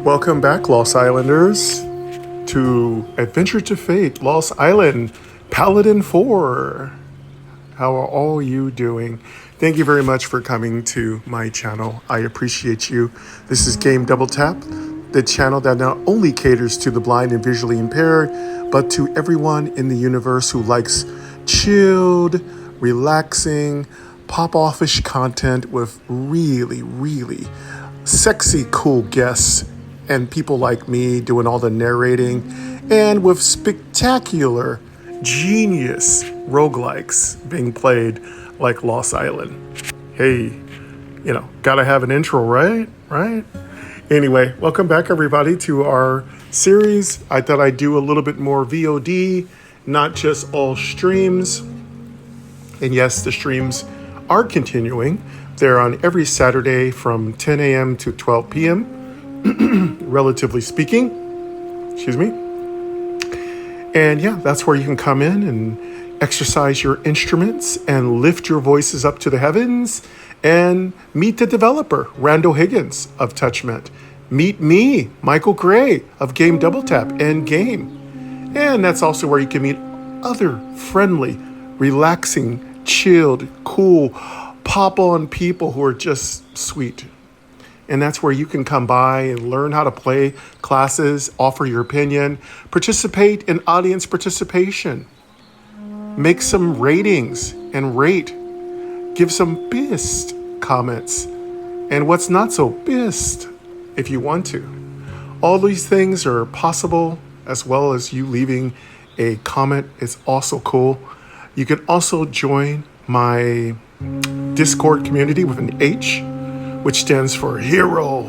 Welcome back, Lost Islanders, to Adventure to Fate, Lost Island, Paladin 4. How are all you doing? Thank you very much for coming to my channel. I appreciate you. This is Game Double Tap, the channel that not only caters to the blind and visually impaired, but to everyone in the universe who likes chilled, relaxing, pop-offish content with really sexy, cool guests and people like me doing all the narrating, and with spectacular, genius roguelikes being played like Lost Island. Hey, gotta have an intro, right? Anyway, welcome back everybody to our series. I thought I'd do a little bit more VOD, not just all streams. And yes, the streams are continuing. They're on every Saturday from 10 a.m. to 12 p.m., relatively speaking. Excuse me. And yeah, that's where you can come in and exercise your instruments and lift your voices up to the heavens and meet the developer, Randall Higgins of Touchment. Meet me, Michael Gray of Game Double Tap and Game. And that's also where you can meet other friendly, relaxing, chilled, cool, pop-on people who are just sweet. And that's where you can come by and learn how to play classes, offer your opinion, participate in audience participation, make some ratings and rate, give some best comments, and what's not so best if you want to. All these things are possible, as well as you leaving a comment. It's also cool. You can also join my Discord community with an H, which stands for hero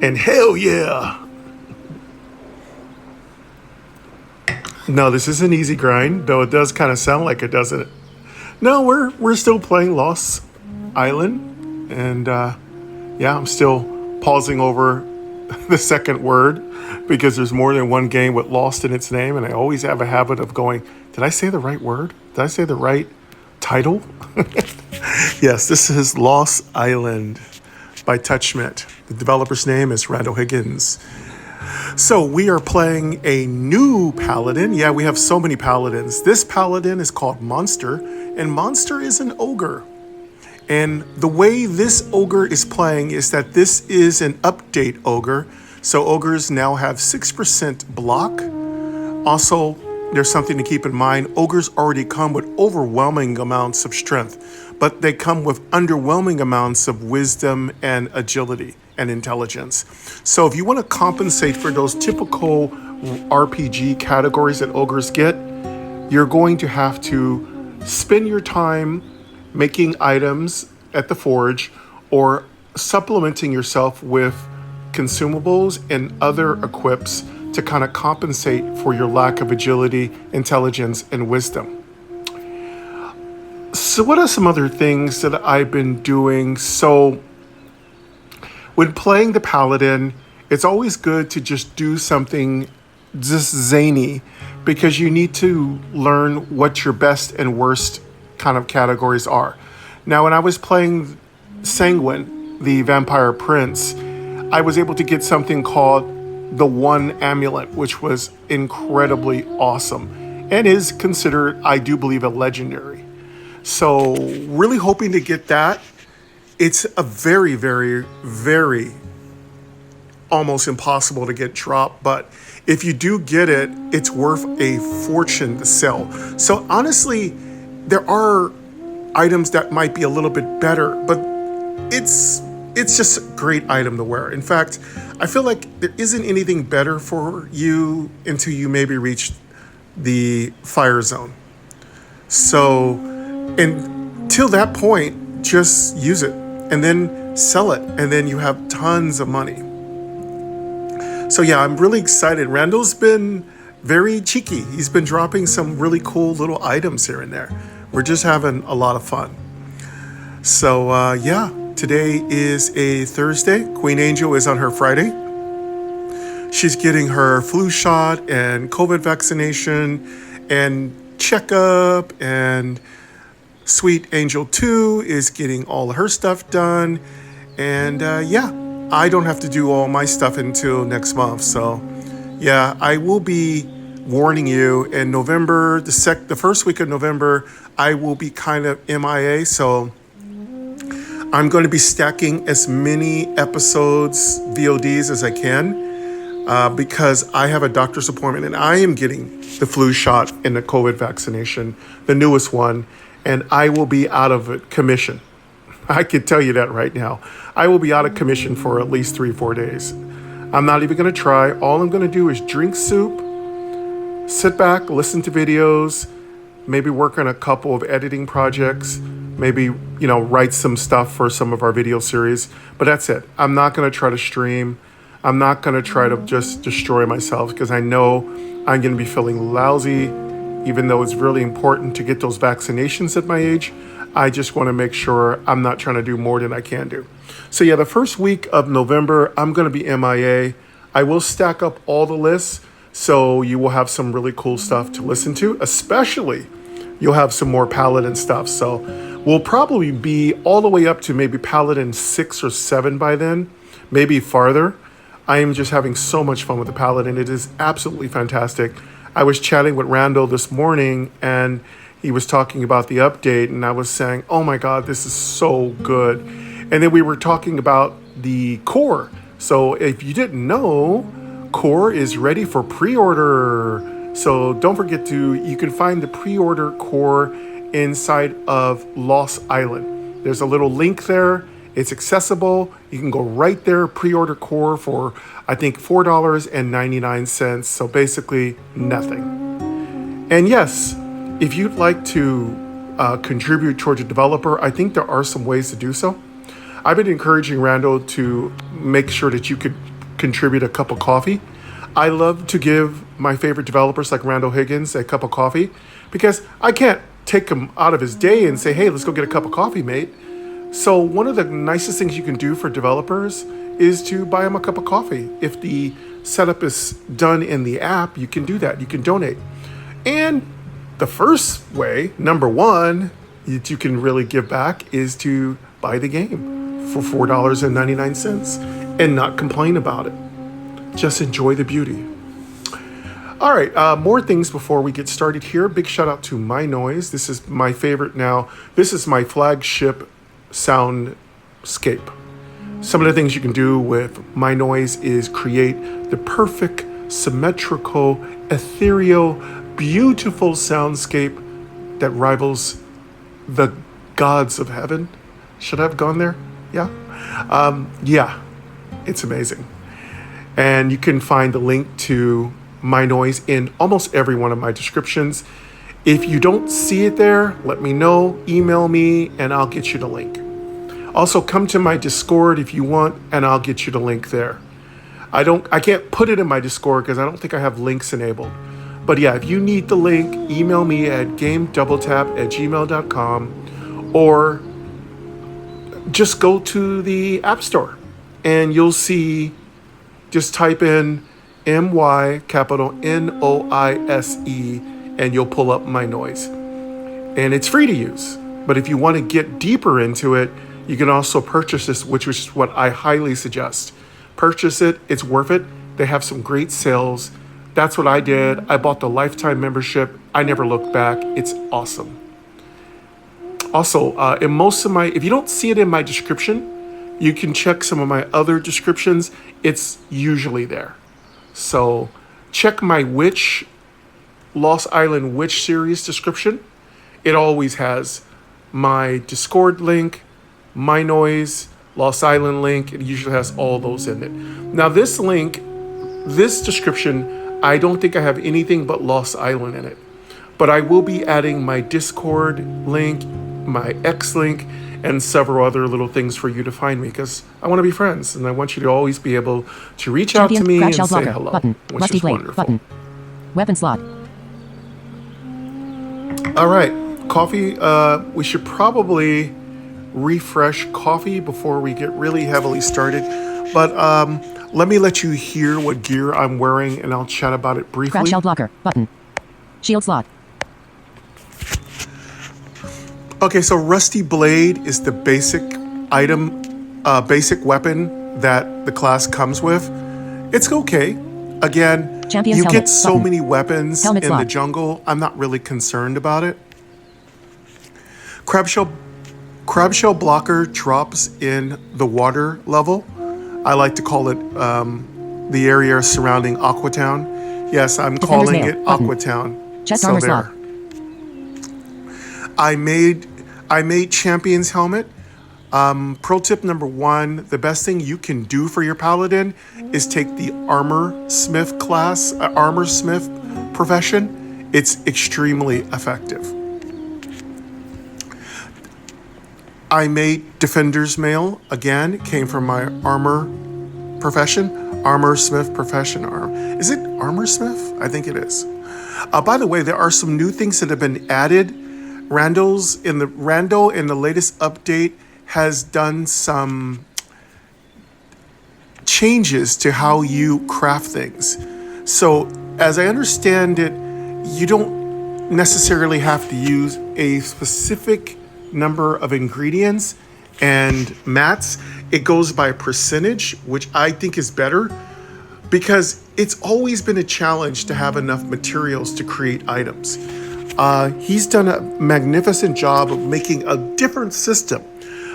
and hell yeah. No, this is an easy grind, though it does kind of sound like it, doesn't it? No, we're still playing Lost Island, and yeah, I'm still pausing over the second word because there's more than one game with Lost in its name, and I always have a habit of going, did I say the right word? Did I say the right title? Yes, this is Lost Island by Touchment. The developer's name is Randall Higgins. So we are playing a new paladin. Yeah, we have so many paladins. This paladin is called Monster, and Monster is an ogre. And the way this ogre is playing is that this is an update ogre. So ogres now have 6% block. Also, there's something to keep in mind. Ogres already come with overwhelming amounts of strength, but they come with underwhelming amounts of wisdom and agility and intelligence. So if you want to compensate for those typical RPG categories that ogres get, you're going to have to spend your time making items at the forge or supplementing yourself with consumables and other equips to kind of compensate for your lack of agility, intelligence, and wisdom. So what are some other things that I've been doing? So when playing the Paladin, it's always good to just do something just zany because you need to learn what your best and worst kind of categories are. Now, when I was playing Sanguine, the Vampire Prince, I was able to get something called the One Amulet, which was incredibly awesome and is considered, I do believe, a legendary. So really hoping to get that. It's a very almost impossible to get dropped, but if you do get it, it's worth a fortune to sell. So honestly, there are items that might be a little bit better, but it's just a great item to wear. In fact, I feel like there isn't anything better for you until you maybe reach the fire zone. So until that point, just use it and then sell it, and then you have tons of money. So yeah, I'm really excited. Randall's been very cheeky. He's been dropping some really cool little items here and there. We're just having a lot of fun. So yeah, today is a Thursday. Queen Angel is on her Friday. She's getting her flu shot and COVID vaccination and checkup, and Sweet Angel 2 is getting all her stuff done. And yeah, I don't have to do all my stuff until next month. So yeah, I will be warning you in November, the first week of November, I will be kind of MIA. So I'm going to be stacking as many episodes, VODs, as I can, because I have a doctor's appointment and I am getting the flu shot and the COVID vaccination, the newest one, and I will be out of commission. I can tell you that right now. I will be out of commission for at least 3-4 days. I'm not even going to try. All I'm going to do is drink soup, sit back, listen to videos, maybe work on a couple of editing projects, maybe, write some stuff for some of our video series. But that's it. I'm not going to try to stream. I'm not going to try to just destroy myself because I know I'm going to be feeling lousy, even though it's really important to get those vaccinations at my age. I just want to make sure I'm not trying to do more than I can do. So yeah, the first week of November, I'm going to be MIA. I will stack up all the lists, so you will have some really cool stuff to listen to, especially you'll have some more Paladin stuff. So we'll probably be all the way up to maybe Paladin 6 or 7 by then, maybe farther. I am just having so much fun with the Paladin. It is absolutely fantastic. I was chatting with Randall this morning and he was talking about the update and I was saying, oh my God, this is so good. And then we were talking about the core. So if you didn't know, core is ready for pre-order. So don't forget you can find the pre-order core inside of Lost Island. There's a little link there. It's accessible. You can go right there, pre-order core for, I think, $4.99. So basically nothing. And yes, if you'd like to contribute towards a developer, I think there are some ways to do so. I've been encouraging Randall to make sure that you could contribute a cup of coffee. I love to give my favorite developers like Randall Higgins a cup of coffee because I can't take him out of his day and say, hey, let's go get a cup of coffee, mate. So one of the nicest things you can do for developers is to buy them a cup of coffee. If the setup is done in the app, you can do that. You can donate. And the first way, number one, that you can really give back is to buy the game for $4.99 and not complain about it. Just enjoy the beauty. All right, more things before we get started here. Big shout out to My Noise. This is my favorite now. This is my flagship soundscape. Some of the things you can do with My Noise is create the perfect, symmetrical, ethereal, beautiful soundscape that rivals the gods of heaven. Should I have gone there? Yeah. Yeah, it's amazing. And you can find the link to My Noise in almost every one of my descriptions. If you don't see it there, let me know, email me, and I'll get you the link. Also, come to my Discord if you want, and I'll get you the link there. I can't put it in my Discord because I don't think I have links enabled. But yeah, if you need the link, email me at gamedoubletap@gmail.com or just go to the App Store and you'll see, just type in MY capital NOISE and you'll pull up My Noise. And it's free to use. But if you want to get deeper into it, you can also purchase this, which is what I highly suggest. Purchase it. It's worth it. They have some great sales. That's what I did. I bought the lifetime membership. I never looked back. It's awesome. Also, in most of if you don't see it in my description, you can check some of my other descriptions. It's usually there. So check my Lost Island Witch series description. It always has my Discord link, My Noise, Lost Island link. It usually has all those in it. Now this description, I don't think I have anything but Lost Island in it. But I will be adding my Discord link, my X link, and several other little things for you to find me because I want to be friends and I want you to always be able to reach out to me and say hello, button. which Rusty is blade, wonderful. button. Weapon slot. All right, coffee. We should probably refresh coffee before we get really heavily started. But let me let you hear what gear I'm wearing and I'll chat about it briefly. Crack shell blocker, button. Shield slot. Okay, so Rusty Blade is the basic item, basic weapon that the class comes with, it's okay. Again, Champion's you helmet get so button. many weapons Helmet in the slot. jungle. I'm not really concerned about it. Crabshell blocker drops in the water level. I like to call it the area surrounding Aquatown. Yes, I'm Defender's calling mail it button. Aquatown. Chest So armor there. slot. I made Champion's helmet. Pro tip number 1, the best thing you can do for your paladin is take the armor smith class, armor smith profession. It's extremely effective. I made Defender's Mail, again, came from my armor profession, armor smith profession. Is it armor smith? I think it is. By the way, there are some new things that have been added. Randall in the latest update has done some changes to how you craft things. So as I understand it, you don't necessarily have to use a specific number of ingredients and mats. It goes by percentage, which I think is better because it's always been a challenge to have enough materials to create items. He's done a magnificent job of making a different system.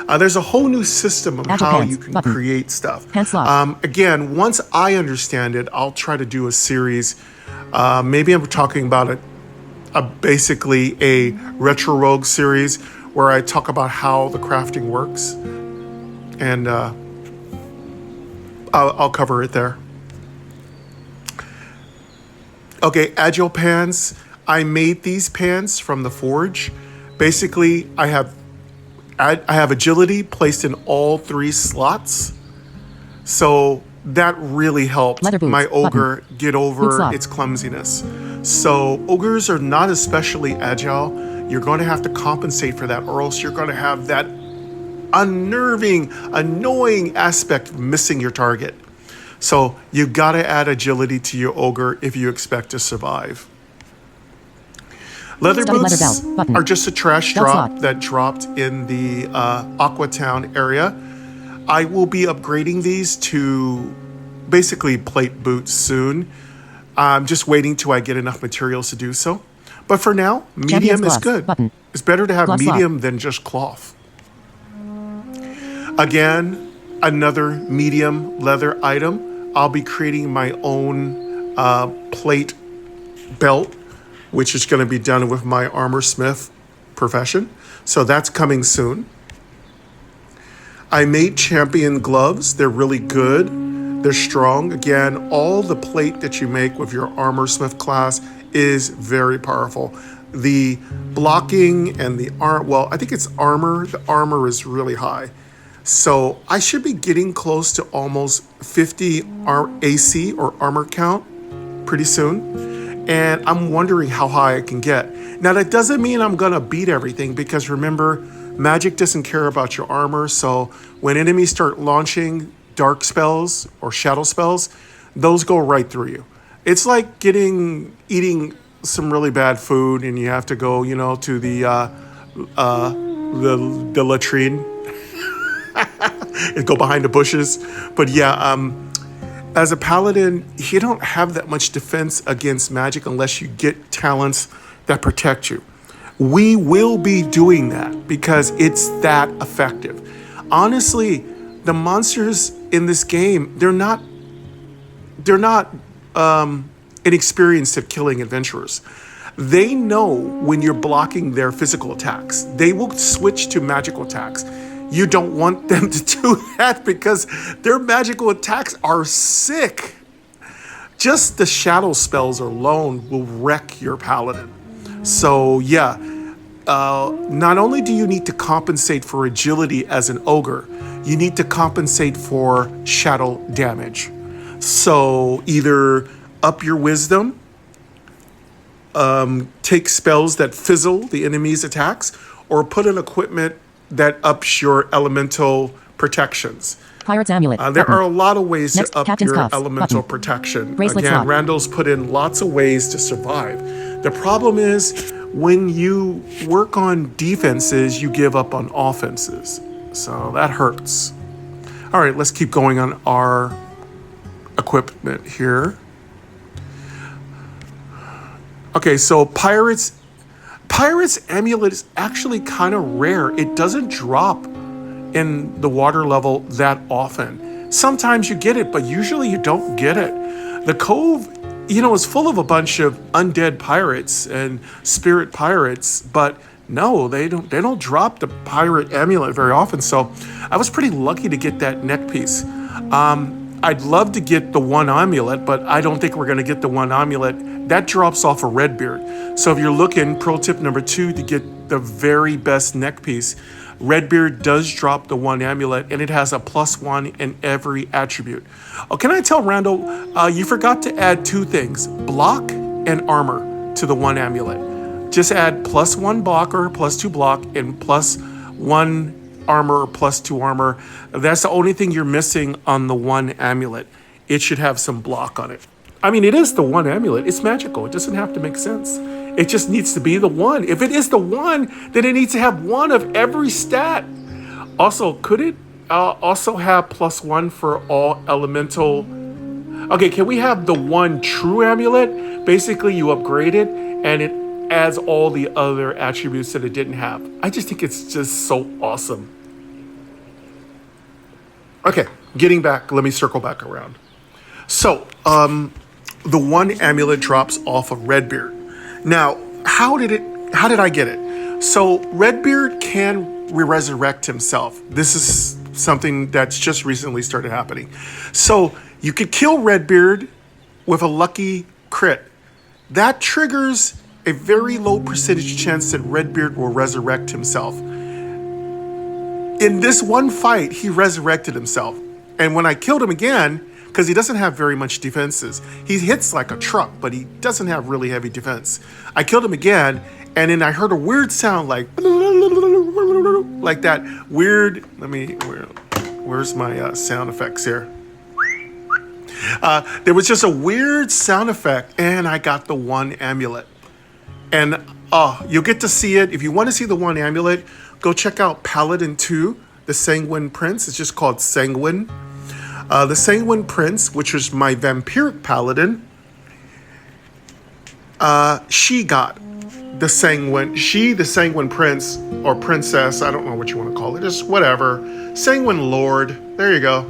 There's a whole new system of Agile how pants you can button. create stuff. Pants slot. Again, once I understand it, I'll try to do a series. Maybe I'm talking about basically a retro rogue series where I talk about how the crafting works, and I'll cover it there. Okay, agile pants. I made these pants from the forge. Basically, I have agility placed in all 3 slots, so that really helped Leather boots my ogre button. get Boot over slot. its clumsiness. So ogres are not especially agile. You're going to have to compensate for that, or else you're going to have that unnerving, annoying aspect of missing your target. So you got to add agility to your ogre if you expect to survive. Leather Studded boots leather belt button. are just a trash Belt drop slot. that dropped in the Aquatown area. I will be upgrading these to basically plate boots soon. I'm just waiting till I get enough materials to do so. But for now, medium is gloves good. button. It's better to have Glove slot. medium than just cloth. Again, another medium leather item. I'll be creating my own plate belt, which is going to be done with my armor smith profession. So that's coming soon. I made champion gloves. They're really good. They're strong. Again, all the plate that you make with your armor smith class is very powerful. The blocking and the I think it's armor. The armor is really high. So I should be getting close to almost 50 AC or armor count pretty soon. And I'm wondering how high I can get. Now that doesn't mean I'm gonna beat everything, because remember, magic doesn't care about your armor. So when enemies start launching dark spells or shadow spells, those go right through you. It's like eating some really bad food and you have to go, to the latrine and go behind the bushes. But yeah, as a paladin, you don't have that much defense against magic unless you get talents that protect you. We will be doing that because it's that effective. Honestly, the monsters in this game, they're not inexperienced at killing adventurers. They know when you're blocking their physical attacks. They will switch to magical attacks. You don't want them to do that because their magical attacks are sick. Just the shadow spells alone will wreck your paladin. So yeah, not only do you need to compensate for agility as an ogre, you need to compensate for shadow damage. So either up your wisdom, take spells that fizzle the enemy's attacks, or put an equipment that ups your elemental protections. Pirate's amulet. There button. are a lot of ways Next, to up captain's your cuffs, elemental button. protection. Bracelet Again, slot. Randall's put in lots of ways to survive. The problem is when you work on defenses, you give up on offenses. So that hurts. All All right, let's keep going on our equipment here. Okay, so Pirate's Amulet is actually kind of rare. It doesn't drop in the water level that often. Sometimes you get it, but usually you don't get it. The Cove, is full of a bunch of undead pirates and spirit pirates, but no, they don't drop the Pirate Amulet very often. So I was pretty lucky to get that neck piece. I'd love to get the one amulet, but I don't think we're going to get the one amulet. That drops off a Redbeard. So if you're looking, pro tip number 2, to get the very best neck piece, Redbeard does drop the one amulet, and it has a +1 in every attribute. Oh, can I tell Randall, you forgot to add 2 things, block and armor, to the one amulet. Just add +1 block or +2 block and +1 armor or +2 armor. That's the only thing you're missing on the one amulet. It should have some block on it. I mean, it is the one amulet. It's magical. It doesn't have to make sense. It just needs to be the one. If it is the one, then it needs to have one of every stat. Also, could it also have +1 for all elemental? Okay, can we have the one true amulet? Basically, you upgrade it and it adds all the other attributes that it didn't have. I just think it's just so awesome. Okay, getting back, let me circle back around. So, the one amulet drops off of Redbeard. Now, how did I get it? So, Redbeard can resurrect himself. This is something that's just recently started happening. So, you could kill Redbeard with a lucky crit. That triggers a very low percentage chance that Redbeard will resurrect himself. In this one fight, he resurrected himself. And when I killed him again, because he doesn't have very much defenses, he hits like a truck, but he doesn't have really heavy defense. I killed him again, and then I heard a weird sound like that weird, where's my sound effects here? There was just a weird sound effect, and I got the one amulet. And you'll get to see it. If you want to see the one amulet, go check out Paladin 2, the Sanguine Prince. It's just called Sanguine. The Sanguine Prince, which was my Vampiric Paladin, she got the Sanguine Prince or Princess, I don't know what you want to call it, just whatever. Sanguine Lord, there you go.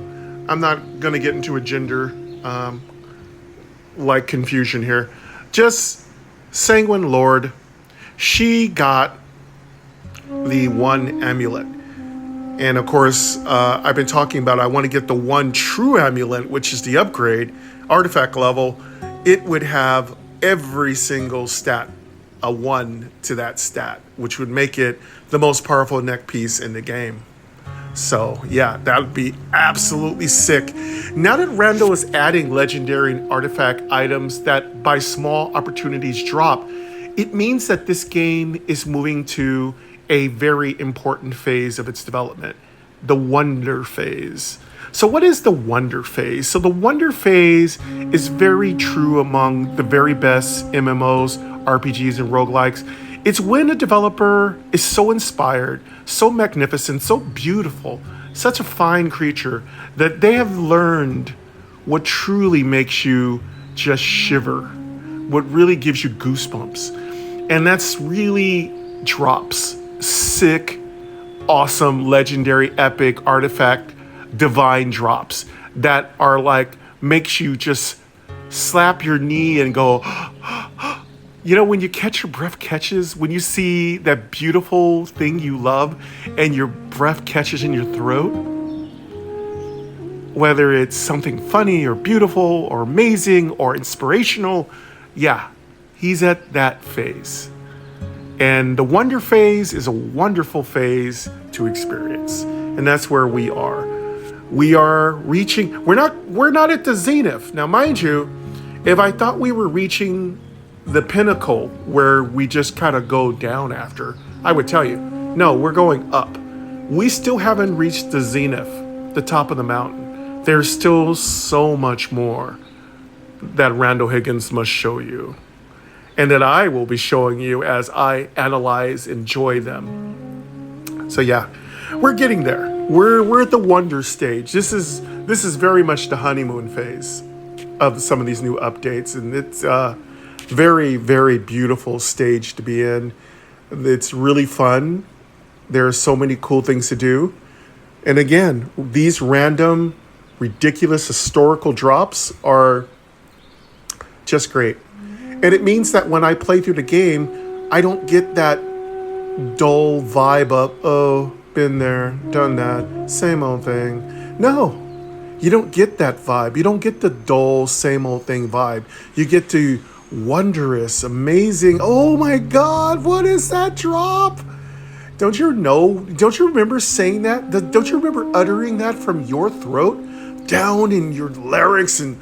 I'm not going to get into a gender like confusion here. Just Sanguine Lord, she got the one amulet. And of course, I've been talking about I want to get the one true amulet, which is the upgrade, artifact level. It would have every single stat, a 1 to that stat, which would make it the most powerful neck piece in the game. So yeah, that would be absolutely sick. Now that Randall is adding legendary and artifact items that by small opportunities drop, it means that this game is moving to a very important phase of its development, the wonder phase. So what is the wonder phase? So the wonder phase is very true among the very best MMOs, RPGs, and roguelikes. It's when a developer is so inspired, so magnificent, so beautiful, such a fine creature, that they have learned what truly makes you just shiver, what really gives you goosebumps. And that's really drops. Sick, awesome, legendary, epic, artifact, divine drops that are like, makes you just slap your knee and go, when you catch your breath catches, when you see that beautiful thing you love and your breath catches in your throat, whether it's something funny or beautiful or amazing or inspirational, yeah, he's at that phase. And the wonder phase is a wonderful phase to experience. And that's where we are. We are reaching, we're not at the zenith. Now, mind you, if I thought we were reaching the pinnacle where we just kind of go down after, I would tell you, no, we're going up. We still haven't reached the zenith, the top of the mountain. There's still so much more that Randall Higgins must show you, and that I will be showing you as I analyze, enjoy them. So yeah, we're getting there. we're at the wonder stage. This is very much the honeymoon phase of some of these new updates, and it's a very, very beautiful stage to be in. It's really fun. There are so many cool things to do. And again, these random, ridiculous historical drops are just great. And it means that when I play through the game, I don't get that dull vibe of, oh, been there, done that, same old thing. No, you don't get that vibe. You don't get the dull, same old thing vibe. You get to wondrous, amazing, oh my God, what is that drop? Don't you remember saying that? Don't you remember uttering that from your throat down in your larynx and,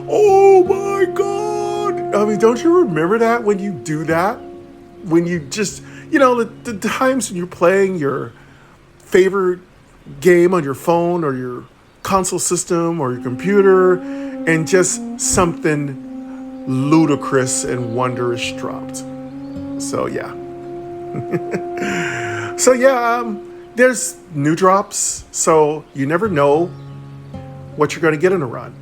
oh my God? I mean, don't you remember that when you do that? When you just, the times when you're playing your favorite game on your phone or your console system or your computer and just something ludicrous and wondrous dropped. So, yeah. There's new drops, so you never know what you're going to get in a run.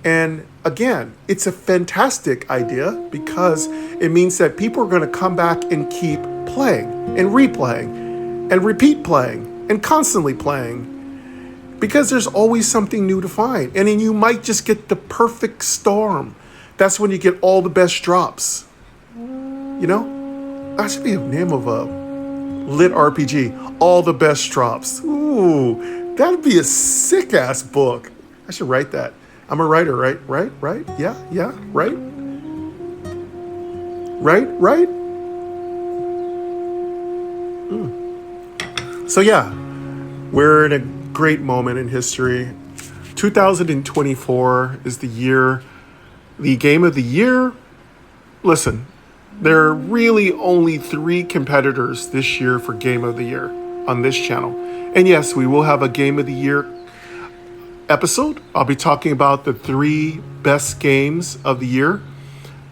And again, it's a fantastic idea because it means that people are going to come back and keep playing and replaying and repeat playing and constantly playing because there's always something new to find. And then you might just get the perfect storm. That's when you get all the best drops. That should be the name of a lit RPG. All the best drops. Ooh, that'd be a sick-ass book. I should write that. I'm a writer, right? Right? Yeah, right? Right? So yeah, we're in a great moment in history. 2024 is the year, the game of the year. Listen, there are really only 3 competitors this year for Game of the Year on this channel. And yes, we will have a Game of the Year episode. I'll be talking about the 3 best games of the year.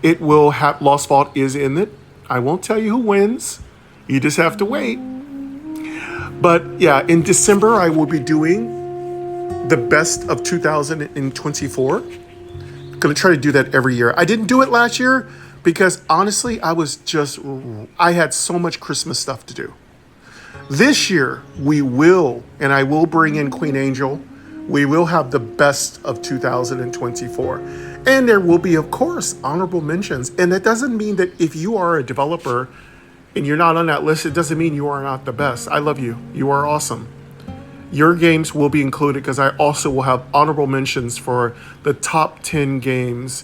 It will have, Lost Vault is in it. I won't tell you who wins. You just have to wait. But yeah, in December, I will be doing the best of 2024. I'm going to try to do that every year. I didn't do it last year because honestly, I had so much Christmas stuff to do. This year, I will bring in Queen Angel. We will have the best of 2024. And there will be, of course, honorable mentions. And that doesn't mean that if you are a developer and you're not on that list, it doesn't mean you are not the best. I love you. You are awesome. Your games will be included because I also will have honorable mentions for the top 10 games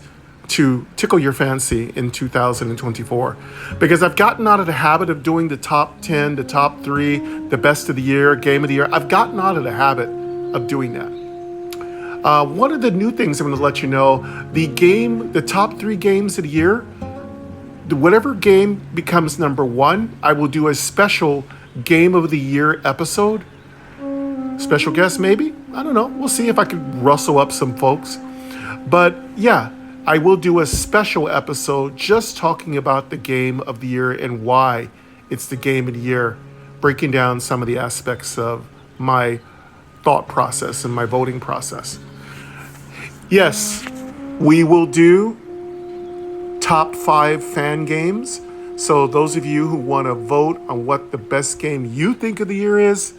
to tickle your fancy in 2024. Because I've gotten out of the habit of doing the top 10, the top 3, the best of the year, game of the year. I've gotten out of the habit of doing that. One of the new things I'm going to let you know, the top 3 games of the year, whatever game becomes number 1, I will do a special Game of the Year episode. Special guest, maybe? I don't know. We'll see if I can rustle up some folks. But yeah, I will do a special episode just talking about the Game of the Year and why it's the Game of the Year, breaking down some of the aspects of my thought process and my voting process. Yes, we will do top 5 fan games. So those of you who want to vote on what the best game you think of the year is,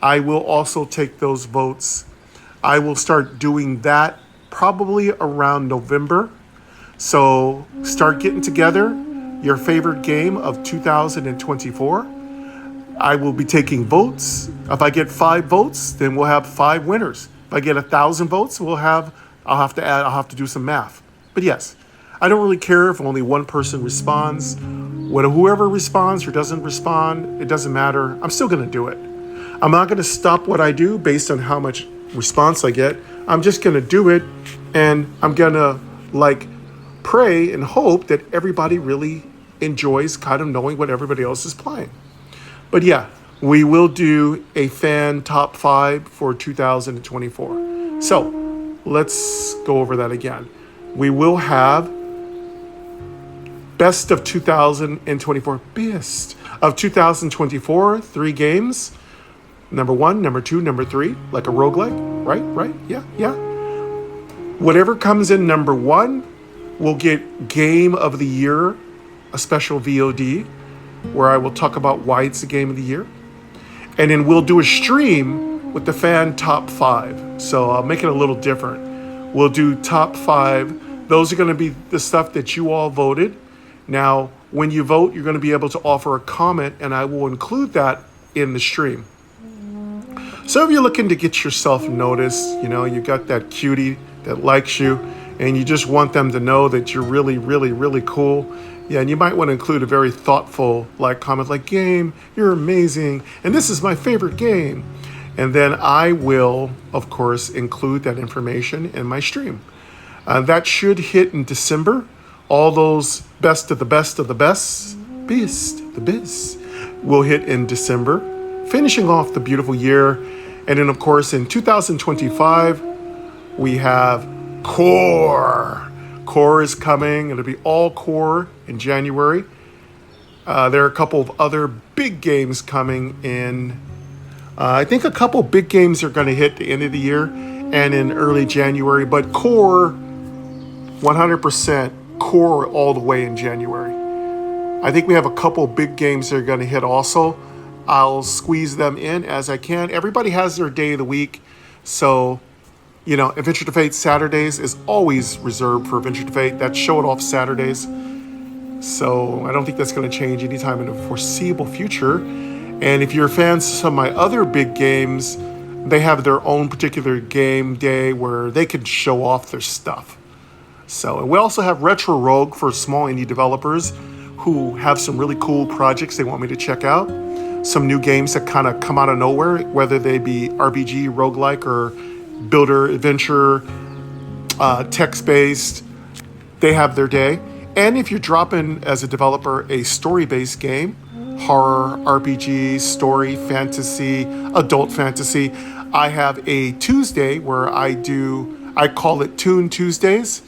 I will also take those votes. I will start doing that probably around November. So start getting together your favorite game of 2024. I will be taking votes. If I get 5 votes, then we'll have 5 winners. If I get 1,000 votes, I'll have to do some math. But yes, I don't really care if only one person responds. Whoever responds or doesn't respond, it doesn't matter. I'm still going to do it. I'm not going to stop what I do based on how much response I get. I'm just going to do it, and I'm going to pray and hope that everybody really enjoys kind of knowing what everybody else is playing. But yeah, we will do a fan top 5 for 2024. So let's go over that again. We will have best of 2024, 3 games. Number 1, number 2, number 3, like a roguelike, right? Yeah. Whatever comes in number 1 will get Game of the Year, a special VOD, where I will talk about why it's the Game of the Year. And then we'll do a stream with the fan top 5. So I'll make it a little different. We'll do top 5. Those are going to be the stuff that you all voted. Now, when you vote, you're going to be able to offer a comment, and I will include that in the stream. So if you're looking to get yourself noticed, you got that cutie that likes you, and you just want them to know that you're really, really, really cool. Yeah, and you might want to include a very thoughtful comment like, "Game, you're amazing, and this is my favorite game." And then I will, of course, include that information in my stream. That should hit in December. All those best of the best of the best, the biz, will hit in December, finishing off the beautiful year. And then, of course, in 2025, we have Core. Core is coming. It'll be all Core in January. There are a couple of other big games coming in. I think a couple big games are going to hit the end of the year and in early January. But Core, 100% Core all the way in January. I think we have a couple big games that are going to hit also. I'll squeeze them in as I can. Everybody has their day of the week. So, Adventure to Fate Saturdays is always reserved for Adventure to Fate. That's Show It Off Saturdays. So I don't think that's going to change anytime in the foreseeable future. And if you're fans of some of my other big games, they have their own particular game day where they can show off their stuff. So, and we also have Retro Rogue for small indie developers who have some really cool projects they want me to check out. Some new games that kind of come out of nowhere, whether they be RPG, roguelike, or builder, adventure, text-based. They have their day. And if you're dropping, as a developer, a story-based game, horror, RPG, story, fantasy, adult fantasy, I have a Tuesday where I call it Toon Tuesdays.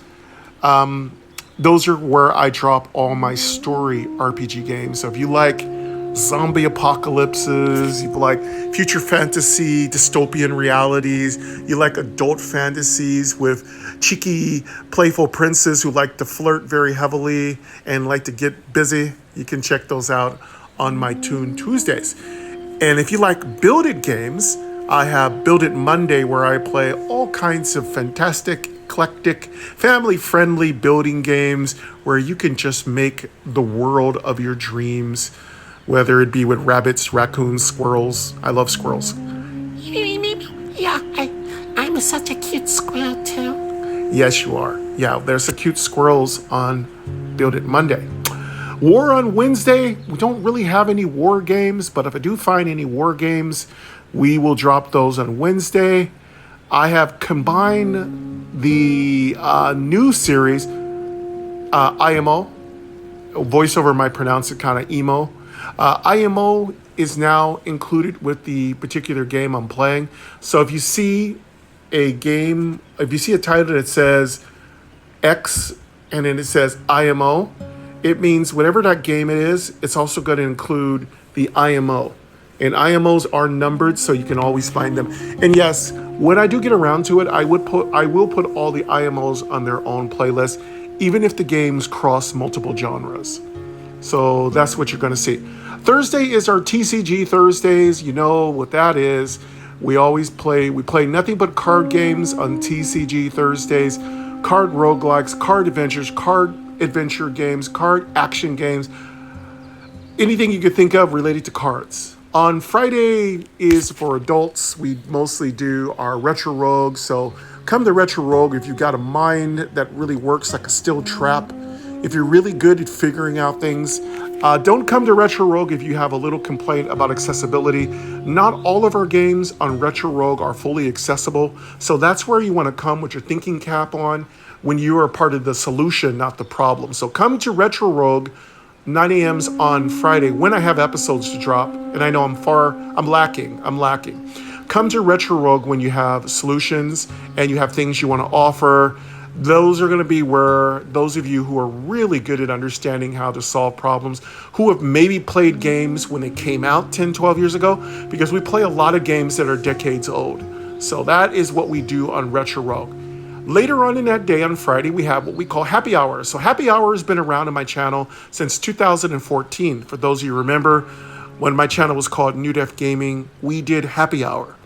Those are where I drop all my story RPG games. So if you like zombie apocalypses, you like future fantasy, dystopian realities, you like adult fantasies with cheeky, playful princes who like to flirt very heavily and like to get busy, you can check those out on my Toon Tuesdays. And if you like build-it games, I have Build It Monday, where I play all kinds of fantastic, eclectic, family-friendly building games where you can just make the world of your dreams, whether it be with rabbits, raccoons, squirrels. I love squirrels. Yeah, I'm such a cute squirrel too. Yes, you are. Yeah, there's some cute squirrels on Build It Monday. War on Wednesday, we don't really have any war games, but if I do find any war games, we will drop those on Wednesday. I have combined the new series, IMO. Voiceover might pronounce it kind of emo. IMO is now included with the particular game I'm playing. So if you see a title that says X and then it says IMO, it means whatever that game it is, it's also going to include the IMO. And IMOs are numbered, so you can always find them. And yes, when I do get around to it, I will put all the IMOs on their own playlist, even if the games cross multiple genres. So that's what you're going to see. Thursday is our TCG Thursdays. You know what that is. We play nothing but card games on TCG Thursdays. Card roguelikes, card adventures, card adventure games, card action games. Anything you could think of related to cards. On Friday is for adults. We mostly do our Retro Rogue. So come to Retro Rogue if you've got a mind that really works like a steel trap. If you're really good at figuring out things. Don't come to Retro Rogue if you have a little complaint about accessibility. Not all of our games on Retro Rogue are fully accessible. So that's where you want to come with your thinking cap on when you are part of the solution, not the problem. So come to Retro Rogue, 9 a.m.s on Friday when I have episodes to drop. And I know I'm lacking. Come to Retro Rogue when you have solutions and you have things you want to offer. Those are going to be where those of you who are really good at understanding how to solve problems, who have maybe played games when they came out 10, 12 years ago, because we play a lot of games that are decades old. So that is what we do on Retro Rogue. Later on in that day, on Friday, we have what we call Happy Hour. So Happy Hour has been around on my channel since 2014. For those of you who remember, when my channel was called New Def Gaming, we did Happy Hour.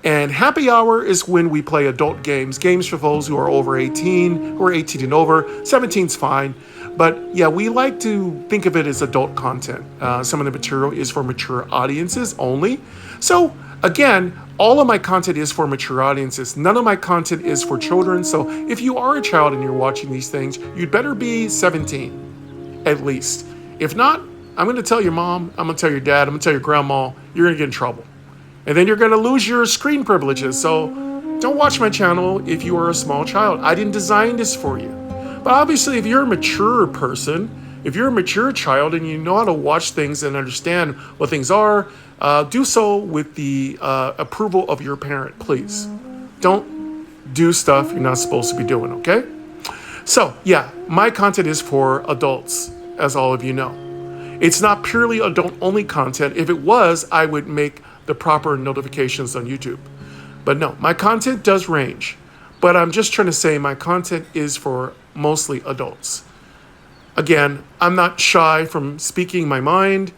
And Happy Hour is when we play adult games. Games for those who are over 18, who are 18 and over. 17's fine. But yeah, we like to think of it as adult content. Some of the material is for mature audiences only. So again, all of my content is for mature audiences. None of my content is for children. So if you are a child and you're watching these things, you'd better be 17, at least. If not, I'm going to tell your mom, I'm going to tell your dad, I'm going to tell your grandma, you're going to get in trouble. And then you're going to lose your screen privileges. So don't watch my channel if you are a small child. I didn't design this for you. But obviously, if you're a mature person, if you're a mature child and you know how to watch things and understand what things are, do so with the approval of your parent, please. Don't do stuff you're not supposed to be doing, okay? So, yeah, my content is for adults, as all of you know. It's not purely adult-only content. If it was, I would make the proper notifications on YouTube. But no, my content does range. But I'm just trying to say my content is for mostly adults. Again, I'm not shy from speaking my mind,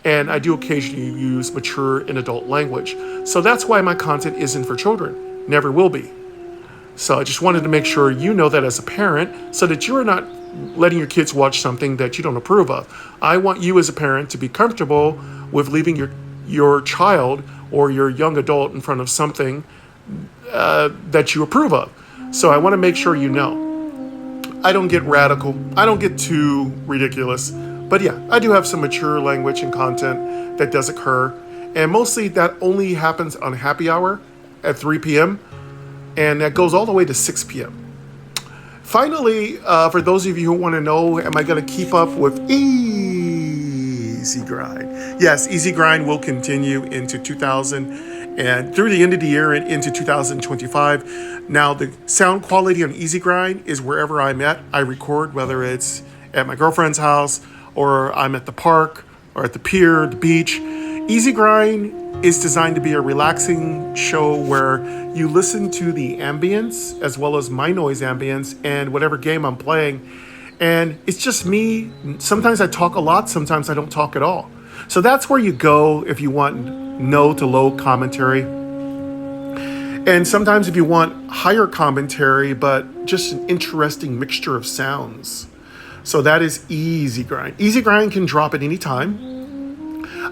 and I do occasionally use mature and adult language. So that's why my content isn't for children. Never will be. So I just wanted to make sure you know that as a parent, so that you're not letting your kids watch something that you don't approve of. I want you as a parent to be comfortable with leaving your child or your young adult in front of something that you approve of. So I want to make sure you know. I don't get radical. I don't get too ridiculous. But yeah, I do have some mature language and content that does occur. And mostly that only happens on Happy Hour at 3 p.m. And that goes all the way to 6 p.m. Finally, for those of you who want to know, am I going to keep up with Easy Grind? Yes, Easy Grind will continue into 2000 and through the end of the year and into 2025. Now, the sound quality on Easy Grind is wherever I'm at. I record, whether it's at my girlfriend's house or I'm at the park or at the pier, the beach. Easy Grind is designed to be a relaxing show where you listen to the ambience as well as my noise ambience and whatever game I'm playing. And it's just me. Sometimes I talk a lot, sometimes I don't talk at all. So that's where you go if you want no to low commentary. And sometimes if you want higher commentary, but just an interesting mixture of sounds. So that is Easy Grind. Easy Grind can drop at any time.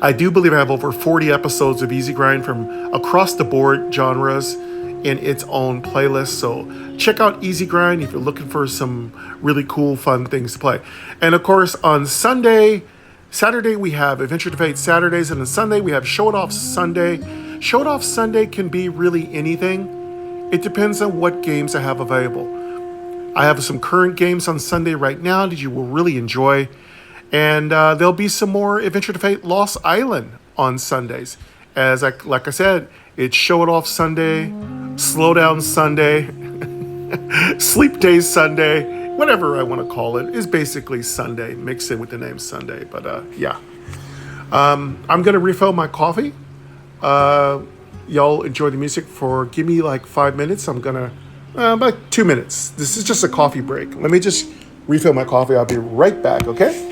I do believe I have over 40 episodes of Easy Grind from across the board genres in its own playlist. So check out Easy Grind if you're looking for some really cool, fun things to play. And of course, on Saturday we have Adventure to Fate Saturdays, and on Sunday we have Show It Off Sunday. Show It Off Sunday can be really anything. It depends on what games I have available. I have some current games on Sunday right now that you will really enjoy. And there'll be some more Adventure to Fate Lost Island on Sundays. Like I said, it's Show It Off Sunday, Slow Down Sunday, Sleep Days Sunday, whatever I want to call it, is basically Sunday, mixed in with the name Sunday. But yeah. I'm going to refill my coffee. Y'all enjoy the music for, give me like 5 minutes. I'm going to, about 2 minutes. This is just a coffee break. Let me just refill my coffee. I'll be right back, okay?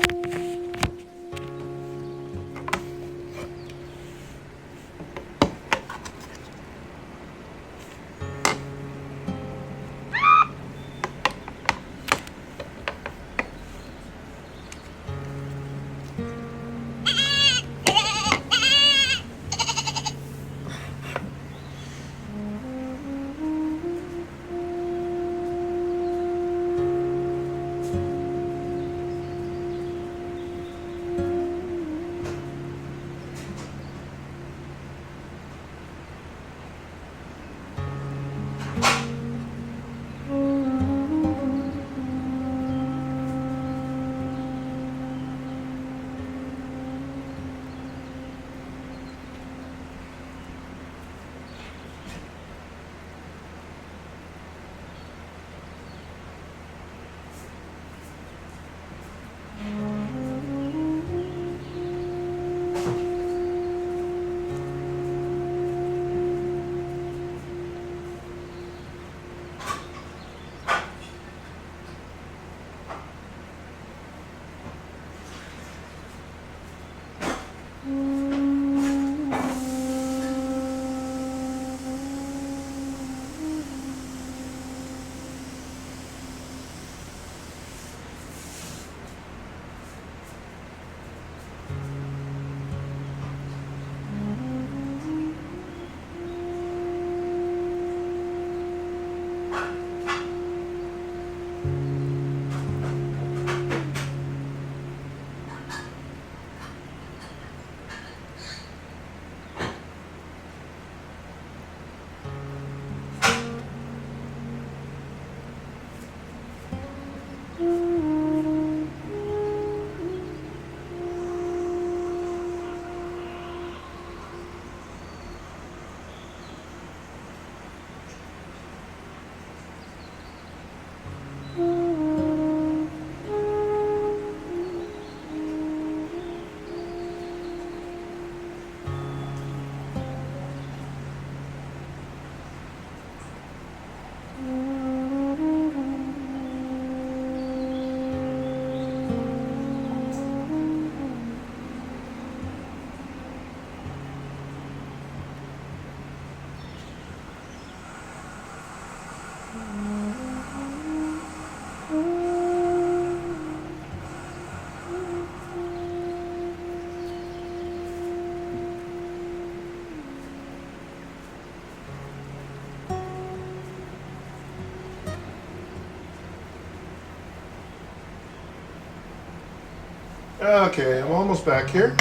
Okay, I'm almost back here.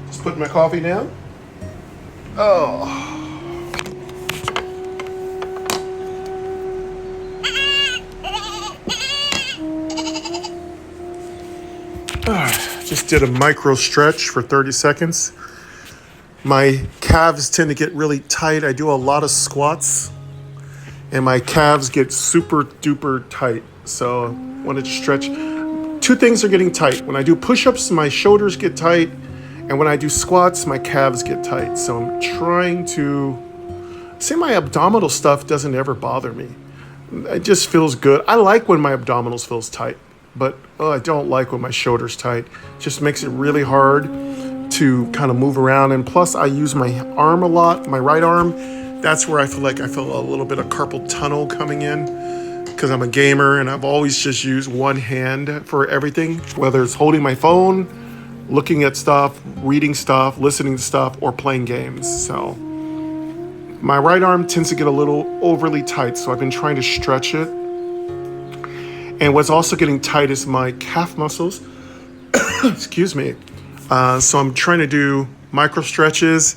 Just putting my coffee down. Oh. Just did a micro stretch for 30 seconds. My calves tend to get really tight. I do a lot of squats and my calves get super duper tight. So I wanted to stretch. Two things are getting tight. When I do push-ups, my shoulders get tight. And when I do squats, my calves get tight. So I'm trying to say my abdominal stuff doesn't ever bother me. It just feels good. I like when my abdominals feels tight, but I don't like when my shoulders tight. It just makes it really hard to kind of move around. And plus I use my arm a lot, my right arm. That's where I feel like I feel a little bit of carpal tunnel coming in because I'm a gamer and I've always just used one hand for everything, whether it's holding my phone, looking at stuff, reading stuff, listening to stuff, or playing games. So my right arm tends to get a little overly tight, so I've been trying to stretch it. And what's also getting tight is my calf muscles. Excuse me. So I'm trying to do micro stretches.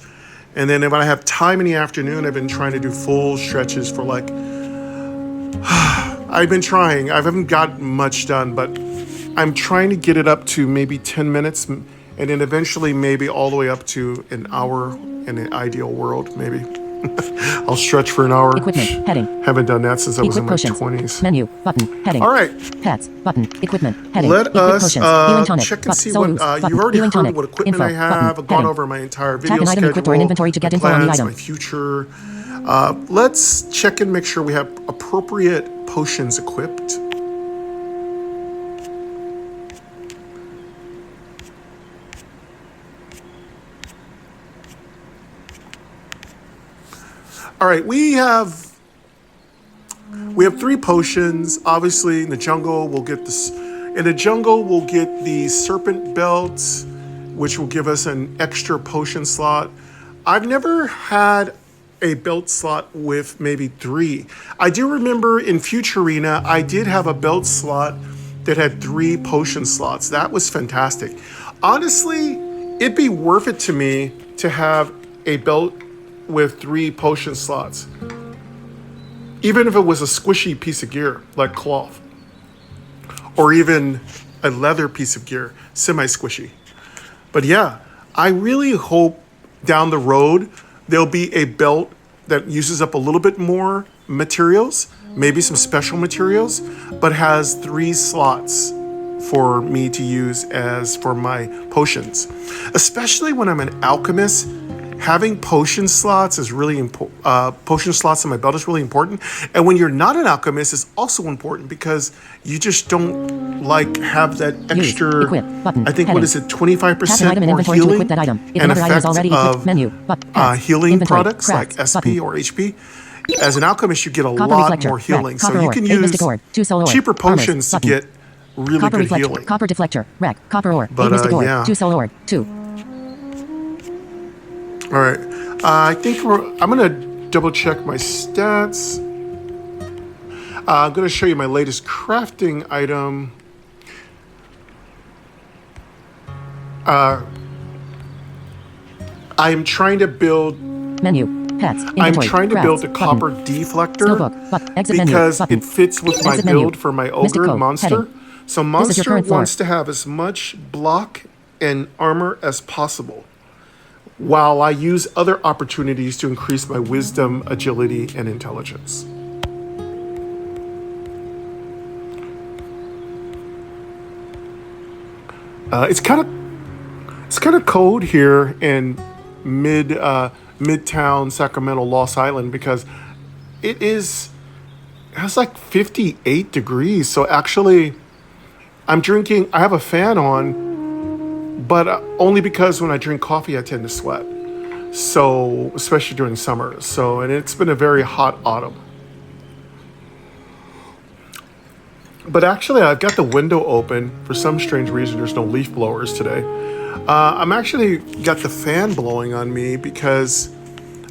And then if I have time in the afternoon, I've been trying to do full stretches for like, I've been trying. I haven't got much done, but I'm trying to get it up to maybe 10 minutes and then eventually maybe all the way up to an hour in an ideal world, maybe. I'll stretch for an hour. Equipment. Heading. Haven't done that since I was in my potions. 20s. Menu. Button. Heading. All right. Pets. Button. Equipment. Heading. Let us Healing tonic. check and But- see Solus. what, Button. you've already Healing heard tonic. what equipment Info. I have. Button. I've gone Heading. over my entire Tap video an item equipped or in schedule, inventory to get my info on the plans, item. my future. Let's check and make sure we have appropriate potions equipped. All right, we have 3 potions. Obviously, in the jungle, we'll get this. In the jungle, we'll get the serpent belt, which will give us an extra potion slot. I've never had a belt slot with maybe 3. I do remember in Future Arena, I did have a belt slot that had 3 potion slots. That was fantastic. Honestly, it'd be worth it to me to have a belt with 3 potion slots. Even if it was a squishy piece of gear, like cloth. Or even a leather piece of gear, semi-squishy. But yeah, I really hope down the road, there'll be a belt that uses up a little bit more materials, maybe some special materials, but has 3 slots for me to use as for my potions. Especially when I'm an alchemist, having potion slots is really important. Potion slots in my belt is really important. And when you're not an alchemist, it's also important because you just don't like have that extra. Equip. Button. I think Heading. what is it, 25% Tap an item in more inventory to healing equip that item. If and another item is effect already equipped. of Menu. healing Inventory. products Crafts. like SP Button. or HP. As an alchemist, you get a Copper lot reflector. more healing, Rack. so Copper you ore. can 8 use mystic ore. 2 soul ore. cheaper Armor. potions to Button. get really Copper good reflector. healing. Copper deflector. Rack. Copper ore. But, 8 mystic ore. yeah. 2 soul ore. 2. All right, I think I'm gonna double check my stats. I'm gonna show you my latest crafting item. I'm trying to build. Menu. Pets. I'm Inventory. trying to Crafts. build a Button. copper deflector Steelbook. Button. Exit menu. because Button. it fits with my Exit menu. build for my Mystic ogre code. monster. Heading. So This is your monster current floor. wants to have as much block and armor as possible, while I use other opportunities to increase my wisdom, agility, and intelligence. It's kind of cold here in midtown Sacramento, Lost Island, because it's like 58 degrees. So actually, I have a fan on, but only because when I drink coffee, I tend to sweat. So, especially during summer. So, and it's been a very hot autumn. But actually, I've got the window open. For some strange reason, there's no leaf blowers today. I'm actually got the fan blowing on me because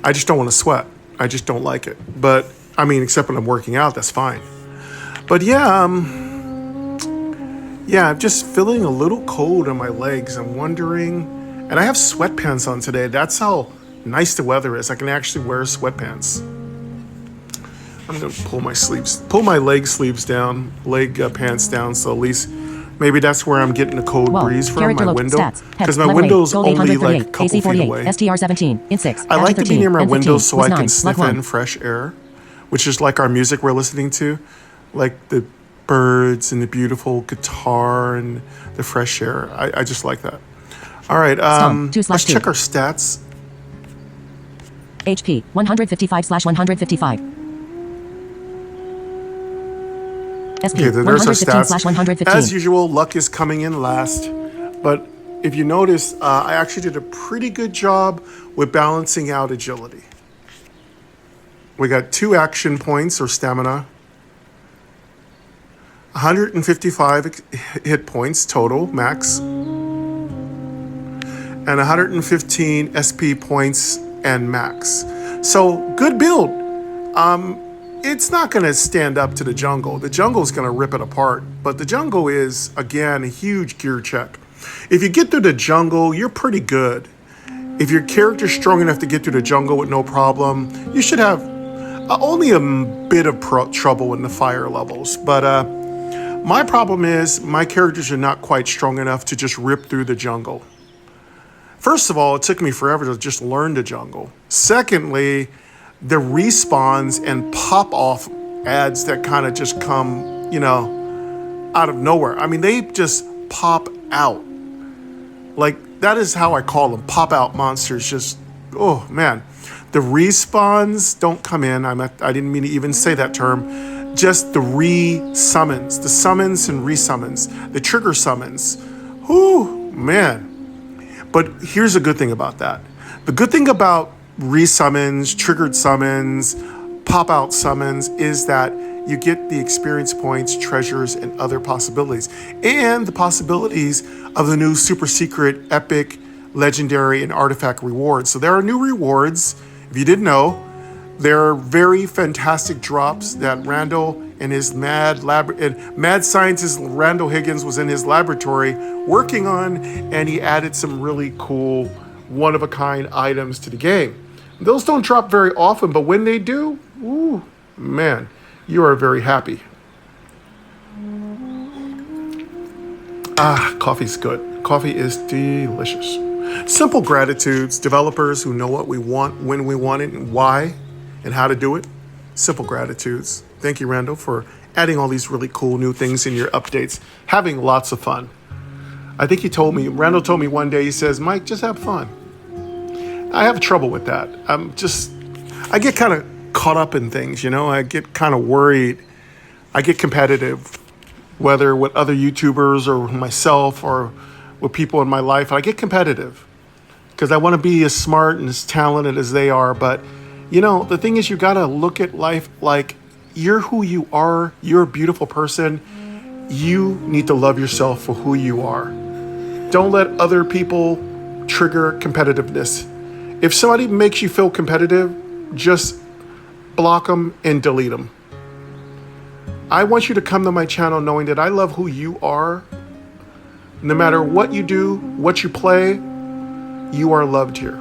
I just don't want to sweat. I just don't like it. But, I mean, except when I'm working out, that's fine. But yeah, Yeah, I'm just feeling a little cold on my legs. I'm wondering, and I have sweatpants on today. That's how nice the weather is. I can actually wear sweatpants. I'm gonna pull my leg sleeves down, pants down, so at least maybe that's where I'm getting a cold Whoa. breeze from Character my loc- window, stats. because Head. my Level 8. window's Gold only like a 838. couple AC feet 48. away. STR 17. In 6. I like to be 13. near my N 15. window so Was I 9. can sniff Log 1. in fresh air, which is like our music we're listening to, like the birds and the beautiful guitar and the fresh air. I just like that. All right, let's check our stats. HP 155/155. SP Okay, there's our stats. 115/115. As usual, luck is coming in last, but if you notice, I actually did a pretty good job with balancing out agility. We got 2 action points or stamina, 155 hit points total, max, and 115 SP points and max. So, good build. It's not going to stand up to the jungle. The jungle is going to rip it apart. But the jungle is, again, a huge gear check. If you get through the jungle, you're pretty good. If your character's strong enough to get through the jungle with no problem, you should have only a bit of trouble in the fire levels. But my problem is my characters are not quite strong enough to just rip through the jungle. First of all, it took me forever to just learn the jungle. Secondly, the respawns and pop-off ads that kind of just come, out of nowhere. I mean, they just pop out. Like, that is how I call them, pop-out monsters. Just, oh, man. The respawns don't come in. I didn't mean to even say that term. Just the re-summons. The summons and re-summons. The trigger summons. Whew, man. But here's a good thing about that. The good thing about re-summons, triggered summons, pop-out summons is that you get the experience points, treasures, and other possibilities. And the possibilities of the new super secret, epic, legendary, and artifact rewards. So there are new rewards. If you didn't know, there are very fantastic drops that Randall and his mad scientist Randall Higgins was in his laboratory working on, and he added some really cool one-of-a-kind items to the game. Those don't drop very often, but when they do, ooh, man, you are very happy. Coffee's good. Coffee is delicious. Simple gratitudes, developers who know what we want, when we want it, and why, and how to do it. Simple gratitudes. Thank you, Randall, for adding all these really cool new things in your updates. Having lots of fun. I think Randall told me one day, he says, Mike, just have fun. I have trouble with that. I get kind of caught up in things, I get kind of worried. I get competitive, whether with other YouTubers or myself or with people in my life. I get competitive because I want to be as smart and as talented as they are. But, the thing is, you got to look at life like you're who you are. You're a beautiful person. You need to love yourself for who you are. Don't let other people trigger competitiveness. If somebody makes you feel competitive, just block them and delete them. I want you to come to my channel knowing that I love who you are. No matter what you do, what you play, you are loved here.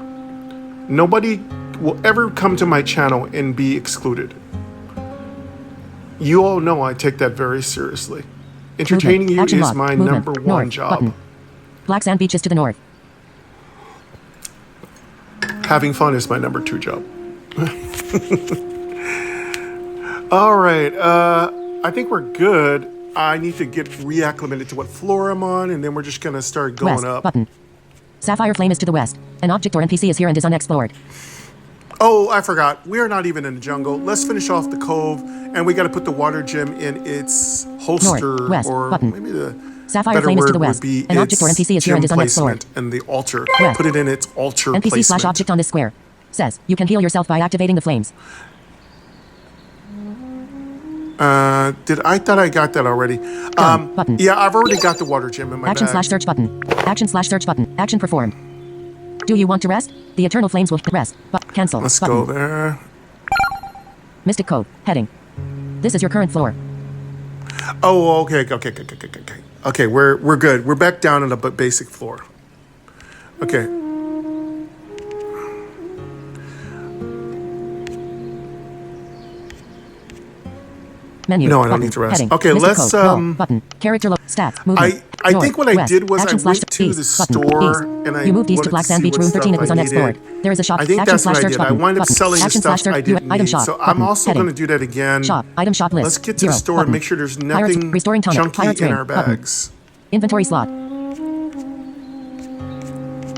Nobody will ever come to my channel and be excluded. You all know I take that very seriously. Entertaining you is my number one job. Button. Black sand beaches to the north. Having fun is my number 2 job. All right. I think we're good. I need to get reacclimated to what floor I'm on, and then we're just going to start going West, up. Button. Sapphire Flame is to the west. An object or NPC is here and is unexplored. Oh, I forgot. We are not even in the jungle. Let's finish off the cove, and we got to put the water gem in its holster, North, west, or button. maybe the Sapphire better Flame is to word the west. would be An object or its NPC is here and is gem unexplored. placement and the altar. West. Put it in its altar NPC placement. / object on this square. Says, you can heal yourself by activating the flames. I thought I got that already. Button. Yeah, I've already got the water gem in my Action bag. / search button. Action / search button. Action performed. Do you want to rest? The eternal flames will rest. But cancel. Let's button. go there. Mystic code. Heading. This is your current floor. Oh, okay. Okay, we're good. We're back down on the basic floor. Okay. Menu. No, I don't button, need to rest. Heading, Okay, Mystic let's code, roll, button, character stats, movement. I north, think what I west, did was I action went to east, the button, store east. and I You moved east to wanted Black to Sand see Beach what room 13. It stuff was I unexplored. needed. There is a shop. I think action that's what I search did. I button, wound up button, selling the action stuff search, I didn't item need. shop, So I'm button, also heading. going to do that again. Shop item shop list. Let's get to 0, the store button. and make sure there's Pirates, nothing restoring tonic, chunky pirates in ring, our button. bags. Inventory slot.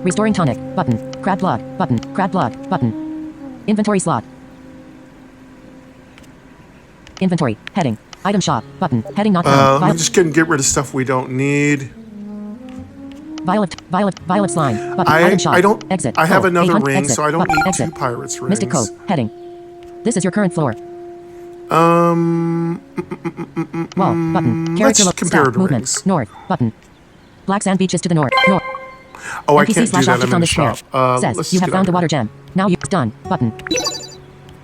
Restoring tonic button. Crab blood button. Crab blood button. Inventory slot. Inventory heading. Item shop button. Heading not found. Let me just get rid of stuff we don't need. Violet slime button. Item shop. I don't. Exit. I have Goal, another 800, ring, exit, so I don't button, need exit. 2 pirates rings. Mystic code heading. This is your current floor. Wall button. Character Let's compare stat the movement. rings. North button. Black Sand Beaches to the north. North. Oh, I NPC can't do slash that. object I'm on in the this square. shop. Says Let's you just have get found out the of water here. gem. Now you done button.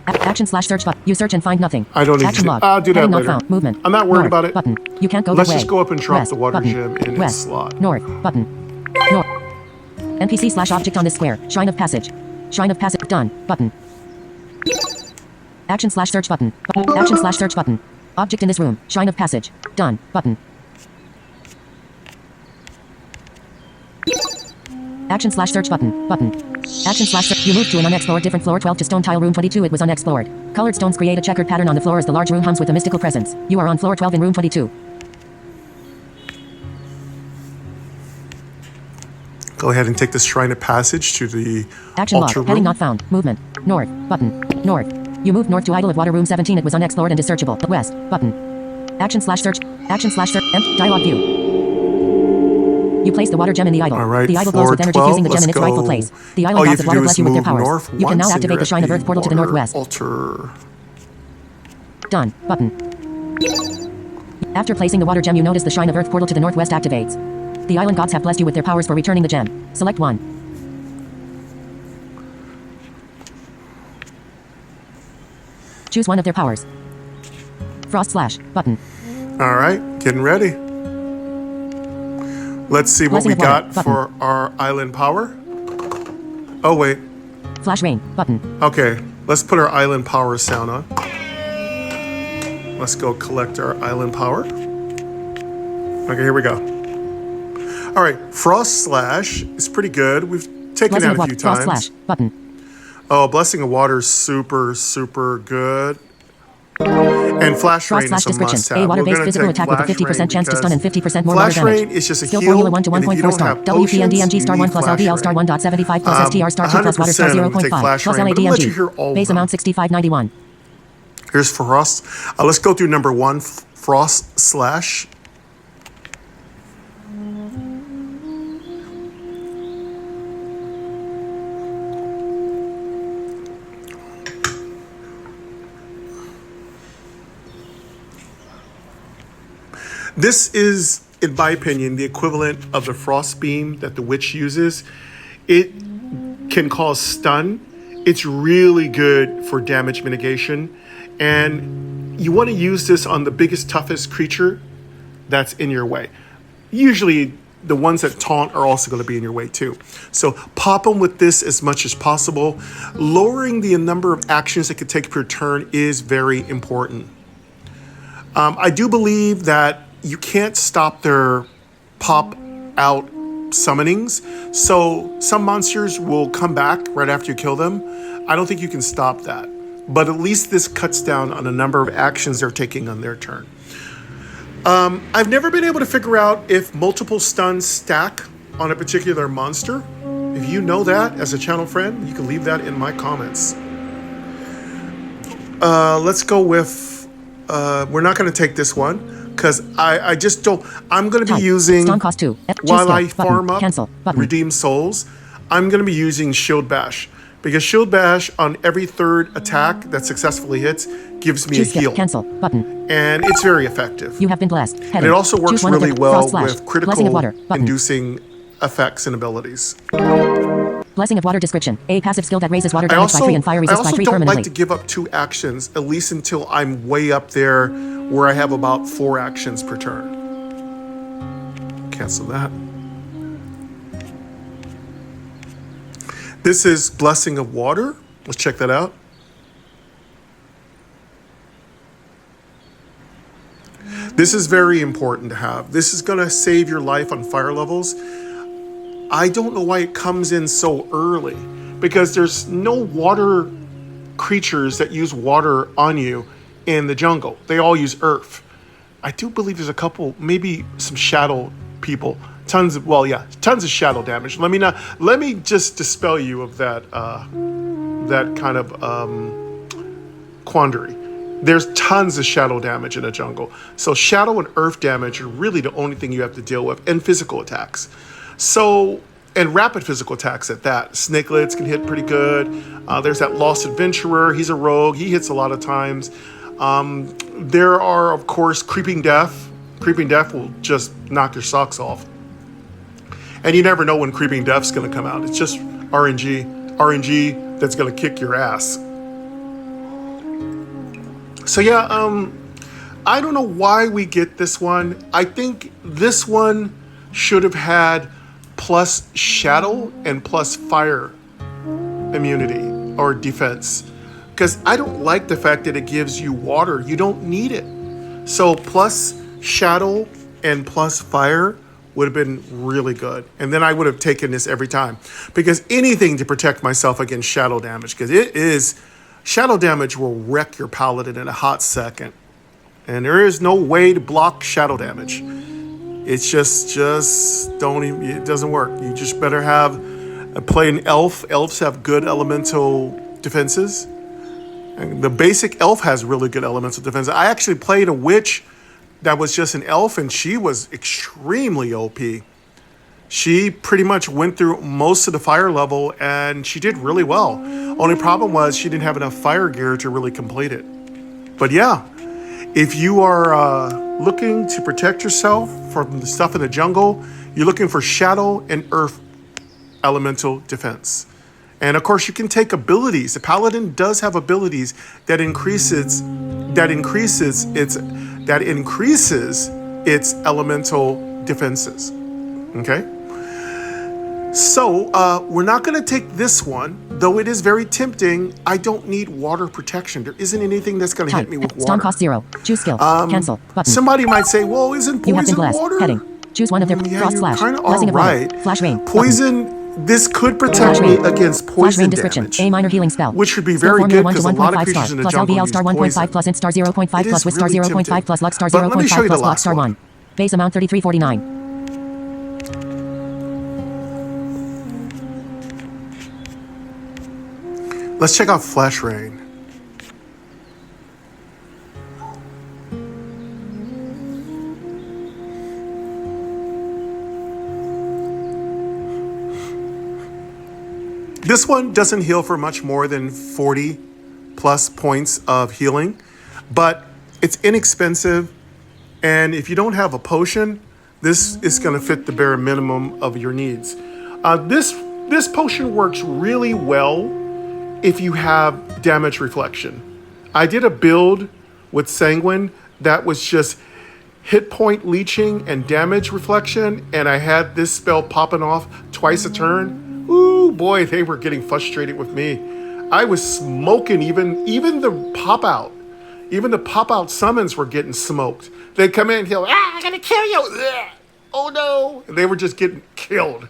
Action slash search button. You search and find nothing. I don't need Action to. log. I'll do that Heading later. not found. Movement. I'm not worried North, about it. Button. You can't go Let's that way. just go up and drop West, the water button. gem in its West. slot. North button. North. NPC slash object on this square. Shrine of passage. Shrine of passage. Done button. Action slash search button. Action slash search button. Object in this room. Shrine of passage. Done button. Action slash search button. Button. Action slash search. You moved to an unexplored different floor 12 to stone tile room 22. It was unexplored. Colored stones create a checkered pattern on the floor as the large room hums with a mystical presence. You are on floor 12 in room 22. Go ahead and take this shrine of passage to the Action log. altar Heading room. not found. Movement. North. Button. North. You moved north to Idol of Water room 17. It was unexplored and is searchable. West. Button. Action slash search. Action slash search. Dialogue view. You place the water gem in the idol. All right, The idol floor glows with energy 12, fusing the gem let's in its go. rightful place. The All island you gods have of to water do bless is you with their move powers. north You can now once and activate you're the Shrine at of Earth portal to the water northwest. Altar. Done. Button. After placing the water gem, you notice the Shrine of Earth portal to the northwest activates. The island gods have blessed you with their powers for returning the gem. Select one. Choose one of their powers. Frost slash. Button. All right, getting ready. Let's see what Blessing we of water, got button. for our island power. Oh, wait. Flash rain. Button. Okay, let's put our island power sound on. Let's go collect our island power. Okay, here we go. All right, Frost Slash is pretty good. We've taken Blessing that of a water. few Frost times. slash. Button. Oh, Blessing of Water is super, super good. And Flash Frost Rain slash is a description. must-have. A We're water-based gonna physical take attack with a Flash 50% Rain chance to stun and because 50% more water Flash damage. Rain is just a Skill heal, formula 1 to and if you 1.4 don't star. have potions, WPNDMG you star need 1 plus Flash LDL star Rain. 1.75 plus STR star 2 plus water star 100% I'm gonna take 0.5 Flash plus Rain, but I'm gonna let you LADMG. hear all of Base them. amount 6591. Here's Frost. Let's go through number 1, Frost Slash. This is, in my opinion, the equivalent of the frost beam that the witch uses. It can cause stun. It's really good for damage mitigation. And you want to use this on the biggest, toughest creature that's in your way. Usually the ones that taunt are also going to be in your way too. So pop them with this as much as possible. Lowering the number of actions that could take per turn is very important. I do believe that you can't stop their pop out summonings. So some monsters will come back right after you kill them. I don't think you can stop that. But at least this cuts down on the number of actions they're taking on their turn. I've never been able to figure out if multiple stuns stack on a particular monster. If you know that as a channel friend, you can leave that in my comments. Let's go with, we're not going to take this one because I just don't, I'm going to be using, Stun cost 2. while I farm button. up Cancel. Button. redeem souls, I'm going to be using Shield Bash. Because Shield Bash on every third attack that successfully hits gives me a Choose skip. heal. Cancel. Button. And it's very effective. You have been blessed. And it also works Choose one of really their- well Frost slash. with Blessing of water. critical Button. inducing effects and abilities. Blessing of water description. A passive skill that raises water I damage by also, 3 and fire I resist by also 3 don't permanently. like to give up 2 actions, at least until I'm way up there where I have about 4 actions per turn. Cancel that. This is Blessing of Water. Let's check that out. This is very important to have. This is going to save your life on fire levels. I don't know why it comes in so early, because there's no water creatures that use water on you in the jungle. They all use earth. I do believe there's a couple, maybe some shadow people. Tons of shadow damage. Let me just dispel you of that kind of quandary. There's tons of shadow damage in a jungle. So shadow and earth damage are really the only thing you have to deal with, and physical attacks. So, and rapid physical attacks at that. Snakelets can hit pretty good. There's that Lost Adventurer. He's a rogue. He hits a lot of times. There are, of course, Creeping Death. Creeping Death will just knock your socks off. And you never know when Creeping Death's going to come out. It's just RNG that's going to kick your ass. So yeah, I don't know why we get this one. I think this one should have had plus shadow and plus fire immunity or defense, because I don't like the fact that it gives you water. You don't need it. So plus shadow and plus fire would have been really good. And then I would have taken this every time, because anything to protect myself against shadow damage, because shadow damage will wreck your paladin in a hot second. And there is no way to block shadow damage. It's just don't even, it doesn't work. You just better play an elf. Elves have good elemental defenses. And the basic elf has really good elemental defenses. I actually played a witch that was just an elf, and she was extremely OP. She pretty much went through most of the fire level, and she did really well. Only problem was she didn't have enough fire gear to really complete it. But yeah, if you are looking to protect yourself from the stuff in the jungle, you're looking for shadow and earth elemental defense. And of course, you can take abilities. The paladin does have abilities that increases its elemental defenses. Okay. So we're not going to take this one, though it is very tempting. I don't need water protection. There isn't anything that's going to hit me with water. Storm cost 0. Choose skill. Cancel. Button. Somebody might say, well, isn't You have been poison blessed. water? Heading. Choose one of their frost you're slash. kind of Blessing of right. weather. Flash rain. Poison, this could protect Flash me rain. against Flash poison rain description. damage. A minor healing spell. Which would be Skill very formula good, 1 to because a lot of 1.5 creatures star. in the Plus jungle LBL use star 1.5 poison. plus int star 0.5 It plus is wit star really 0.5 tempting. plus luck star But let me 0.5 show you plus the block last star one. 1. Base amount 3349. Let's check out Flash Rain. This one doesn't heal for much more than 40 plus points of healing, but it's inexpensive. And if you don't have a potion, this is going to fit the bare minimum of your needs. This potion works really well if you have damage reflection. I did a build with Sanguine that was just hit point leeching and damage reflection, and I had this spell popping off twice a turn. Ooh boy, they were getting frustrated with me. I was smoking even the pop out. Even the pop out summons were getting smoked. They'd come in and heal, I'm gonna kill you. Ugh. Oh no. And they were just getting killed.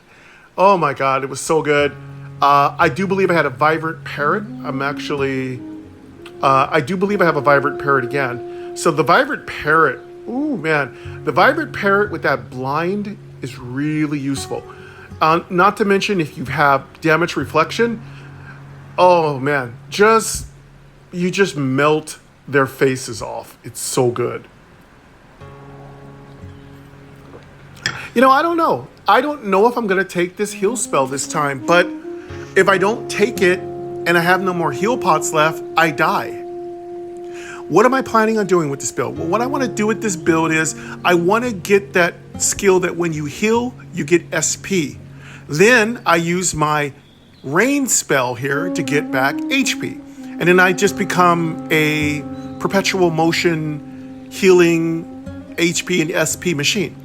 Oh my God, it was so good. I do believe I had a Vibrant Parrot. I do believe I have a Vibrant Parrot again. So the Vibrant Parrot, ooh man, the Vibrant Parrot with that blind is really useful. Not to mention if you have damage reflection, oh man, you just melt their faces off. It's so good. You know, I don't know. I don't know if I'm going to take this heal spell this time, but if I don't take it and I have no more heal pots left, I die. What am I planning on doing with this build? Well, what I want to do with this build is I want to get that skill that when you heal, you get SP. Then I use my rain spell here to get back HP. And then I just become a perpetual motion healing HP and SP machine.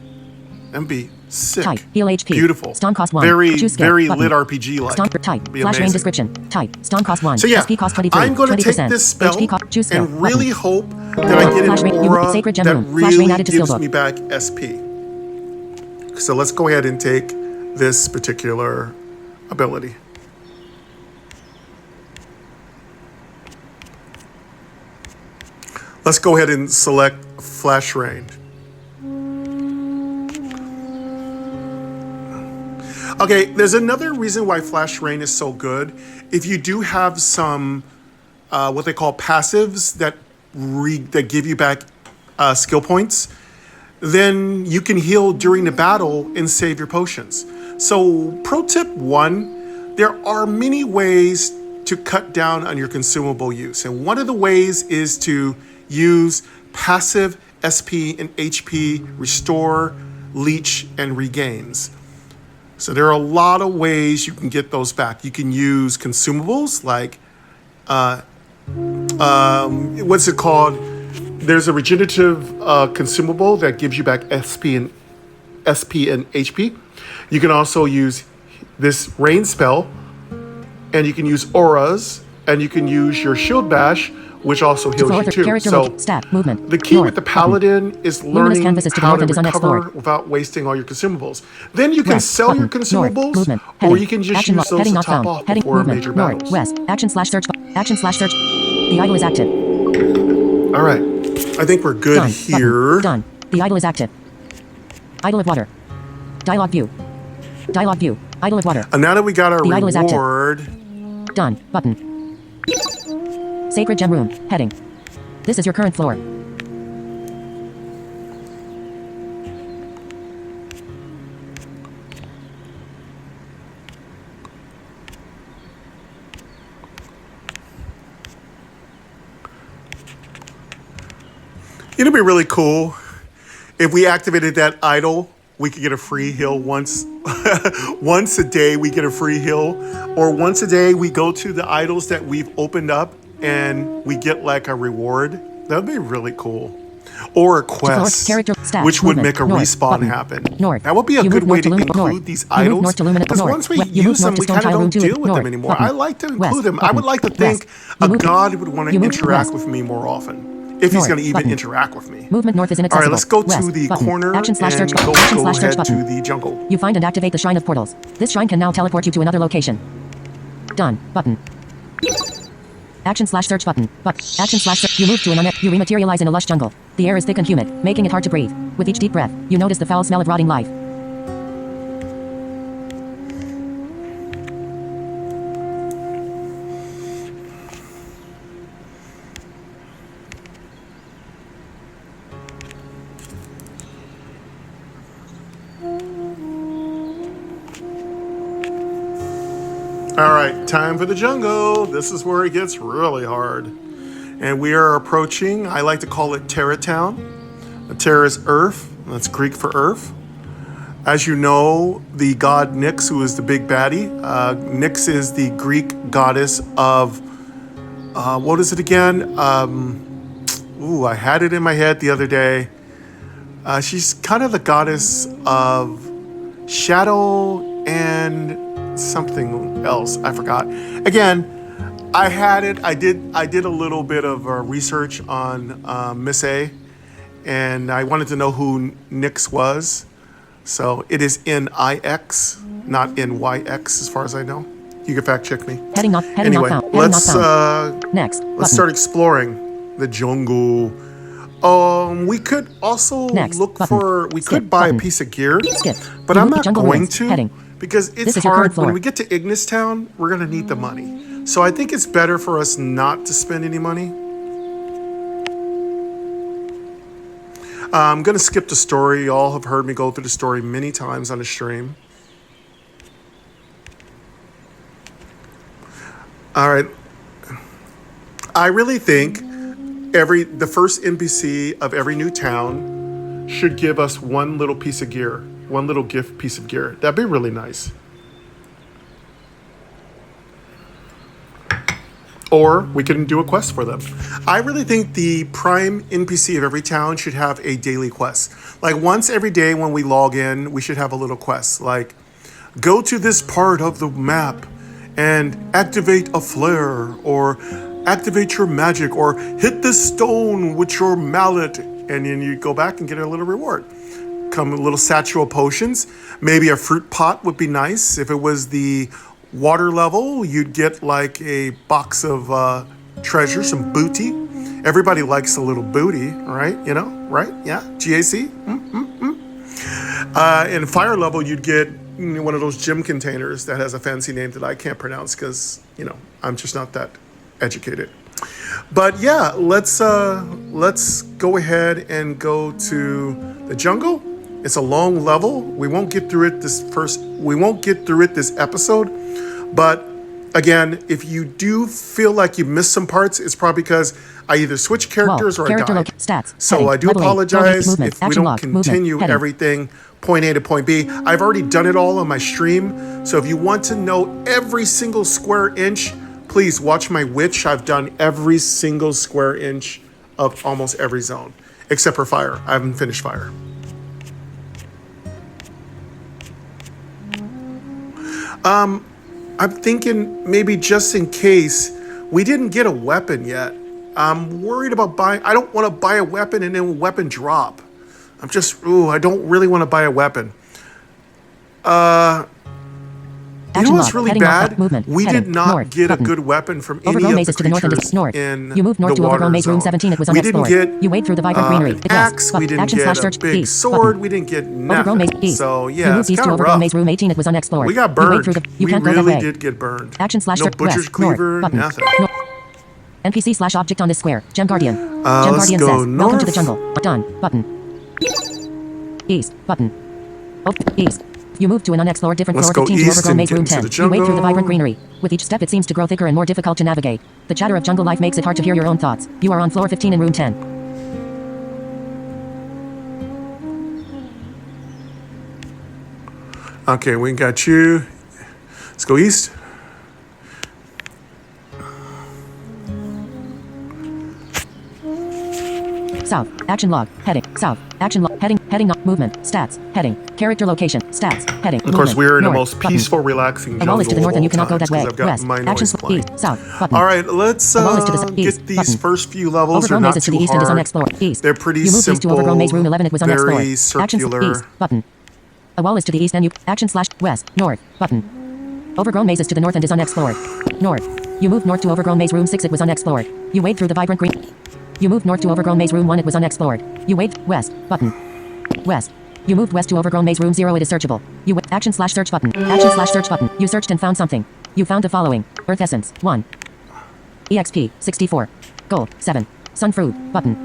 That'd be Sick. Type. Heal HP. Beautiful. Stun cost 1. Very, Choose skill. very Button. lit RPG like. Stun type. Be Flash range amazing. description. Type. Stun cost 1. So yeah, SP cost 23. I'm going to 20%. take this spell HP cost. Choose skill. and really Button. hope that I get Flash an rain- aura Sacred Gem that Rune. Flash rain really added to skill gives book. me back SP. So let's go ahead and take this particular ability. Let's go ahead and select Flash Rain. Okay, there's another reason why Flash Rain is so good. If you do have some what they call passives that give you back skill points, then you can heal during the battle and save your potions. So pro tip 1, there are many ways to cut down on your consumable use. And one of the ways is to use passive SP and HP restore, leech, and regains. So there are a lot of ways you can get those back. You can use consumables like, what's it called? There's a regenerative consumable that gives you back SP and HP. You can also use this rain spell, and you can use auras, and you can use your shield bash, which also heals you too. Character So look, stat, movement. the key North, with the paladin button. is Luminous learning canvas is to the how north to and is recover unexplored. without wasting all your consumables. Then you can West, sell your button. consumables, North, movement. or Heading. you can just Action use those heading to not top found. off Heading before movement. major North, battles. west. Action slash search. Action slash search. The idol is active. All right, I think we're good Done. here. Button. Done. The idol is active. Idol of water. Dialogue view. Dialogue view. Idol of water. And now that we got our The idol is active. reward, Done. Button. Sacred Gem Room. Heading. This is your current floor. it'd be really cool if we activated that idol. We could get a free heal once a day. We get a free heal, or once a day we go to the idols that we've opened up and we get like a reward. That'd be really cool. Or a quest, character stats, which would movement, make a north, respawn button, happen. north. That would be a You good move way north to to include north. these You move idols. north to luminous Because north. once we You move use them, north to we stone kind of tile room don't two, deal with north, them anymore. button. I like to include West, them. I button, would like to west. think You a move- god would want to you move interact west. with me more often, if he's North, going to even button. interact with me. Movement north is All inaccessible. right, let's go to West, the button. corner Action slash search and button. go Action slash search ahead to button. the jungle. You find and activate the Shrine of Portals. This shrine can now teleport you to another location. Done. Button. Action slash search button. Action slash search. You move to an you rematerialize in a lush jungle. The air is thick and humid, making it hard to breathe. With each deep breath, you notice the foul smell of rotting life. All right, time for the jungle. This is where it gets really hard. And we are approaching, I like to call it Terra Town. Terra is earth, that's Greek for earth. As you know, the god Nyx, who is the big baddie, Nyx is the Greek goddess of, what is it again? I had it in my head the other day. She's kind of the goddess of shadow and something else. I forgot. Again, I had it. I did a little bit of research on Miss A, and I wanted to know who Nyx was. So it is N-I-X, not N-Y-X, as far as I know. You can fact check me. Heading not Anyway, found. let's Next. let's Button. start exploring the jungle. We could also Next, look button. for. We Skip, could buy button. a piece of gear, Skip. but You I'm move to not jungle going ruins. to Heading. because This it's is your current hard. When floor. we get to Ignis Town, we're gonna need the money. So I think it's better for us not to spend any money. I'm gonna skip the story. Y'all have heard me go through the story many times on the stream. All right. I really think the first NPC of every new town should give us one little piece of gear, one little gift piece of gear. That'd be really nice. Or we can do a quest for them. I really think the prime NPC of every town should have a daily quest. Like once every day when we log in, we should have a little quest. Like, go to this part of the map and activate a flare, or activate your magic, or hit this stone with your mallet, and then you go back and get a little reward. Come little satchel potions. Maybe a fruit pot would be nice. If it was the water level, you'd get like a box of treasure, some booty. Everybody likes a little booty, right? You know, right? Yeah, GAC. In fire level, you'd get one of those gem containers that has a fancy name that I can't pronounce because, you know, I'm just not that educated. But yeah, let's go ahead and go to the jungle. It's a long level. We won't get through it this episode. But again, if you do feel like you missed some parts, it's probably because I either switched characters or I died. Stats, so heading, I do level apologize movement, if we action don't log, continue movement, everything point A to point B. I've already done it all on my stream. So if you want to know every single square inch, please watch my Witch. I've done every single square inch of almost every zone, except for fire. I haven't finished fire. I'm thinking maybe just in case we didn't get a weapon yet. I'm worried about buying. I don't want to buy a weapon and then weapon drop. I don't really want to buy a weapon. You know what's really bad? We did not get a good weapon from any of the creatures in you moved north the to water Overgrown Maze Room zone. 17. It was We unexplored. didn't get You wade through the vibrant greenery. an axe. We didn't get a big sword. We didn't get Overgrown Maze nothing. East. So You yeah, moved it's east to kind of Overgrown rough. Maze Room 18. It was unexplored. We got You burned. wade through the. You We can't go that really way. did get burned. Action slash No west, butcher's cleaver, button. nothing. NPC slash object on this square. Gem Guardian. Gem Let's Guardian go says, welcome to the north. jungle. Done. Button. East. Button. East. You move to an unexplored different Let's floor go 15 to east Overgrown and Maze get Room into 10. the You wade through the jungle. vibrant greenery. With each step it seems to grow thicker and more difficult to navigate. The chatter of jungle life makes it hard to hear your own thoughts. You are on floor 15 in room 10. Okay, we got you. Let's go east. South. Action log. Heading. South. Action log. Heading up. Movement. Stats. Heading. Character location. Stats. Heading. Of course, movement, we're in the north, most button. peaceful, relaxing A jungle wall is to the north of and you all cannot go that times, way. 'cause I've got West. my Action noise playing. east. South. Button. All right, let's The wall is to the east, get these button. first few levels. They're Overgrown not Maze is to too the east and is hard. unexplored. East. They're pretty You moved simple. east to Overgrown Maze Room 11. It was unexplored. Very circular. Action east. Button. A wall is to the east and you. Action slash west. North. Button. Overgrown Maze is to the north and is unexplored. North. You moved north to Overgrown Maze Room 6. It was unexplored. You wade through the vibrant green. You moved north to Overgrown Maze Room 1. It was unexplored. You wade west. Button. West. You moved west to Overgrown Maze Room 0. It is searchable. You action slash search button. Action slash search button. You searched and found something. You found the following. Earth Essence 1. EXP 64. Gold 7. Sun Fruit button.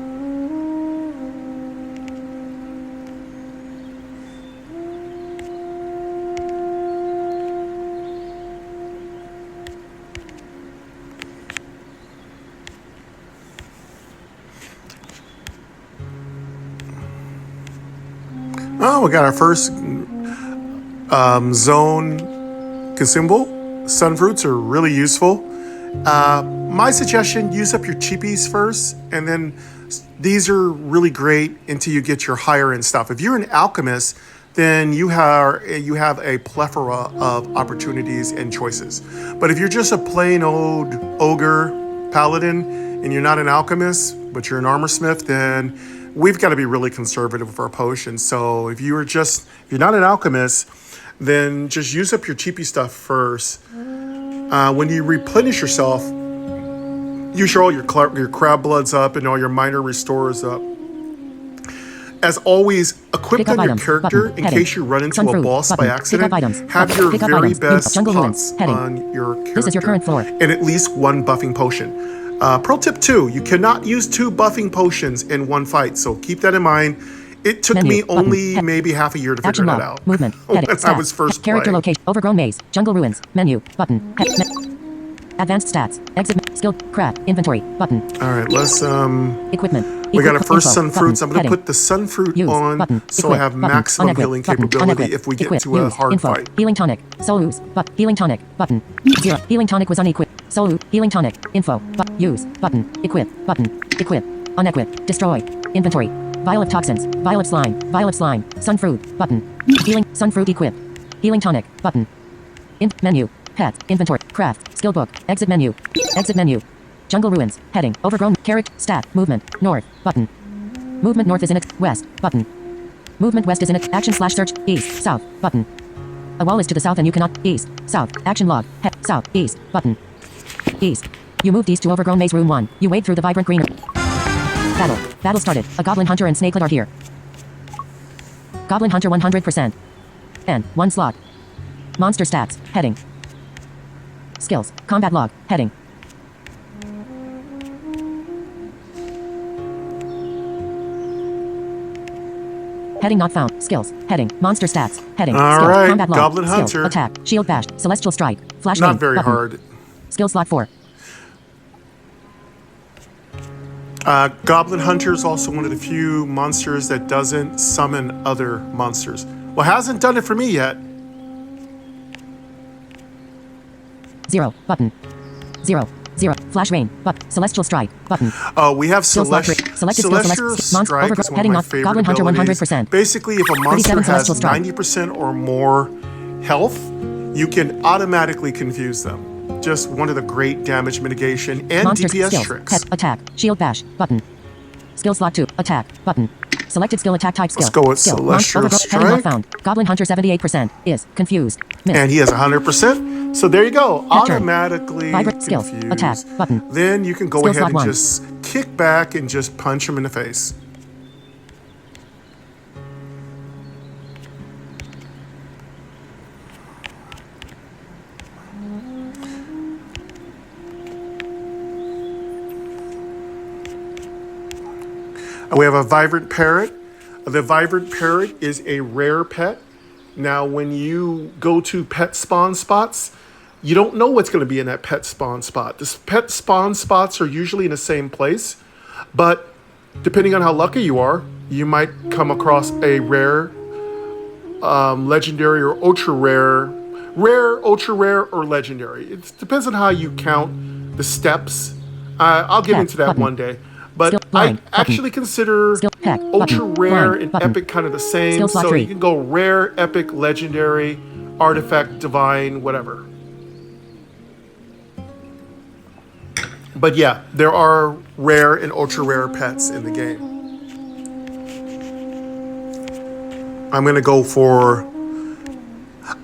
Oh, we got our first zone consumable. Sun fruits are really useful. My suggestion, use up your cheapies first, and then these are really great until you get your higher end stuff. If you're an alchemist, then you have a plethora of opportunities and choices. But if you're just a plain old ogre paladin and you're not an alchemist, but you're an armor smith, then we've got to be really conservative with our potions. So if you're not an alchemist, then just use up your cheapy stuff first. When you replenish yourself, use all your crab bloods up and all your minor restores up. As always, equip Pick up on your items, character button, in heading. case you run into Sun a fruit, boss button, by pick accident. up items, Have button, your pick up very items, best jungle pots ruins, heading. on your character. This is your current floor. And at least one buffing potion. Pro tip 2, you cannot use 2 buffing potions in one fight, so keep that in mind. It took Menu, me button, only maybe half a year to Action figure log. that out. Movement. when Heading. I Stats. was first Character playing. location. Overgrown Maze. Jungle ruins. Menu. Button. Advanced stats. Exit. Skill. Craft. Inventory. Button. All right, let's Equipment. we got our first info, sun fruits. button, I'm going to heading. put the sun fruit Use, on button, so I equip, have button, maximum unequip, healing button, capability unequip, if we get equip, to a use, hard info, fight. Healing tonic. Soul ooze. But healing tonic. Button. 0. Healing tonic was unequipped. Soul, healing tonic, info, use, button, equip, unequip, destroy, inventory, vial of toxins, vial of slime, sunfruit, button, healing, sunfruit equip, healing tonic, button, menu, pet, inventory, craft, skill book, exit menu, jungle ruins, heading, overgrown, character, stat, movement, north, button, movement north is in it, west, button, movement west is in it, action slash search, east, south, button, a wall is to the south and you cannot, east, south, action log, head, south, east, button, east, you moved east to overgrown maze room 1, you wade through the vibrant green, battle started, a goblin hunter and snakelet are here, goblin hunter 100%, and 1 slot, monster stats, heading, skills, combat log, heading, heading not found, skills, heading, monster stats, heading, All skills, right, combat log, Goblin skills, Hunter. attack, shield bash, celestial strike, flash Not name, very button, hard. skill slot 4, Goblin Hunter is also one of the few monsters that doesn't summon other monsters. Well, hasn't done it for me yet. 0, button, 0, flash rain, celestial strike, button, Oh, we have skill slot 3, selected skill Celestial select, Strike is one of heading my not, favorite goblin hunter abilities. 100%, Basically, if a monster 37 has Celestial Strike. 90% or more health, you can automatically confuse them. Just one of the great damage mitigation and monster DPS skills, tricks. pet, attack, shield bash, button, skill slot 2, attack, button, selected skill attack type skill, Let's go with skill, Celestial heading not Strike. found, goblin hunter 78%, is, confused, missed. And he has 100%. So there you go. Your turn. Automatically Vibrant skills. confused. Attack. Button. Then you can go Skill ahead slot and 1. just kick back and just punch him in the face. We have a Vibrant Parrot. The Vibrant Parrot is a rare pet. Now, when you go to pet spawn spots, you don't know what's going to be in that pet spawn spot. The pet spawn spots are usually in the same place, but depending on how lucky you are, you might come across a rare, legendary, or ultra rare, ultra rare, or legendary. It depends on how you count the steps. I'll get Heck, into that button. one day. But Skill, I blind, button. actually consider Skill, heck, ultra button, rare blind, and button. epic kind of the same. Skill slot So 3. you can go rare, epic, legendary, artifact, divine, whatever. But yeah, there are rare and ultra rare pets in the game. I'm going to go for...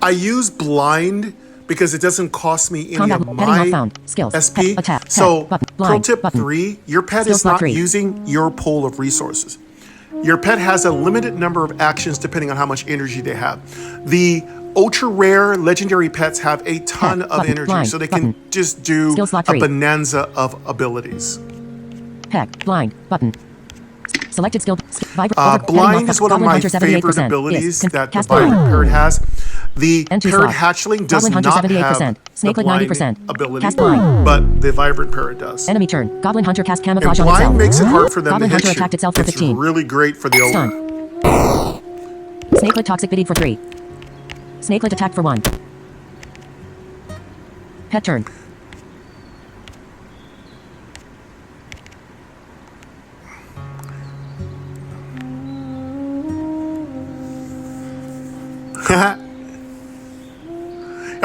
I use blind because it doesn't cost me any Combat, of heading not my found, skills, SP. pet, attack, So, heck, button, pro blind, tip button. 3, your pet Skill is slot not 3. using your pool of resources. Your pet has a limited number of actions depending on how much energy they have. The ultra rare legendary pets have a ton Heck, of button, energy, blind, so they can button. just do Skill slot a 3. bonanza of abilities. Heck, blind, button. Selected skill, vibrant, Blind is one of my favorite abilities that the Vibrant Parrot has. The N2 Parrot slot. hatchling does Goblin hunter not 78%. have the Snakelet blind 90%. ability, Cast blind. but the Vibrant Parrot does. Enemy turn, goblin hunter cast And camouflage on blind itself. makes it hard for them Goblin to hit hunter you. attacked itself for It's 15. really great for the ogre. Stun. Snakelet toxic biddied for 3. Snakelet attack for 1. Pet turn.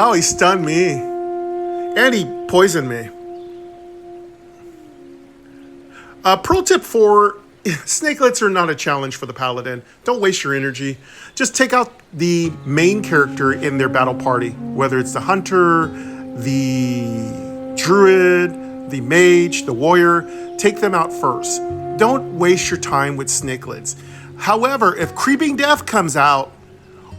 Oh, he stunned me. And he poisoned me. Pro tip 4, snakelets are not a challenge for the paladin. Don't waste your energy. Just take out the main character in their battle party, whether it's the hunter, the druid, the mage, the warrior. Take them out first. Don't waste your time with snakelets. However, if creeping death comes out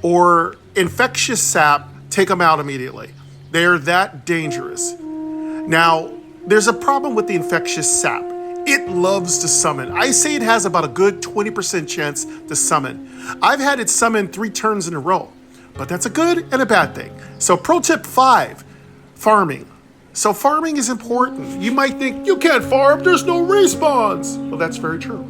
or infectious sap, take them out immediately. They're that dangerous. Now, there's a problem with the infectious sap. It loves to summon. I say it has about a good 20% chance to summon. I've had it summon 3 turns in a row, but that's a good and a bad thing. So pro tip 5, farming. So farming is important. You might think, you can't farm, there's no respawns. Well, that's very true.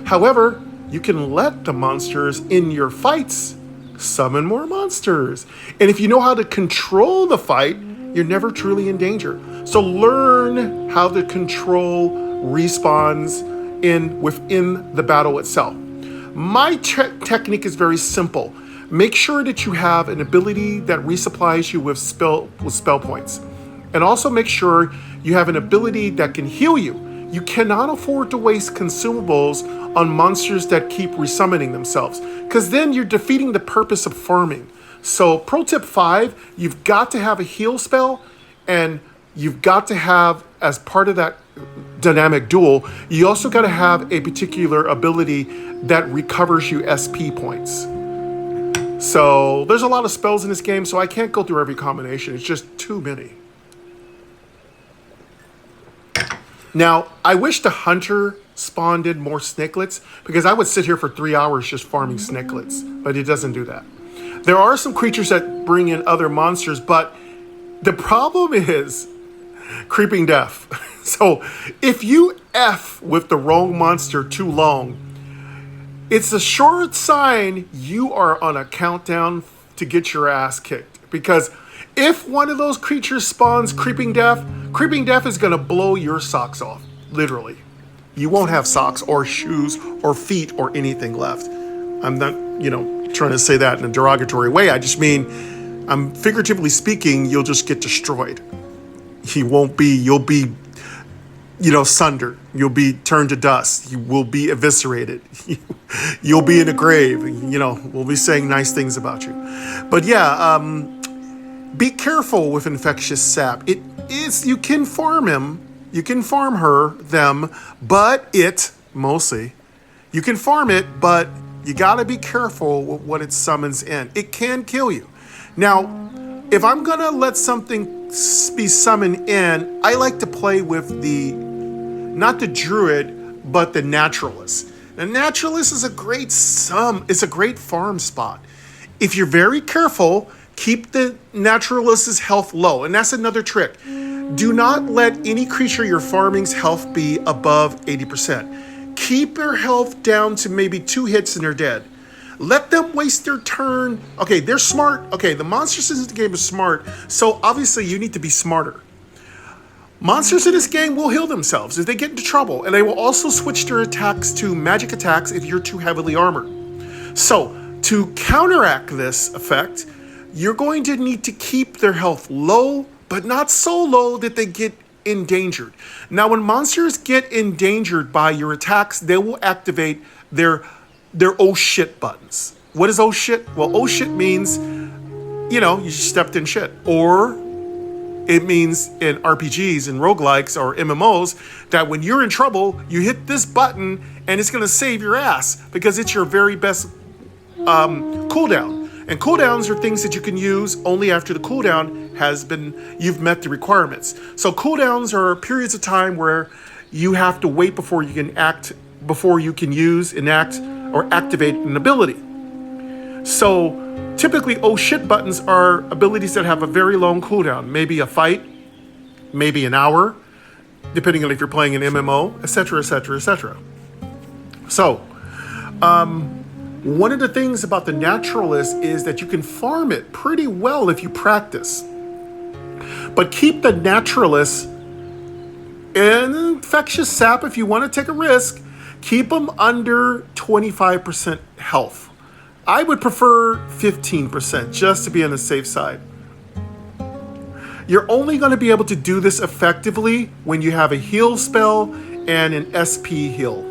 However, you can let the monsters in your fights summon more monsters. And if you know how to control the fight, you're never truly in danger. So learn how to control respawns within the battle itself. My technique is very simple. Make sure that you have an ability that resupplies you with spell points. And also make sure you have an ability that can heal you. You cannot afford to waste consumables on monsters that keep resummoning themselves, because then you're defeating the purpose of farming. So pro tip 5, you've got to have a heal spell, and you've got to have, as part of that dynamic duel, you also got to have a particular ability that recovers you SP points. So there's a lot of spells in this game, so I can't go through every combination. It's just too many. Now, I wish the hunter spawned in more snakelets, because I would sit here for 3 hours just farming snakelets, but it doesn't do that. There are some creatures that bring in other monsters, but the problem is creeping death. So if you F with the wrong monster too long, it's a short sign you are on a countdown to get your ass kicked. Because if one of those creatures spawns creeping death is going to blow your socks off, literally. You won't have socks or shoes or feet or anything left. I'm not, trying to say that in a derogatory way. I just mean, I'm figuratively speaking, you'll just get destroyed. You'll be, sundered. You'll be turned to dust. You will be eviscerated. You'll be in a grave. We'll be saying nice things about you. But yeah, be careful with infectious sap. You can farm him. You can farm them, but mostly. You can farm it, but you gotta be careful with what it summons in. It can kill you. Now, if I'm gonna let something be summoned in, I like to play with not the druid, but the naturalist. The naturalist is a great farm spot. If you're very careful, keep the naturalist's health low. And that's another trick. Do not let any creature you're farming's health be above 80%. Keep their health down to maybe 2 hits and they're dead. Let them waste their turn. Okay, they're smart. Okay, the monsters in this game are smart, so obviously you need to be smarter. Monsters in this game will heal themselves if they get into trouble, and they will also switch their attacks to magic attacks if you're too heavily armored. So, to counteract this effect, you're going to need to keep their health low, but not so low that they get endangered. Now, when monsters get endangered by your attacks, they will activate their oh shit buttons. What is oh shit? Well, oh shit means, you stepped in shit. Or it means in RPGs and roguelikes or MMOs that when you're in trouble, you hit this button and it's going to save your ass because it's your very best cooldown. And cooldowns are things that you can use only after the cooldown you've met the requirements. So cooldowns are periods of time where you have to wait before you can use, enact, or activate an ability. So typically, oh shit buttons are abilities that have a very long cooldown, maybe a fight, maybe an hour, depending on if you're playing an MMO, etc., etc., etc. So, one of the things about the naturalist is that you can farm it pretty well if you practice. But keep the naturalist in infectious sap if you want to take a risk. Keep them under 25% health. I would prefer 15% just to be on the safe side. You're only going to be able to do this effectively when you have a heal spell and an SP heal.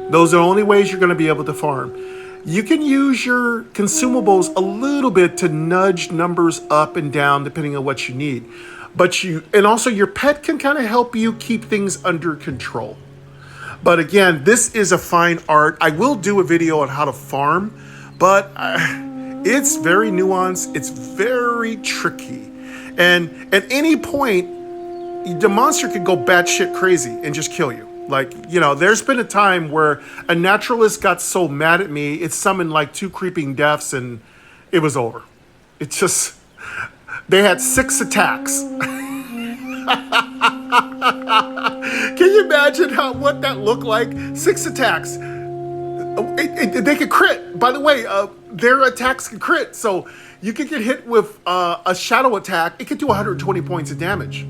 Those are the only ways you're going to be able to farm. You can use your consumables a little bit to nudge numbers up and down depending on what you need. And also your pet can kind of help you keep things under control. But again, this is a fine art. I will do a video on how to farm, but it's very nuanced. It's very tricky. And at any point, the monster could go batshit crazy and just kill you. There's been a time where a naturalist got so mad at me, it summoned 2 creeping deaths and it was over. It's just, they had 6 attacks. Can you imagine what that looked like? 6 attacks. They could crit. By the way, their attacks can crit. So you could get hit with a shadow attack. It could do 120 points of damage.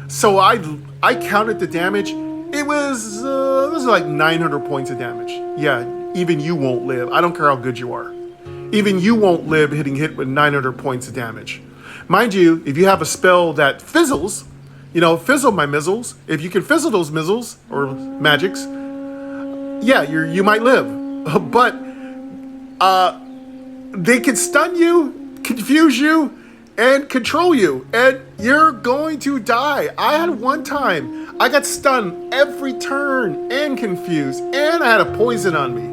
So I counted the damage. It was like 900 points of damage. Yeah, even you won't live. I don't care how good you are. Even you won't live getting hit with 900 points of damage. Mind you, if you have a spell that fizzles, fizzle my mizzles. If you can fizzle those mizzles or magics, yeah, you might live. But they can stun you, confuse you, and control you, and you're going to die. I had one time, I got stunned every turn and confused, and I had a poison on me.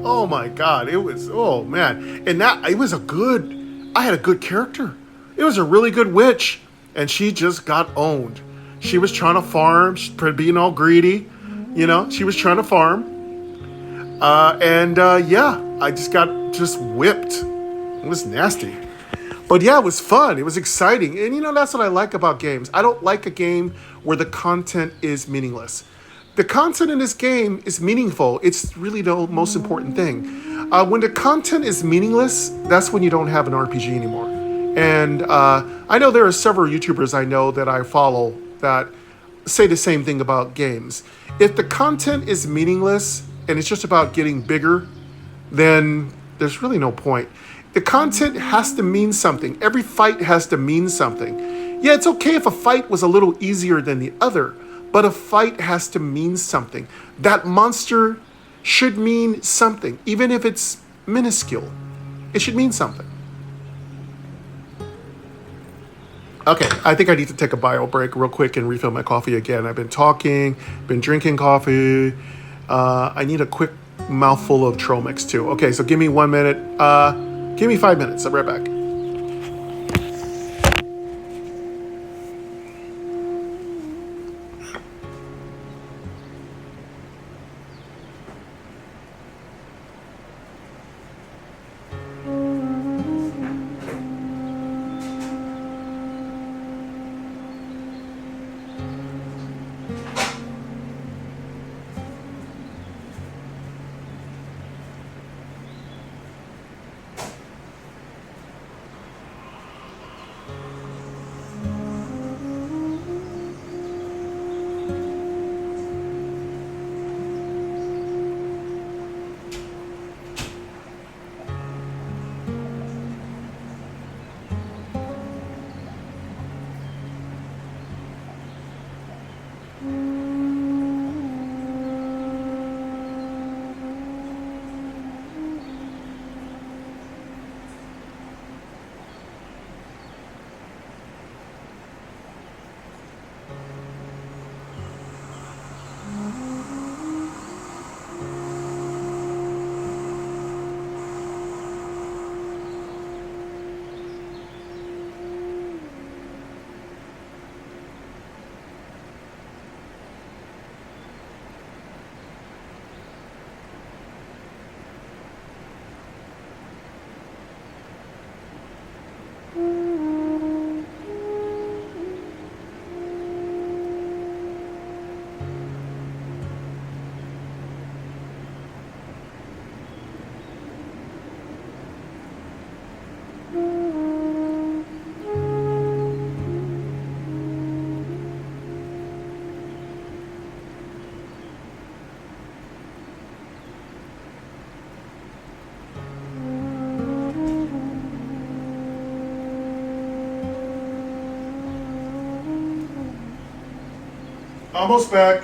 Oh my God, oh man. And I had a good character. It was a really good witch, and she just got owned. She was trying to farm, she's being all greedy, she was trying to farm. I just got whipped. It was nasty. But yeah, it was fun. It was exciting. And that's what I like about games. I don't like a game where the content is meaningless. The content in this game is meaningful. It's really the most important thing. When the content is meaningless, that's when you don't have an RPG anymore. And I know there are several YouTubers I know that I follow that say the same thing about games. If the content is meaningless and it's just about getting bigger, then there's really no point. The content has to mean something. Every fight has to mean something. Yeah, it's okay if a fight was a little easier than the other, but a fight has to mean something. That monster should mean something, even if it's minuscule. It should mean something. Okay, I think I need to take a bio break real quick and refill my coffee again. I've been talking, been drinking coffee. I need a quick mouthful of Troll Mix too. Okay, so give me 1 minute. Give me 5 minutes. I'll be right back. Almost back.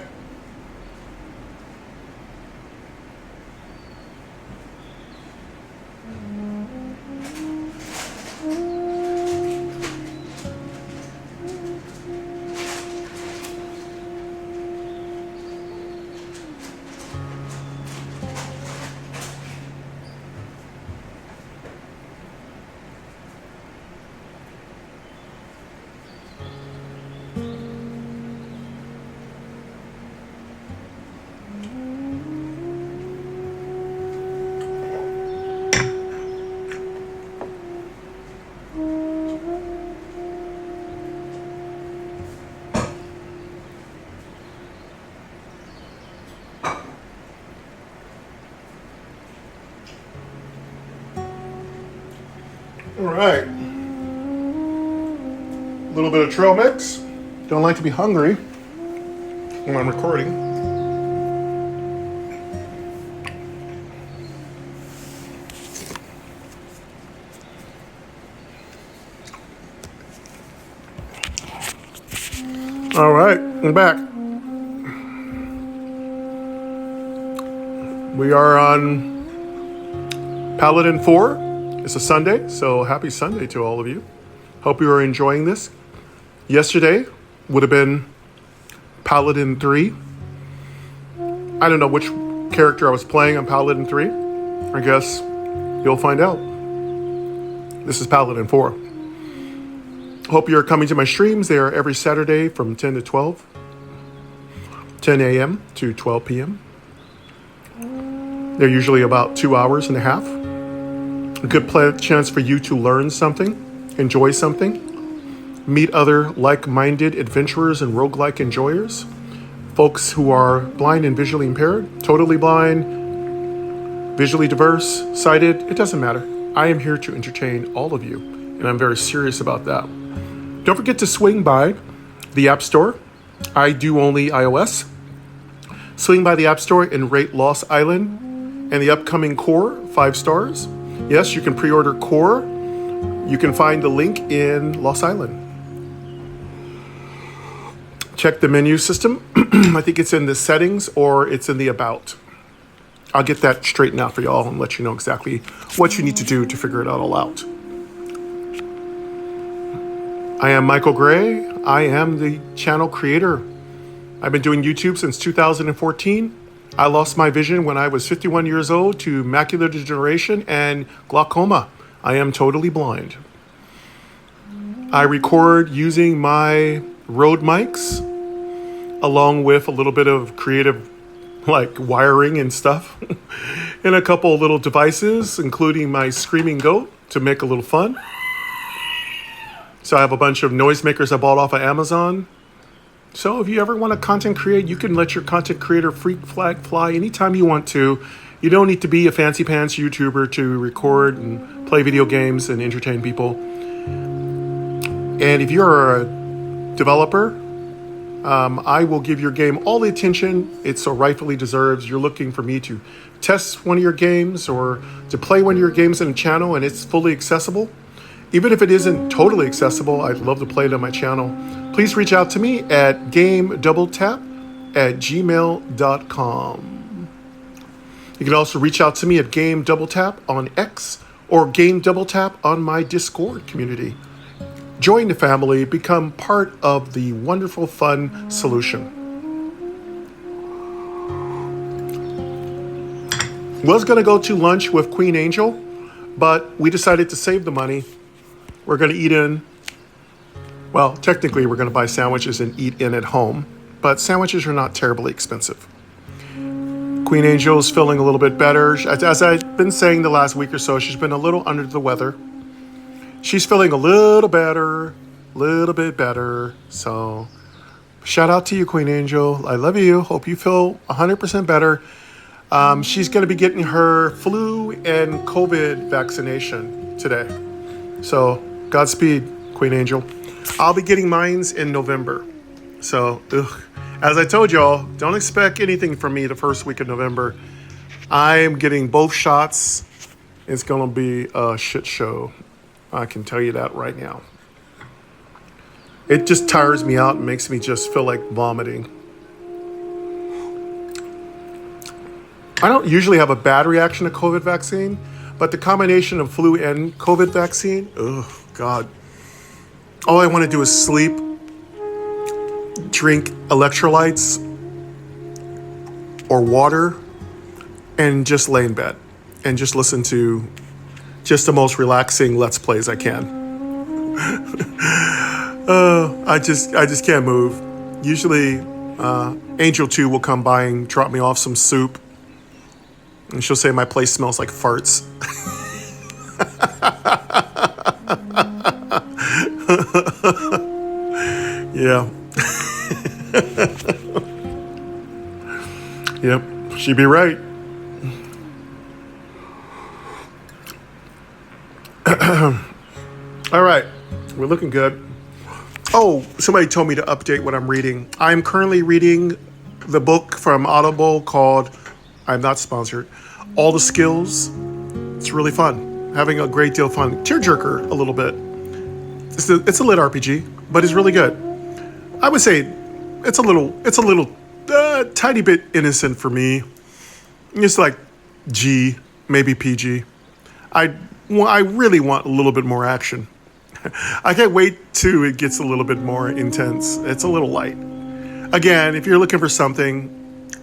right. A little bit of trail mix. Don't like to be hungry when I'm recording. All right, I'm back. We are on Paladin 4. It's a Sunday, so happy Sunday to all of you. Hope you are enjoying this. Yesterday would have been Paladin 3. I don't know which character I was playing on Paladin 3. I guess you'll find out. This is Paladin 4. Hope you're coming to my streams. They are every Saturday from 10 to 12. 10 a.m. to 12 p.m. They're usually about 2 hours and a half. A good chance for you to learn something, enjoy something, meet other like-minded adventurers and roguelike enjoyers, folks who are blind and visually impaired, totally blind, visually diverse, sighted, it doesn't matter. I am here to entertain all of you, and I'm very serious about that. Don't forget to swing by the App Store. I do only iOS. Swing by the App Store and rate Lost Island and the upcoming Core 5 stars. Yes, you can pre-order Core. You can find the link in Lost Island. Check the menu system. I think it's in the settings or it's in the about. I'll get that straightened out for y'all and let you know exactly what you need to do to figure it all out. I am Michael Gray. I am the channel creator. I've been doing YouTube since 2014. I lost my vision when I was 51 years old to macular degeneration and glaucoma. I am totally blind. I record using my Rode mics along with a little bit of creative like wiring and stuff and a couple little devices, including my screaming goat to make a little fun. So I have a bunch of noisemakers I bought off of Amazon. So if you ever want to content create, you can let your content creator freak flag fly anytime you want to. You don't need to be a fancy pants YouTuber to record and play video games and entertain people. And if you're a developer, I will give your game all the attention it so rightfully deserves. You're looking for me to test one of your games or to play one of your games in a channel and it's fully accessible. Even if it isn't totally accessible, I'd love to play it on my channel. Please reach out to me at gamedoubletap@gmail.com. You can also reach out to me at Game Double Tap on X or Game Double Tap on my Discord community. Join the family, become part of the wonderful, fun solution. Was going to go to lunch with Queen Angel, but we decided to save the money. We're going to eat in. Well, technically, we're going to buy sandwiches and eat in at home, but sandwiches are not terribly expensive. Queen Angel is feeling a little bit better. As I've been saying the last week or so, she's been a little under the weather. She's feeling a little bit better. So, shout out to you, Queen Angel. I love you. Hope you feel 100% better. She's going to be getting her flu and COVID vaccination today. So, Godspeed, Queen Angel. I'll be getting mines in November. So, as I told y'all, don't expect anything from me the first week of November. I am getting both shots. It's going to be a shit show. I can tell you that right now. It just tires me out and makes me just feel like vomiting. I don't usually have a bad reaction to COVID vaccine, but the combination of flu and COVID vaccine, oh God. All I want to do is sleep, drink electrolytes or water, and just lay in bed and just listen to just the most relaxing Let's Plays I can. I just can't move. Usually, Angel 2 will come by and drop me off some soup. And she'll say my place smells like farts. Yeah. Yep, she'd be right. We're looking good. Oh, somebody told me to update what I'm reading. I'm currently reading the book from Audible called, I'm not sponsored, All the Skills. It's really fun. Having a great deal of fun. Tearjerker a little bit. It's a lit RPG, but it's really good. I would say it's a little tiny bit innocent for me. It's like G, maybe PG. I really want a little bit more action. I can't wait till it gets a little bit more intense. It's a little light. Again, if you're looking for something,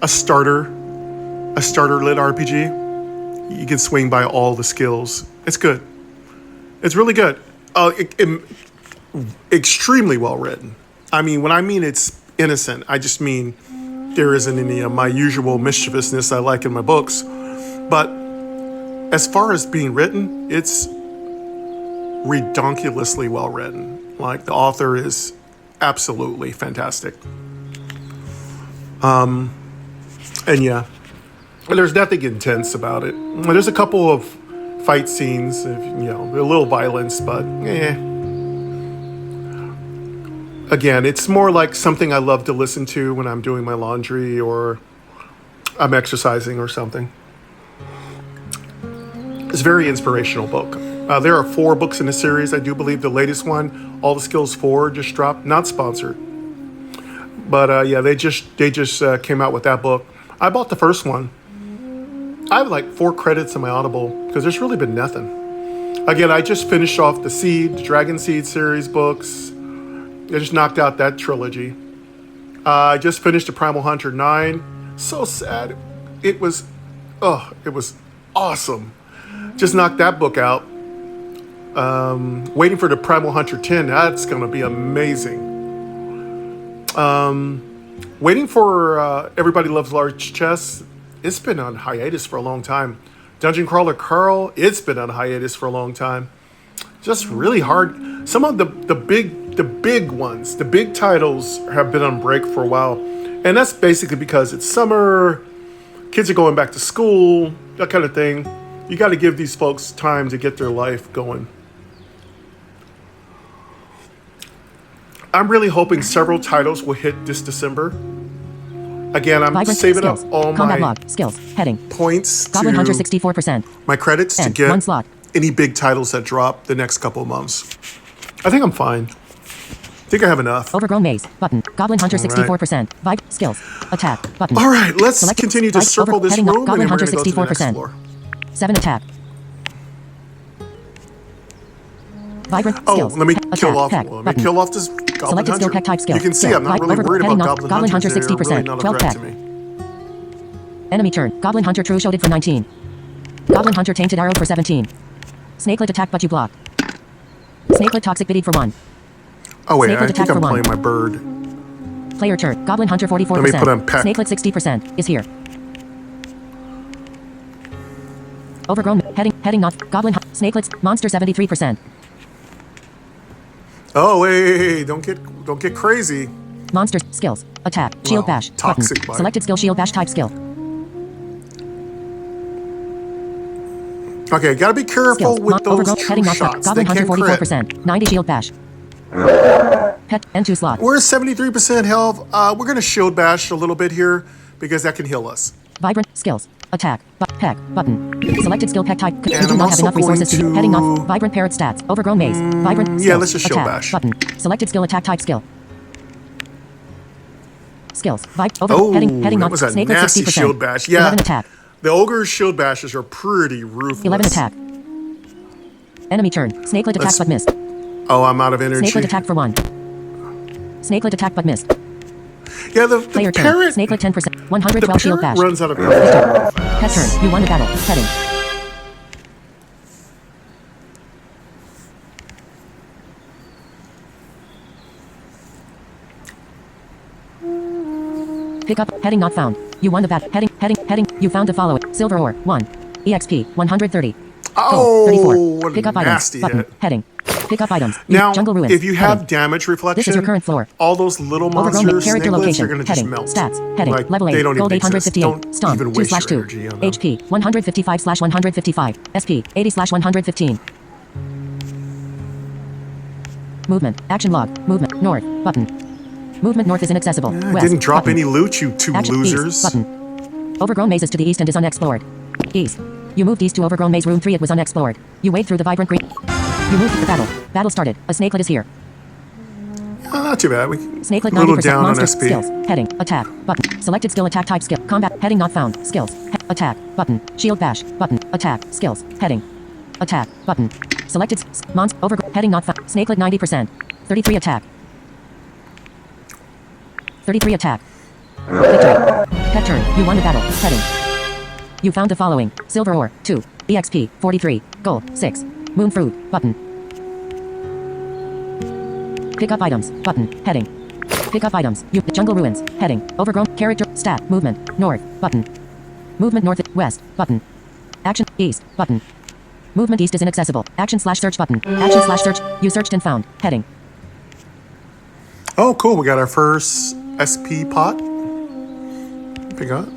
a starter lit RPG, you can swing by All the Skills. It's good. It's really good. Extremely well written. I mean, when I mean it's innocent, I just mean there isn't any of my usual mischievousness I like in my books. But as far as being written, it's redonkulously well written. Like, the author is absolutely fantastic. And yeah, there's nothing intense about it. There's a couple of fight scenes, a little violence, but Again, it's more like something I love to listen to when I'm doing my laundry or I'm exercising or something. It's a very inspirational book. There are 4 books in the series. I do believe the latest one, All the Skills 4, just dropped. Not sponsored. But yeah, they just came out with that book. I bought the first one. I have like 4 credits in my Audible because there's really been nothing. Again, I just finished off the Dragon Seed series books. I just knocked out that trilogy. I just finished the Primal Hunter 9. So sad. It was awesome. Just knocked that book out. Waiting for the Primal Hunter 10. That's going to be amazing. Waiting for Everybody Loves Large Chests. It's been on hiatus for a long time. Dungeon Crawler Carl. It's been on hiatus for a long time. Just really hard. Some of the big ones, the big titles have been on break for a while. And that's basically because it's summer, kids are going back to school, that kind of thing. You got to give these folks time to get their life going. I'm really hoping several titles will hit this December. Again, I'm Vibrant saving skills. up all Combat my log. Skills. Heading. points Goblin Hunter to 64%. my credits to And get 1 slot. any big titles that drop the next couple of months. I think I'm fine. I think I have enough. Overgrown maze. Button. Goblin Hunter All right. 64%. Vibe. Skills. Attack. Button. All right, let's Select continue to vibe circle over- this heading up. room, Goblin and then we're Hunter going to go to the next 64%. floor. 7 attack. Vibrant Oh, skills. let me Attack. kill off. Peck. Let me Button. kill off this Goblin Selected skill Hunter. peck type skill. You can see Skill. I'm not Vibe really over- worried heading about up. Goblin Goblin Hunter Hunters. They're really 60%. not a 12 threat peck. to me. Enemy turn. Goblin Hunter True showed for 19. Goblin Hunter Tainted Arrow for 17. Snakelet attack but you block. Snakelet Toxic Biddied for 1. Oh wait, Snakelet I attack think I'm for 1. playing my bird. Player turn. Goblin Hunter 44%. Let me put on peck. Snakelet 60% is here. Overgrown. Heading north. Goblin Snakelets. Monster 73%. Oh wait, don't get crazy. Monsters. Skills. Attack. Shield Wow, bash. toxic Button. bite. Selected skill. Shield bash type skill. Okay, gotta be careful Skills. with those Overgrown. true Heading north. shots. Goblin They Hunter can crit. 44%. 90 shield bash. Pet and 2 slot. We're at 73% health. We're gonna shield bash a little bit here because that can heal us. Vibrant. Skills. Attack. Peck. Button. Selected skill peck type. You And do I'm not have also enough resources going to. Heading to- north. Vibrant parrot stats. Overgrown maze. Vibrant. yeah, Skills. let's just shield attack. bash. Button. Selected skill attack type skill. Skills. Over. Oh, heading that north. was a Snakelet nasty 60%. shield bash. Yeah. 11 attack. The Ogre's shield bashes are pretty ruthless. 11 attack. Enemy turn. Snakelet attack Let's- but missed. Oh, I'm out of energy. Snakelet attack for 1. Snakelet attack but missed. Yeah, the Player turn. parrot. Snakelet 10%. The 112 shield parrot bash. runs out of Pet turn. You won the battle. Heading. Pick up. Heading not found. You won the battle. Heading. You found the follow. Silver ore. 1. EXP. 130. Oh, 34. what a Pick up nasty items. Button. hit. Heading. Pick up items. Now, Jungle ruins. if you have Heading. damage reflection, This is your current floor. all those little Overgrown monsters, character snakelets, location. are going to just Heading. melt. Stats. Heading. Like, Level 8. they don't Gold even exist. 858. Don't Stomp. even 2 waste slash 2. your energy on them. HP. 155 slash 155. SP. 80 slash 115. movement, action log, movement, north, button. Movement north is inaccessible. I West, didn't drop button. any loot, you two Action, losers. east, button. Overgrown mazes to the east and is unexplored. East. You moved east to overgrown maze room 3, it was unexplored. You wade through the vibrant green. You moved to the battle. Battle started. A snakelet is here. Not too bad. Snakelet A little 90%. down on Monsters. SP. Skills. Heading. Attack. Button. Selected skill attack type skill. Combat. Heading not found. Skills. Attack. Button. Shield bash. Button. Attack. Skills. Heading. Attack. Button. Selected. Overgrown. Heading not found. Snakelet 90%. 33 attack. 33 attack. Victory. Pet turn. You won the battle. Heading. You found the following. Silver ore. 2. EXP. 43. Gold. 6. Moon fruit. Button. Pick up items. Button. Heading. Pick up items. You. Jungle ruins. Heading. Overgrown. Character. Stat. Movement. North. Button. Movement north. West. Button. Action. East. Button. Movement east is inaccessible. Action slash search button. Action slash search. You searched and found. Heading. Oh, cool. We got our first SP pot. Pick up.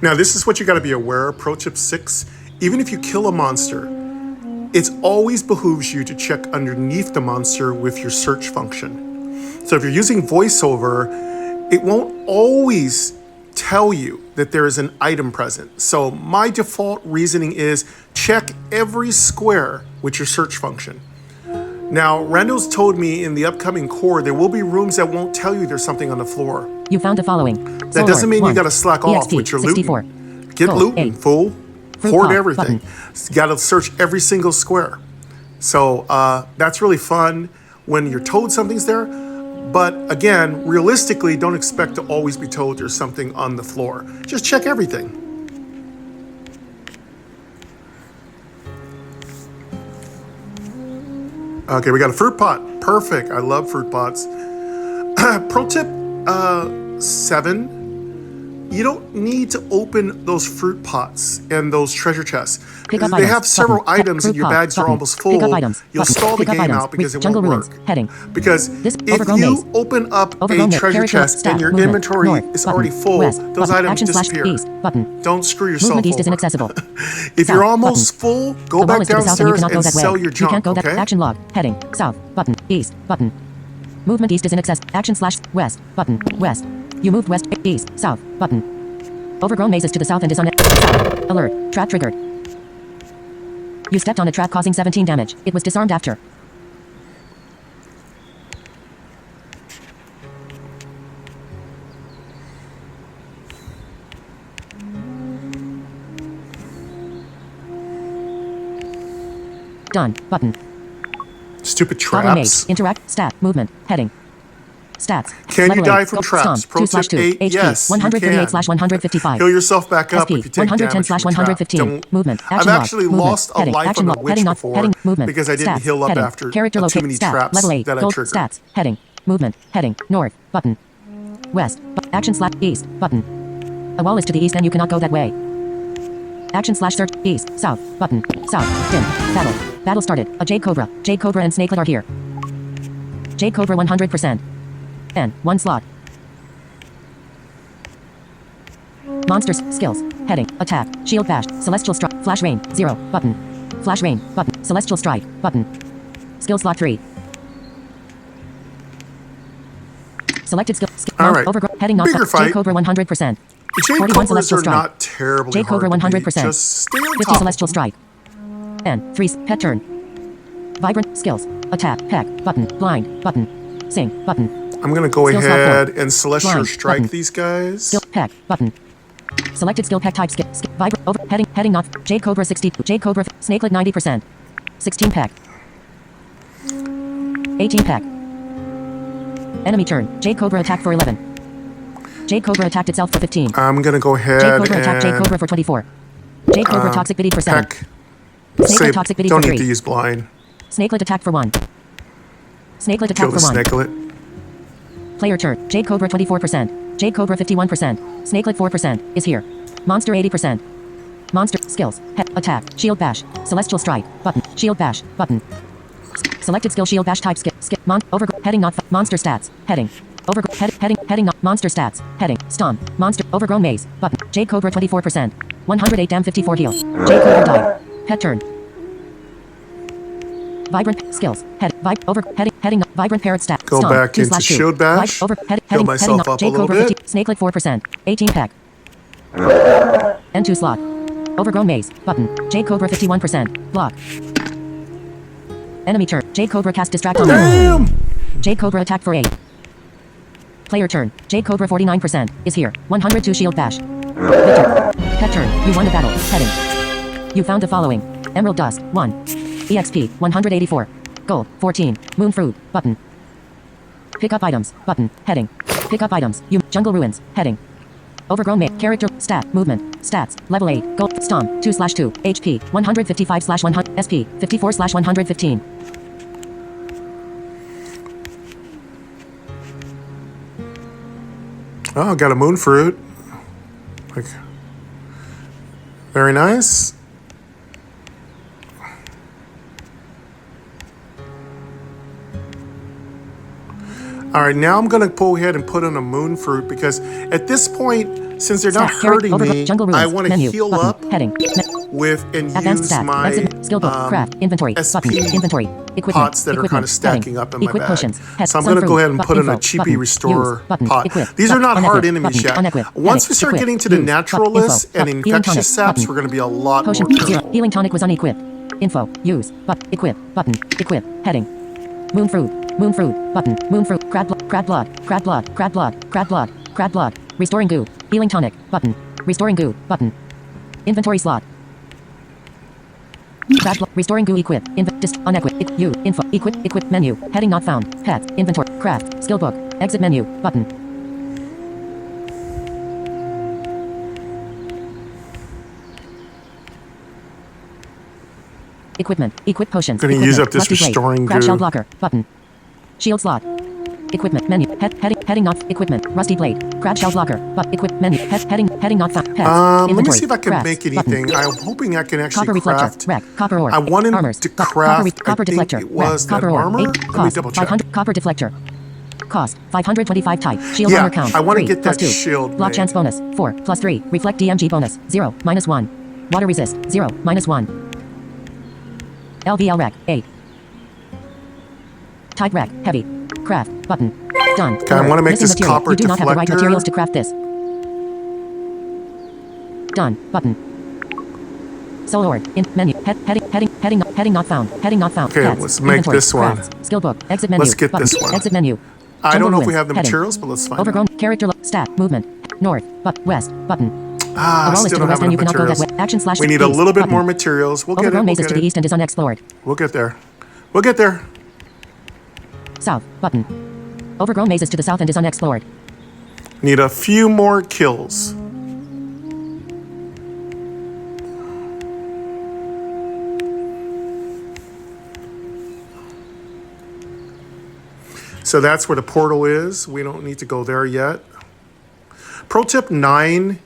Now, this is what you got to be aware of. Pro tip 6, even if you kill a monster, it always behooves you to check underneath the monster with your search function. So if you're using voiceover, it won't always tell you that there is an item present. So my default reasoning is check every square with your search function. Now, Randall's told me in the upcoming core, there will be rooms that won't tell you there's something on the floor. You found the following. That doesn't mean you gotta slack off EXP, with your 64. looting. Get Gold, looting, 8. fool. Fruit Hoard pop, everything. You gotta search every single square. So that's really fun when you're told something's there. But again, realistically, don't expect to always be told there's something on the floor. Just check everything. Okay, we got a fruit pot. Perfect. I love fruit pots. Pro tip 7. You don't need to open those fruit pots and those treasure chests. Pick up They items, have several button. items Fruit and your pot, bags are button. almost full. Pick up items, You'll button. stall the Pick up game items. out because it Jungle won't ruins. work. Heading. Because This if overgrown you maze. open up Overgrown a maze. treasure Character, chest stat, and your movement, inventory north, is button. already full, West, those button. items Action slash disappear. east, button. Don't screw yourself Movement east is over. inaccessible. If South, you're almost button. full, go The wall back is to the south and you downstairs cannot go and that way. sell your You junk, can't go that. okay? Action log. Heading. South. Button. East. Button. Movement east is inaccessible. Action slash west. Button. West. You moved west. East. South. Button. Overgrown mazes to the south and is on south. Alert. Trap triggered. You stepped on a trap causing 17 damage. It was disarmed after. Done. Button. Stupid Goblin maze. traps. Interact. Stat. Movement. Heading. Stats. Can you Level die 8. from Go- traps? Stomp. Pro 2/2. tip 8, HP. yes, you 138 can. slash 155. Heal yourself back up SP. if you take 110 damage slash from trap. 115. Don't- Movement. I've Action log. actually Movement. lost a Heading. life Action on the log. witch Heading not. before Heading. Movement. because I didn't Stats. heal up Heading. after Character too locate. many Stat. traps Level 8. that I Gold. triggered. Stats. Heading. Movement. Heading. North. Button. West. Action slash east. Button. A wall is to the east and you cannot go that way. Action slash search. East. South. Button. South. Dim. Battle. Battle started. A Jade Cobra. Jade Cobra and Snakelet are here. Jade Cobra 100%. And 1 slot. Monsters. Skills. Heading. Attack. Shield bash. Celestial strike. Flash rain. 0. Button. Flash rain. Button. Celestial strike. Button. Skill slot 3. Selected skill. All right. Overgrown. Heading not. Bigger Jade fight. Cobra 100%. Jade 41 Cobras celestial are strike. not terribly Jade Cobra hard to beat. 100%. Just stay on 50 top. celestial strike. And 3 pet turn. Vibrant skills. Attack. Peck. Button. Blind. Button. Sing. Button. I'm going to go Skill slot ahead 4. and Celestial Blind. Strike Button. these guys. Skill. Peck. Button. Selected skill peck type skill. Vibrant. Over. Heading not. Jade Cobra 60. Jade Cobra. Snakelet 90%. 16 peck. 18 peck. Enemy turn. Jade Cobra attack for 11. Jade Cobra attacked itself for 15. I'm going to go ahead Jade Cobra attacked Jade and Cobra for 24. Jade Cobra toxic biddied for 7. Peck. Snakelet Save. toxic biddied Don't for need 3. to use blind. Snakelet attack for 1. Snakelet Kill attack the for 1. snakelet. Player turn. Jade Cobra 24%. Jade Cobra 51%. Snakelet 4% is here. Monster 80%. Monster skills. Attack. Shield bash. Celestial strike. Button. Shield bash. Button. Selected skill shield bash type skip. Skip. Overgrown. Heading not. Monster stats. Heading. Heading not monster stats. Heading stomp. Monster overgrown maze. Button. J Cobra 24%. 108 dam 54 heal. J Cobra died. Pet turn. Vibrant skills. Heading vibrant parrot stat. Go stomp, back into 2/2. shield bash. Heal myself up a little bit. Snake leg 4%. 18 pack. N2 slot. Overgrown maze. Button. J Cobra 51%. Block. Enemy turn. J Cobra cast distract on Damn! J Cobra attack for 8. Player turn. J Cobra 49% is here. 102 shield bash. Victor. Pet turn. You won the battle. Heading. You found the following. Emerald dust 1. EXP 184. Gold 14. Moon fruit button. Pick up items button. Heading. Pick up items. You jungle ruins. Heading. Overgrown mate. Character. Stat. Movement. Stats. Level 8. Gold. Stomp. 2/2. HP. 155/100. SP. 54/115. Oh, got a moon fruit. Like, very nice. All right, now I'm gonna go ahead and put on a moon fruit because at this point, since they're not hurting me, I want to heal up Heading. with and Advanced use stat. my Skill book. Craft. Inventory. SP Button. Inventory. Equipment. pots that are Equipment. kind of stacking Heading. up in my Equip bag. potions. So I'm going to go ahead and put in a cheapy restore pot. These are not hard enemies yet. Once we start getting to the naturalists and infectious saps, we're going to be a lot more Potion. careful. 0. Healing tonic was unequipped. Info. Use. Equip. Button. Equip. Heading. Moon fruit. Moon fruit. Button. Moon fruit. Crab blood. Crab blood. Crab blood. Crab blood. Crab blood. Crab blood. Restoring goo. Healing tonic. Button. Restoring goo. Button. Inventory slot. Crab blood. Restoring goo equip. Unequip. You. Info. Equip menu. Heading not found. Pets. Inventory. Craft. Skill book. Exit menu. Button. Equipment. Equip potions. Gonna use up this Rusty blade. restoring Craft goo. shell blocker. Button. Shield slot. Equipment menu. Heading not equipment. Rusty blade. Crab shell blocker. Equip menu. Heading not found. Pets. Let me Inventory. see if I can Craft. make anything. Button. I'm hoping I can Copper actually reflector. craft. Rack. Copper ore. I wanted Armors. to Copper craft. copper I think deflector. it was Rack. that Copper ore. armor. 8. Let me Cost. double check. 500. Copper deflector. Cost. 525 type. Shield Yeah, armor count. I wanna 3, get plus that 2. shield Block made. chance bonus. 4 plus 3. Reflect DMG bonus. 0 minus 1. Water resist. 0 minus 1. LVL rack. 8. Type rack. Heavy. Craft. Button. Done. Okay, I wanna make Missing this material. copper You do not have the right deflector. materials to craft this. Done. Button. Soul ore. In menu. Heading not found. Heading not found. Okay, Pets. let's make Inventory. this one. Crafts. Skill book. Exit menu. Let's get Button. this one. Exit menu. I Jungle don't know if we ruins. have the Heading. materials, but let's find out. Overgrown. Character. Stat. Movement. North. West. Button. The wall is Still to the don't west have and you enough cannot go that materials. way. Action slash We need a east. little bit Button. more materials. We'll get it. Overgrown We'll mazes get to the it. east and is unexplored. We'll get there. We'll get there. South. Button. Overgrown mazes to the south and is unexplored. Need a few more kills. So that's where the portal is. We don't need to go there yet. Pro tip 9,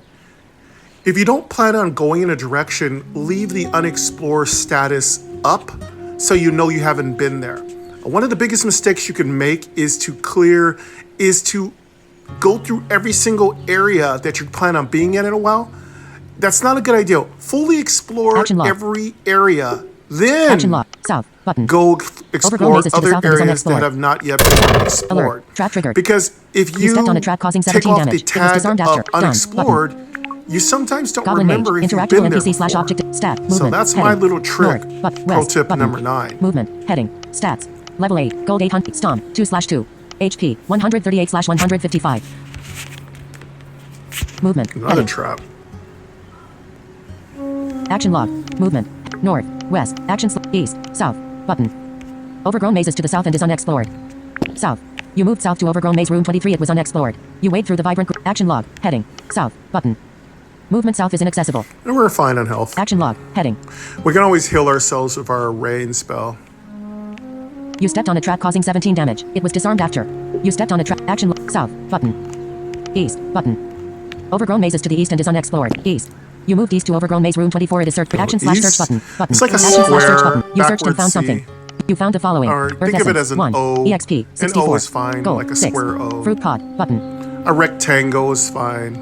if you don't plan on going in a direction, leave the unexplored status up so you know you haven't been there. One of the biggest mistakes you can make is to go through every single area that you plan on being in a while. That's not a good idea. Fully explore Action log. every area, then Action lock. South. Button. go Overgrown explore mazes to the other south and is areas unexplored. that have not yet been explored. Alert. Trap triggered. Because if you stepped on a trap causing take 17 off damage. the It was tag disarmed of after. Done. unexplored, you sometimes don't Goblin mage. remember if you've Interactable been there NPC slash before. object. Stat. Movement. So that's my Heading. little trick. North. Pro West. tip Button. number 9. Movement. Heading. Stats. Level 8. Gold 800. Stomp. 2/2. HP. 138/155. Movement. Another Heading. trap. Action log. Movement. North. West. Action east. South. Button. Overgrown mazes to the south and is unexplored. South. You moved south to overgrown maze room 23. It was unexplored. You wade through the vibrant action log. Heading. South. Button. Movement south is inaccessible. And we're fine on health. Action log. Heading. We can always heal ourselves with our rain spell. You stepped on a trap causing 17 damage. It was disarmed after. You stepped on a trap. Action log. South. Button. East. Button. Overgrown mazes to the east and is unexplored. East. You moved east to overgrown maze room 24. It is search. Action slash search east? button. Button. It's like a Action slash search square, button. You searched and backwards found C. something. You found the following. Or Earth think of it essence, as an 1. O. EXP, 64. An O is fine, Gold, like a 6. square O. Fruit pot, button. A rectangle is fine.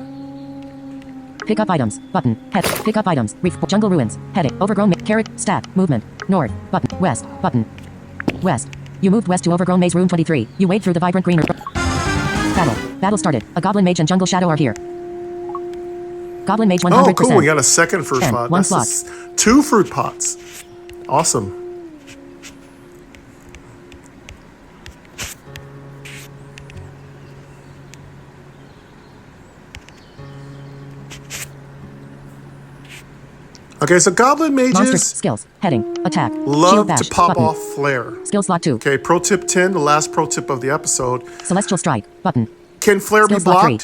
Pick up items, button. Head, pick up items. Jungle ruins, heading. Overgrown, carrot, stat, movement. North, button. West, button. West. You moved west to overgrown maze room 23. You wade through the vibrant green. Battle started. A goblin mage and jungle shadow are here. Goblin mage 100%. Oh, cool. We got a second fruit And pot. one That's slot. 2 fruit pots. Awesome. Okay, so goblin Monster mages skills, heading, attack, shield love bash, to pop button. off flare. Skill slot 2. Okay, pro tip 10, the last pro tip of the episode. Celestial strike, button. Can flare Skill be slot blocked?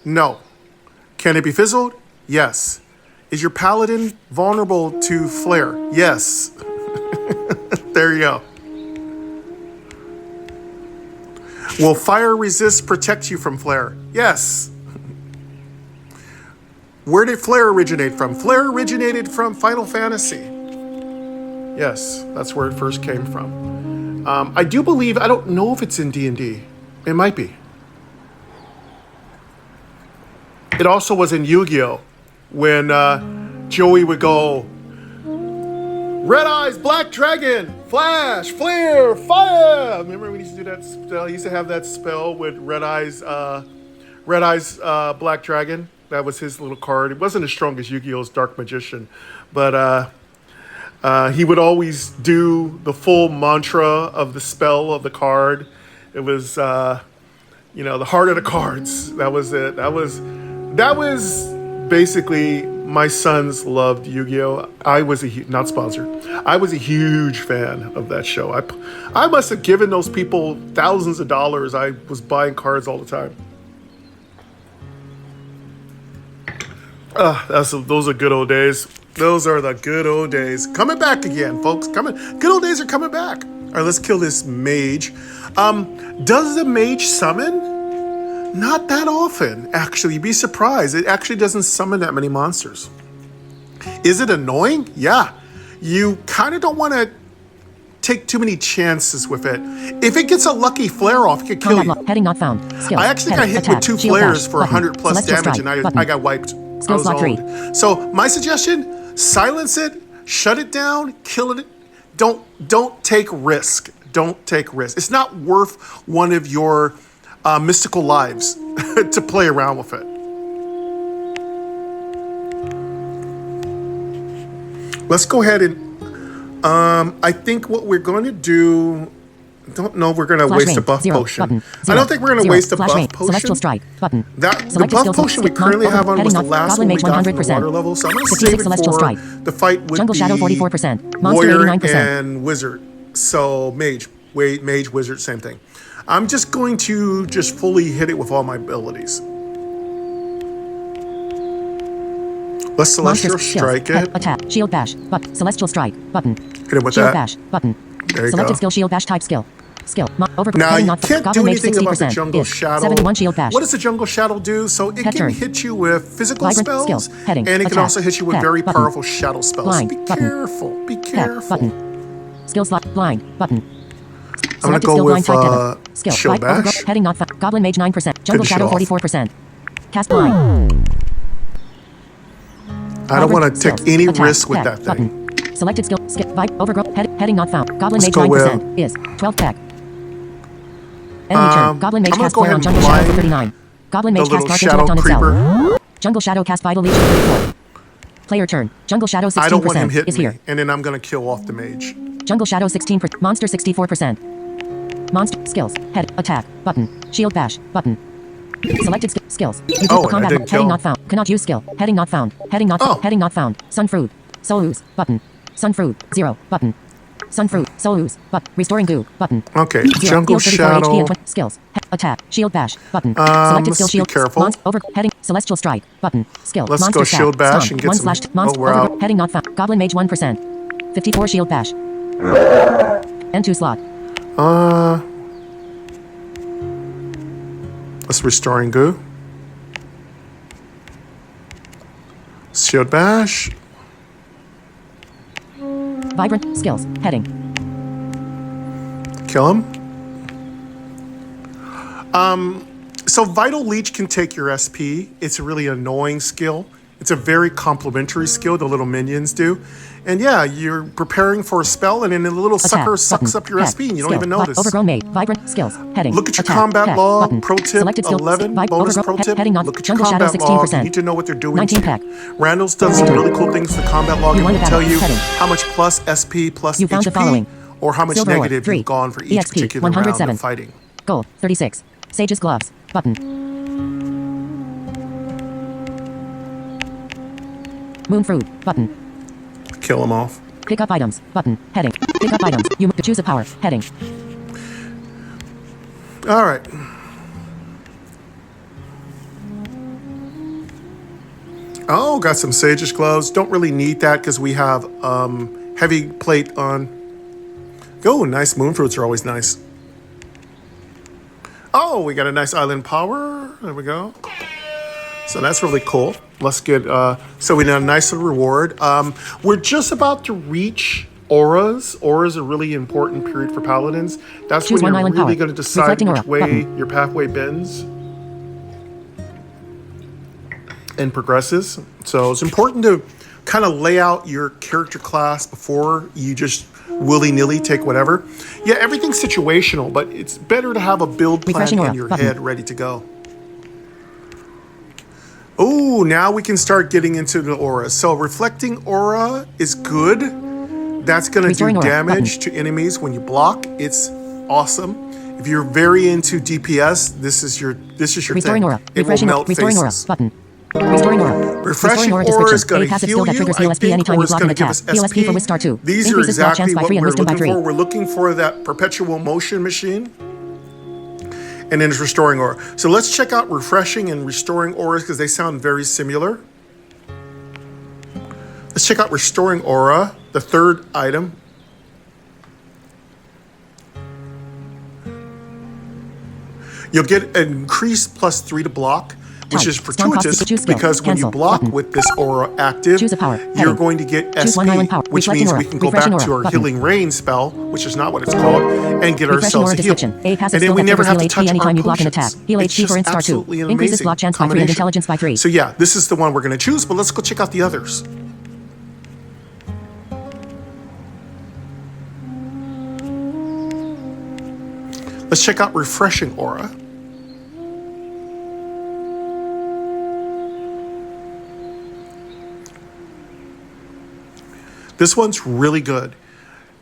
3. No. Can it be fizzled? Yes. Is your paladin vulnerable to flare? Yes. There you go. Will fire resist protect you from flare? Yes. Where did flare originate from? Flare originated from Final Fantasy. Yes, that's where it first came from. I do believe, I don't know if it's in D&D. It might be. It also was in Yu-Gi-Oh! When Joey would go, Red Eyes, Black Dragon, Flash, Flare, Fire! Remember when he used to do that spell? He used to have that spell with Red Eyes, Black Dragon. That was his little card. It wasn't as strong as Yu-Gi-Oh's Dark Magician, but he would always do the full mantra of the spell of the card. It was, the heart of the cards. That was it. That was basically my sons loved Yu-Gi-Oh. I was not sponsored. I was a huge fan of that show. I must have given those people thousands of dollars. I was buying cards all the time. Those are good old days. Those are the good old days. Coming back again, folks. Good old days are coming back. All right, let's kill this mage. Does the mage summon? Not that often, actually. You'd be surprised. It actually doesn't summon that many monsters. Is it annoying? Yeah. You kind of don't want to take too many chances with it. If it gets a lucky flare off, it could kill you. Heading not found. Skill. I actually got hit attack, with 2 shield flares dash, for button. 100 plus Celestial damage, strike, and I got wiped. Skill I was slot 3. old. So my suggestion: silence it, shut it down, kill it. Don't take risk. Don't take risk. It's not worth one of your mystical lives to play around with it. Let's go ahead and I think what we're going to do. Don't know. We're going to waste a buff potion. Button, I don't think we're going to waste a buff potion. Celestial strike button. The buff potion we currently have on was the last one we got from the water level, so I'm going to save it celestial for strike. the fight with Jungle the shadow 44%. Monster warrior 89%. and wizard. So mage, wizard, same thing. I'm just going to fully hit it with all my abilities. Let's celestial strike it. Attack. Shield bash. Celestial strike. Button. Hit it with shield that. bash. Button. There you Selected go. skill. Shield bash type skill. Now you can't do anything about the jungle shadow. 71 shield bash. What does the jungle shadow do? So it can hit you with physical spells, skills. Heading. and it can Attack. also hit you with Pet. very Button. powerful shadow spells. Blind. Be Button. careful. Be Pet. careful. Button. Skill slot. Blind. Button. I'm gonna Selected go skill. with Blind type skill. shield Blind. bash. Heading not found. Goblin mage 9%. Jungle Finish it shadow off. 44%. Cast blind. I don't want to take skills. any Attack. risk with Pet. that thing. Button. Selected skill. Skip. Vibe. Overgrown. Heading not found. Goblin Let's mage go 9% is 12 tech. Enemy turn. Goblin mage I'm gonna cast go flare ahead on and jungle shadow for blind 39. Goblin the mage little cast shadow dark intellect on creeper. itself. Jungle shadow cast vital leech 34. Player turn. Jungle shadow 16% I don't want him hitting is here. me, and then I'm gonna kill off the mage. Jungle shadow 16%. Monster 64%. Monster skills. Head. Attack. Button. Shield bash. Button. Selected skills. You group the combat. Heading not found. Cannot use skill. Heading not found. Heading not. Heading not found. Sun fruit. Soul ooze. Button. Sun fruit. 0. Button. Sun fruit. Soul ooze. Restoring goo. Button. Okay. 0. Jungle Heal 34 HP shadow. and skills. Attack. Shield bash. Button. Selected skill. Let's Shield. be careful. Over. Heading. Celestial strike. Button. Skill. Let's monster go stat. shield bash Stun. and get 1 some- slash. Monster. we're Over. out. Heading not found. Goblin mage 1%. 54 shield bash. N2 slot. Let's restoring goo. Shield bash. Vibrant skills. Heading. Kill him. So Vital Leech can take your SP. It's a really annoying skill. It's a very complimentary skill, the little minions do. And yeah, you're preparing for a spell, and then the little sucker sucks up your SP, and you don't even notice. Overgrown mate. Vibrant skills. Heading. Look at your Attack. combat Pack. log. Button. Pro tip Selected skill. 11. Bonus pro tip. Heading on. Look at your Jungle combat Shadow log. 16%. You need to know what they're doing 19 too. pack. Randall's done some really cool things with the combat log. It You will tell you Heading. how much plus SP plus You found the HP, following. or how much Silver ore, negative 3. you've gone for each EXP, particular round 107. of fighting. Gold. 36. Sage's gloves. Button. Moon fruit. Button. Kill them off. Pick up items. Button. Heading. Pick up items. You choose a power. Heading. All right. Oh, got some Sage's gloves. Don't really need that because we have heavy plate on. Oh, nice. Moon fruits are always nice. Oh, we got a nice island power. There we go. So that's really cool. Let's get, so we got a nice little reward. We're just about to reach auras. Auras are a really important period for paladins. That's Choose when one you're island really power. going to decide Reflecting which aura. way Button. your pathway bends and progresses. So it's important to kind of lay out your character class before you just willy-nilly take whatever. Yeah, everything's situational, but it's better to have a build plan Refreshing aura. in your Button. head ready to go. Oh, now we can start getting into the aura. So reflecting aura is good. That's going to do Restoring aura. damage to enemies when you block. It's awesome. If you're very into DPS, this is your Restoring thing. aura. It will Refreshing melt Restoring aura. faces. Button. Restoring aura. Refreshing aura aura is description. going A to passive heal skill that you. triggers I heal SP think anytime aura you is block going an to give attack. us Heal SP. SP for with star 2. These are Increases block exactly chance by what 3 and we're wisdom by looking 3. for. We're looking for that perpetual motion machine. And then it's restoring aura. So let's check out refreshing and restoring auras because they sound very similar. Let's check out restoring aura, the third item. You'll get an increased plus 3 to block, which Type. is Strong cost fortuitous to choose skill. because when you Cancel. block Button. with this aura active, Choose a power. you're Heading. going to get Choose SP, one island power. which Reflecting means aura. we can go Refreshing back to aura. our Button. healing rain spell, which is not what it's called, and get Refreshing ourselves aura a heal. description. A passive And then skill we that never triggers have heal to HP touch anytime our you block an attack. potions. Heal It's HP for just in star 2. absolutely an Increases amazing block chance by 3 and combination. intelligence by 3. So yeah, this is the one we're going to choose, but let's go check out the others. Let's check out refreshing aura. This one's really good.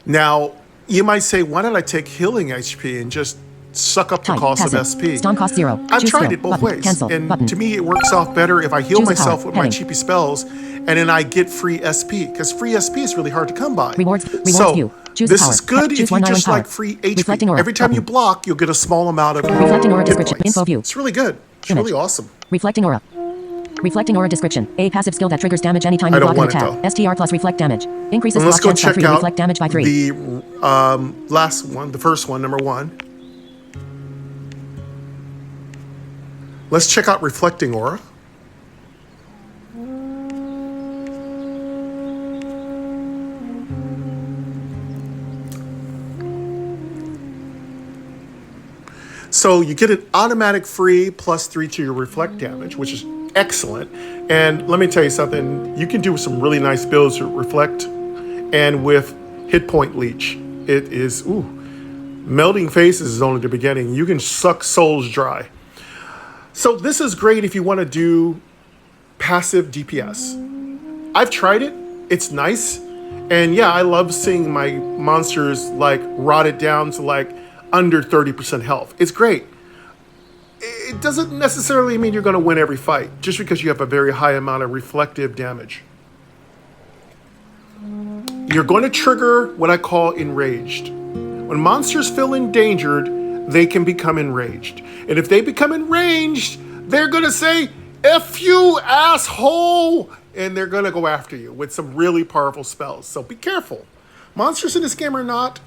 Now, you might say, why don't I take healing HP and just suck up the Type. cost Passive. of SP? Stun cost 0. I've Choose tried skill. it both Button. ways. Cancel. And Button. to me, it works off better if I heal Choose a myself power. with my Heading. cheapy spells, and then I get free SP, because free SP is really hard to come by. Rewards so, view. Choose a this power. is good Choose if you one island just power. like free HP. Reflecting aura. Every time you Button. block, you'll get a small amount of Reflecting aura hit description. points. Info view. It's really good. It's Image. really awesome. Reflecting aura. Reflecting aura description. A passive skill that triggers damage anytime I you don't block an want it, attack. though. STR plus reflect damage. Increases And let's block go chance by check 3 and out reflect damage by 3. the last one, the first one, number 1. Let's check out reflecting aura. So you get an automatic free plus 3 to your reflect damage, which is excellent. And let me tell you something, you can do some really nice builds with reflect and with hit point leech. It is, melting faces is only the beginning. You can suck souls dry. So this is great if you want to do passive DPS. I've tried it. It's nice. And yeah, I love seeing my monsters like rotted down to like under 30% health. It's great. It doesn't necessarily mean you're going to win every fight just because you have a very high amount of reflective damage. You're going to trigger what I call enraged. When monsters feel endangered, they can become enraged. And if they become enraged, they're going to say, F you, asshole! And they're going to go after you with some really powerful spells. So be careful. Monsters in this game are not,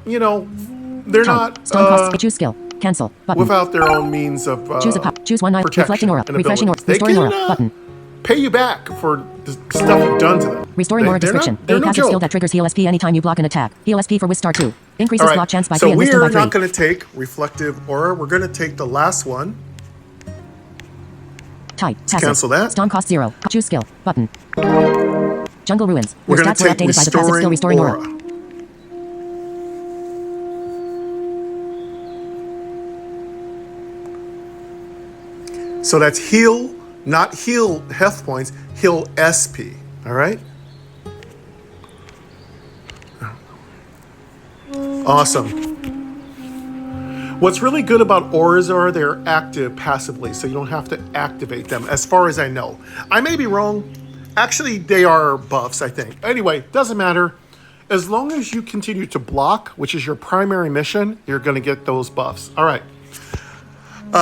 they're not Stun cost. Choose skill. Cancel. Button. without their own means of Choose a power. Choose one eye. protection Reflecting aura. and Refreshing aura. abilities. They Restoring aura. can Button. pay you back for the stuff you've done to them. Restoring aura They're description. They're A no passive skill joke. that triggers heal SP anytime you block an attack. Heal SP for with star 2. Increases block chance by 3 So and we wisdom are by 3. not going to take reflective aura. We're going to take the last one. Type. Passive. Cancel that. Storm cost 0. Choose skill. Button. Jungle ruins. We're Your going stats to were take updated by the passive skill restoring aura. So that's heal, not heal health points, heal SP. All right? Awesome. What's really good about auras are they're active passively, so you don't have to activate them, as far as I know. I may be wrong. Actually, they are buffs, I think. Anyway, doesn't matter. As long as you continue to block, which is your primary mission, you're going to get those buffs. All right.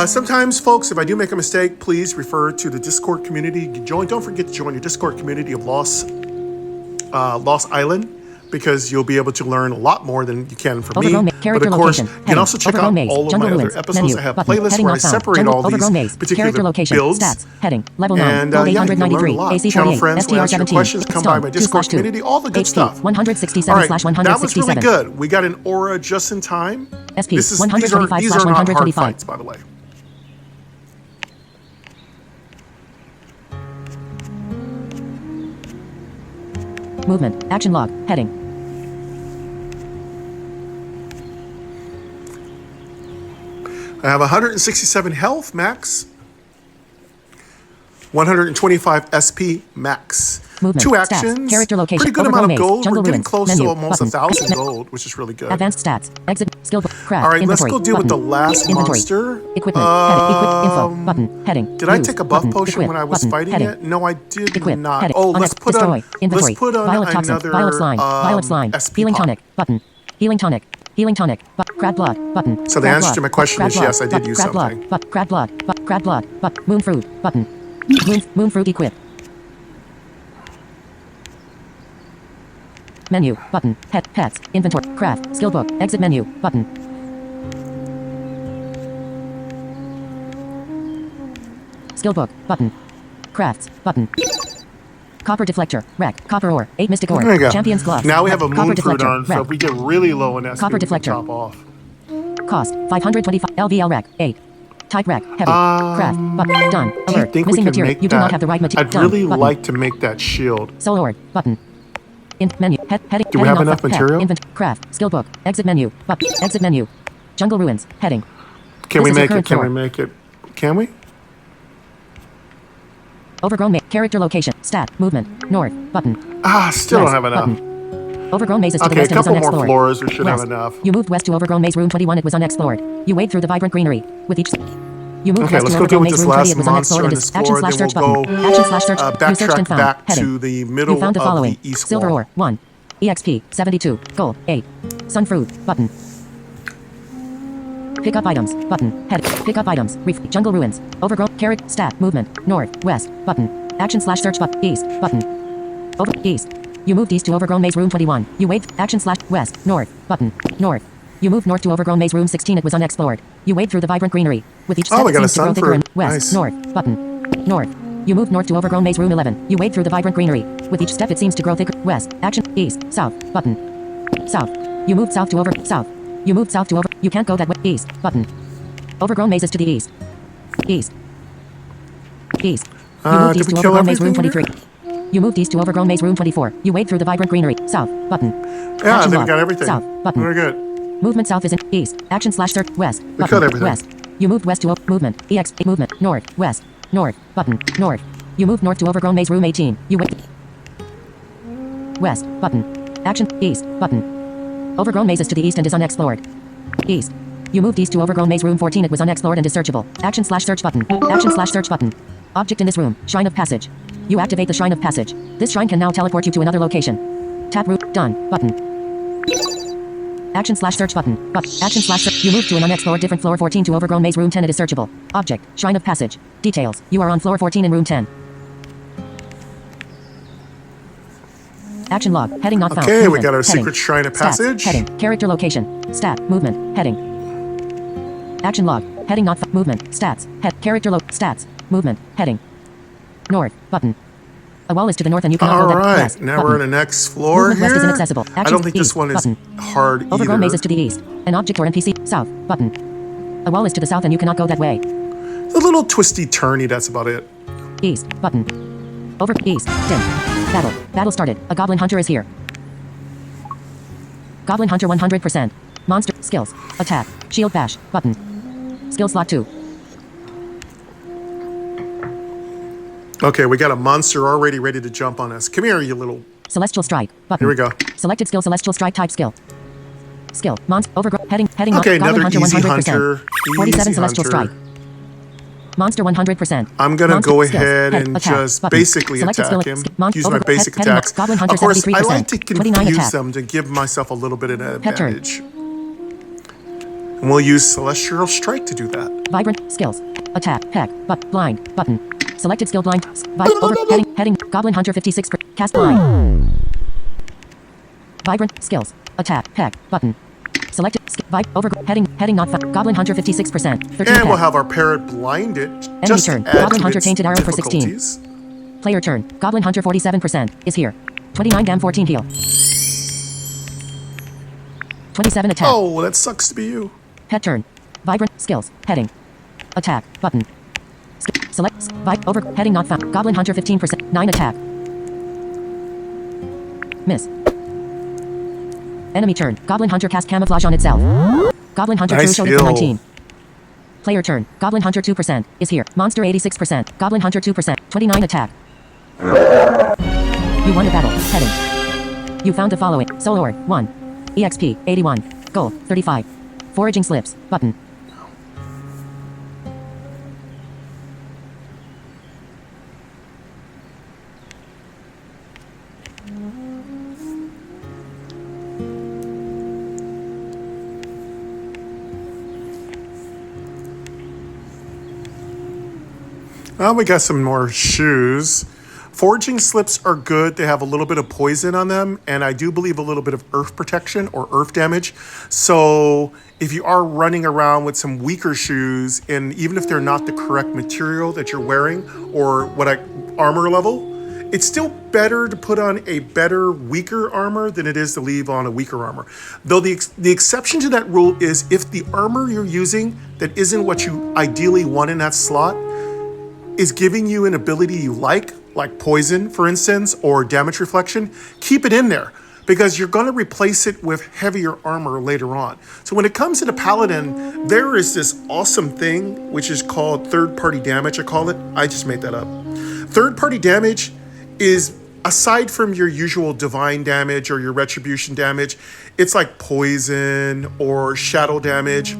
Sometimes, folks, if I do make a mistake, please refer to the Discord community. Don't forget to join your Discord community of Lost Island, because you'll be able to learn a lot more than you can from me. But of course, you can also check out all of my other episodes. I have playlists where I separate all these particular builds. Stats. Heading. Level 9. And Gold yeah, you can learn a 893. lot. AC Channel 48. friends will STR answer your 17. questions. Come by my Discord 2/2. community. All the good HP stuff. 167 All right, slash that was really 167. good. We got an aura just in time. SP These are 125 these slash are not hard 125. fights, by the way. Movement. Action log. Heading. I have 167 health max, 125 SP max. Movement, 2 stats, actions, character location, pretty good overgrown amount of maze, gold. jungle We're getting ruins, close menu, to almost button, 1,000 gold, which is really good. Advanced stats. Exit. Skill book. Craft. All right, inventory, let's go deal with the button, last inventory, monster. Equipment. Heading. Equip. Info. Button. Heading. Did I Use, take a buff button, potion equip, when I was button, fighting heading. it? No, I did Equip. not. Heading. Oh, On let's X, put destroy. on Inventory. let's put on Violet toxin. another Violet slime. Violet slime. SP Healing pop. tonic. Button. Healing tonic. Healing tonic. Crab blood. Button. So the crab answer blood, to my question crab is blood, yes, I did use crab something. Blood, crab blood. Crab blood. Moon fruit. Button. Moon fruit equip. Menu. Button. Pets. Inventory. Craft. Skill book. Exit menu. Button. Skill book. Button. Crafts. Button. Copper deflector. Rack. Copper ore. 8 mystic ore. There you go. Champion's gloves. Now we have a Copper moon fruit deflector. on, so Rack. if we get really low in SP, Copper we can deflector. top off. Cost 525. LVL rack 8. Type rack heavy. Craft button done. Do you Alert. think we Missing can material. make You do that? not have the right material. I'd Done. really Button. like to make that shield. Soul ore button. In menu. Heading. Do we have heading enough off, material? Craft. Skill book. Exit menu. Button. Exit menu. Jungle ruins. Heading. Can This we is your make it? current Can we floor. make it? Can we? Overgrown maze. Character location. Stat. Movement. North. Button. Still don't West, have enough. button. Overgrown mazes to the Okay, a west and is couple more unexplored. floors. We should have West. enough. You moved west to overgrown maze room 21. It was unexplored. You wade through the vibrant greenery with each. You moved Okay, west let's to go deal overgrown with maze this room 20. last It was monster unexplored on and this is action floor. slash Then search we'll button. go Action slash search. You searched and backtrack found. back Heading. to the middle You found the of following. the east Silver wall. ore 1. EXP 72. Gold 8. Sun fruit button. Pick up items button. Head. Pick up items. Jungle ruins. Overgrown. Carrot. Stat. Movement. North. West button. Action slash search button. East button. Over east. You moved east to overgrown maze room 21. You wade action slash west north button. North. You moved north to overgrown maze room 16. It was unexplored. You wade through the vibrant greenery. With each step we it got a seems to grow sun thicker fruit. and west Nice. north button. North. You moved north to overgrown maze room 11. You wade through the vibrant greenery. With each step it seems to grow thicker. West. Action. East. South. Button. South. You moved south to over. South. You moved south to over. You can't go that way. East. Button. Overgrown mazes to the east. East. East. You moved Did east we to kill overgrown maze room everything 23. You moved east to overgrown maze room 24. You wade through the vibrant greenery. South. Button. Yeah, I Action think we log. got everything. South. Button. We're good. Movement south is in east. Action slash search west. We Button. cut everything. West. You moved west to movement. EX movement. North. West. North. Button. North. You moved north to overgrown maze room 18. You wait. West. Button. Action. East. Button. Overgrown mazes to the east and is unexplored. East. You moved east to overgrown maze room 14. It was unexplored and is searchable. Action slash search button. Action slash search button. Object in this room. Shrine of passage. You activate the shrine of passage. This shrine can now teleport you to another location. Tap route. Done. Button. Action slash search button. Action slash search. You moved to an unexplored different floor 14 to overgrown maze room 10. It is searchable. Object. Shrine of passage. Details. You are on floor 14 in room 10. Action log. Heading not found. Okay, we Movement. got our Heading. secret shrine of Stats. passage. Heading. Character location. Stat. Movement. Heading. Action log. Heading not movement. Stats. Head. Character stats. Movement. Heading. North. Button. A wall is to the north and you cannot All go that right, west. now Button. we're on the next floor Movement west is here. inaccessible. I Actions don't think this east. one is Button. hard Overgrown either. mazes to the east. An object or NPC south. Button. A wall is to the south and you cannot go that way. A little twisty turny, that's about it. East. Button. Over. East. Dim. Battle. Battle started. A goblin hunter is here. Goblin hunter 100%. Monster. Skills. Attack. Shield bash. Button. Skill slot 2. Okay, we got a monster already ready to jump on us. Come here, you little... Celestial strike. Button. Here we go. Selected skill. Celestial strike type skill. Skill. Monster. Overgrown. Heading. Okay, Goblin another hunter easy 100%. hunter. 47 Easy celestial hunter. strike. Monster 100%. I'm going to Monster go skills. ahead Head. and Attack. just Button. basically Selected attack skill. him. Monster. Use my Overgrown. basic Heading attacks. Goblin hunter Of course, I 73%. like to 29 confuse attack. them to give myself a little bit of an Pet turn. advantage. And we'll use Celestial Strike to do that. Vibrant. Skills. Attack. Heck. But. Blind. Button. Selected skill blind. Over. Heading. Goblin hunter 56. Cast blind. Vibrant. Skills. Attack. Heck. Button. Selected. Over. Heading not found. Goblin hunter 56%. 13 And we'll attack. have our parrot blinded. Enemy Just turn. to add Goblin to hunter its tainted arrow for 16. difficulties. Player turn. Goblin hunter 47% is here. 29 dam 14 heal. 27 attack. Oh, that sucks to be you. Pet turn. Vibrant. Skills. Heading. Attack. Button. Select. Over. Heading not found. Goblin hunter 15%. 9 attack. Miss. Enemy turn. Goblin hunter cast camouflage on itself. Goblin hunter Nice true showed it heal. for 19. Player turn. Goblin hunter 2% is here. Monster 86%. Goblin hunter 2%. 29 attack. You won a battle. Heading. You found the following. Soul ore 1. EXP 81. Gold 35. Foraging slips. Button. Well, we got some more shoes. Foraging slips are good. They have a little bit of poison on them, and I do believe a little bit of earth protection or earth damage. So if you are running around with some weaker shoes, and even if they're not the correct material that you're wearing or armor level, it's still better to put on a better, weaker armor than it is to leave on a weaker armor. Though the exception to that rule is if the armor you're using that isn't what you ideally want in that slot is giving you an ability you like poison, for instance, or damage reflection, keep it in there because you're going to replace it with heavier armor later on. So when it comes to the Paladin, there is this awesome thing which is called third-party damage, I call it. I just made that up. Third-party damage is, aside from your usual divine damage or your retribution damage, it's like poison or shadow damage.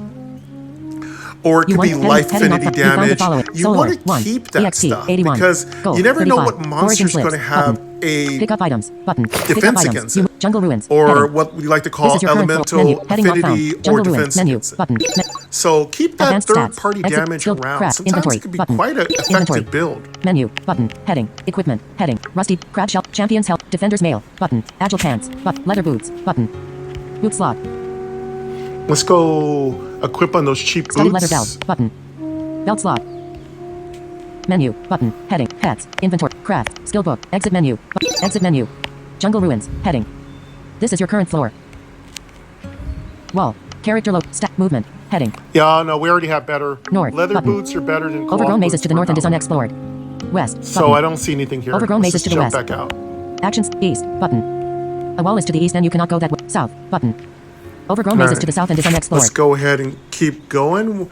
Or it could be life affinity damage. You want to keep that stuff because you never know what monster's going to have a pick up items button. defense against it. Jungle ruins. Or what we like to call elemental affinity or defense against it. So keep that third-party damage around. Sometimes it can be quite an effective build. Menu button. Heading. Equipment. Heading. Rusty crab shell. Champions health. Defender's mail. Button. Agile pants. Leather boots. Button. Boot slot. Let's go equip on those cheap Studded boots. leather belt. Button. Belt slot. Menu. Button. Heading. Pets. Inventory. Craft. Skill book. Exit menu. Exit menu. Jungle ruins. Heading. This is your current floor. Wall. Character load. Stack. Movement. Heading. Yeah, no, we already have better. North. Leather Button. boots are better than cloth Overgrown mazes boots to the north for and is now. unexplored. West. So Button. I don't see anything here. Overgrown Let's mazes to just the jump west. back out. Actions. East. Button. A wall is to the east and you cannot go that way. South. Button. Overgrown mazes Alright. to the south and is unexplored. Let's go ahead and keep going.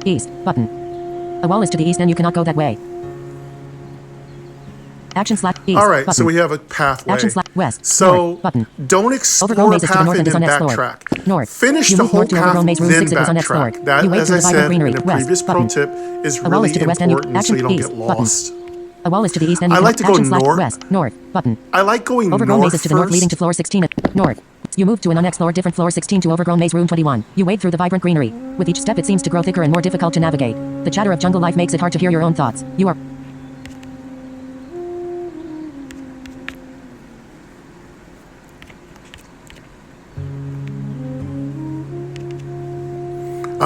East. Button. A wall is to the east and you cannot go that way. Action slash east. All right, button. so we have a pathway. Action slash west. So north, button. don't Overgrown explore a mazes to the path north and and is then unexplored. backtrack. North. Finish You the move whole north to path, Overgrown maze room then 6 it was unexplored. backtrack. That, You wait as through I the vibrant said greenery. in a West. previous pro Button. tip, is A wall really is to the west and you important so action you don't east. get Button. lost. A wall is to the east and you I like to go action slash north. west. North. Button. I like going Overgrown north mazes to the north first. leading to floor 16 at north. You move to an unexplored different floor 16 to Overgrown Maze Room 21. You wade through the vibrant greenery. With each step it seems to grow thicker and more difficult to navigate. The chatter of jungle life makes it hard to hear your own thoughts. You are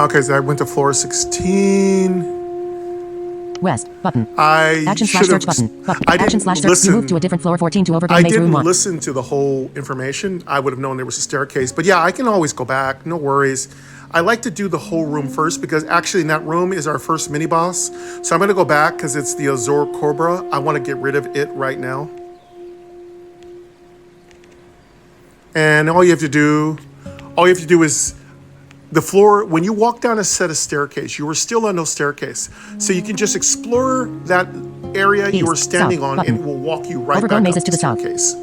Okay, so I went to floor 16. West button. I Action slash search button. I Action didn't slash search. listen. You moved to a different floor 14 to overgrown I maze room didn't 1. listen to the whole information. I would have known there was a staircase. But yeah, I can always go back. No worries. I like to do the whole room first because actually in that room is our first mini boss. So I'm going to go back because it's the Ogre Cobra. I want to get rid of it right now. And all you have to do is the floor, when you walk down a set of staircase, you are still on no staircase. So you can just explore that area you are standing on and it will walk you right back up to the staircase.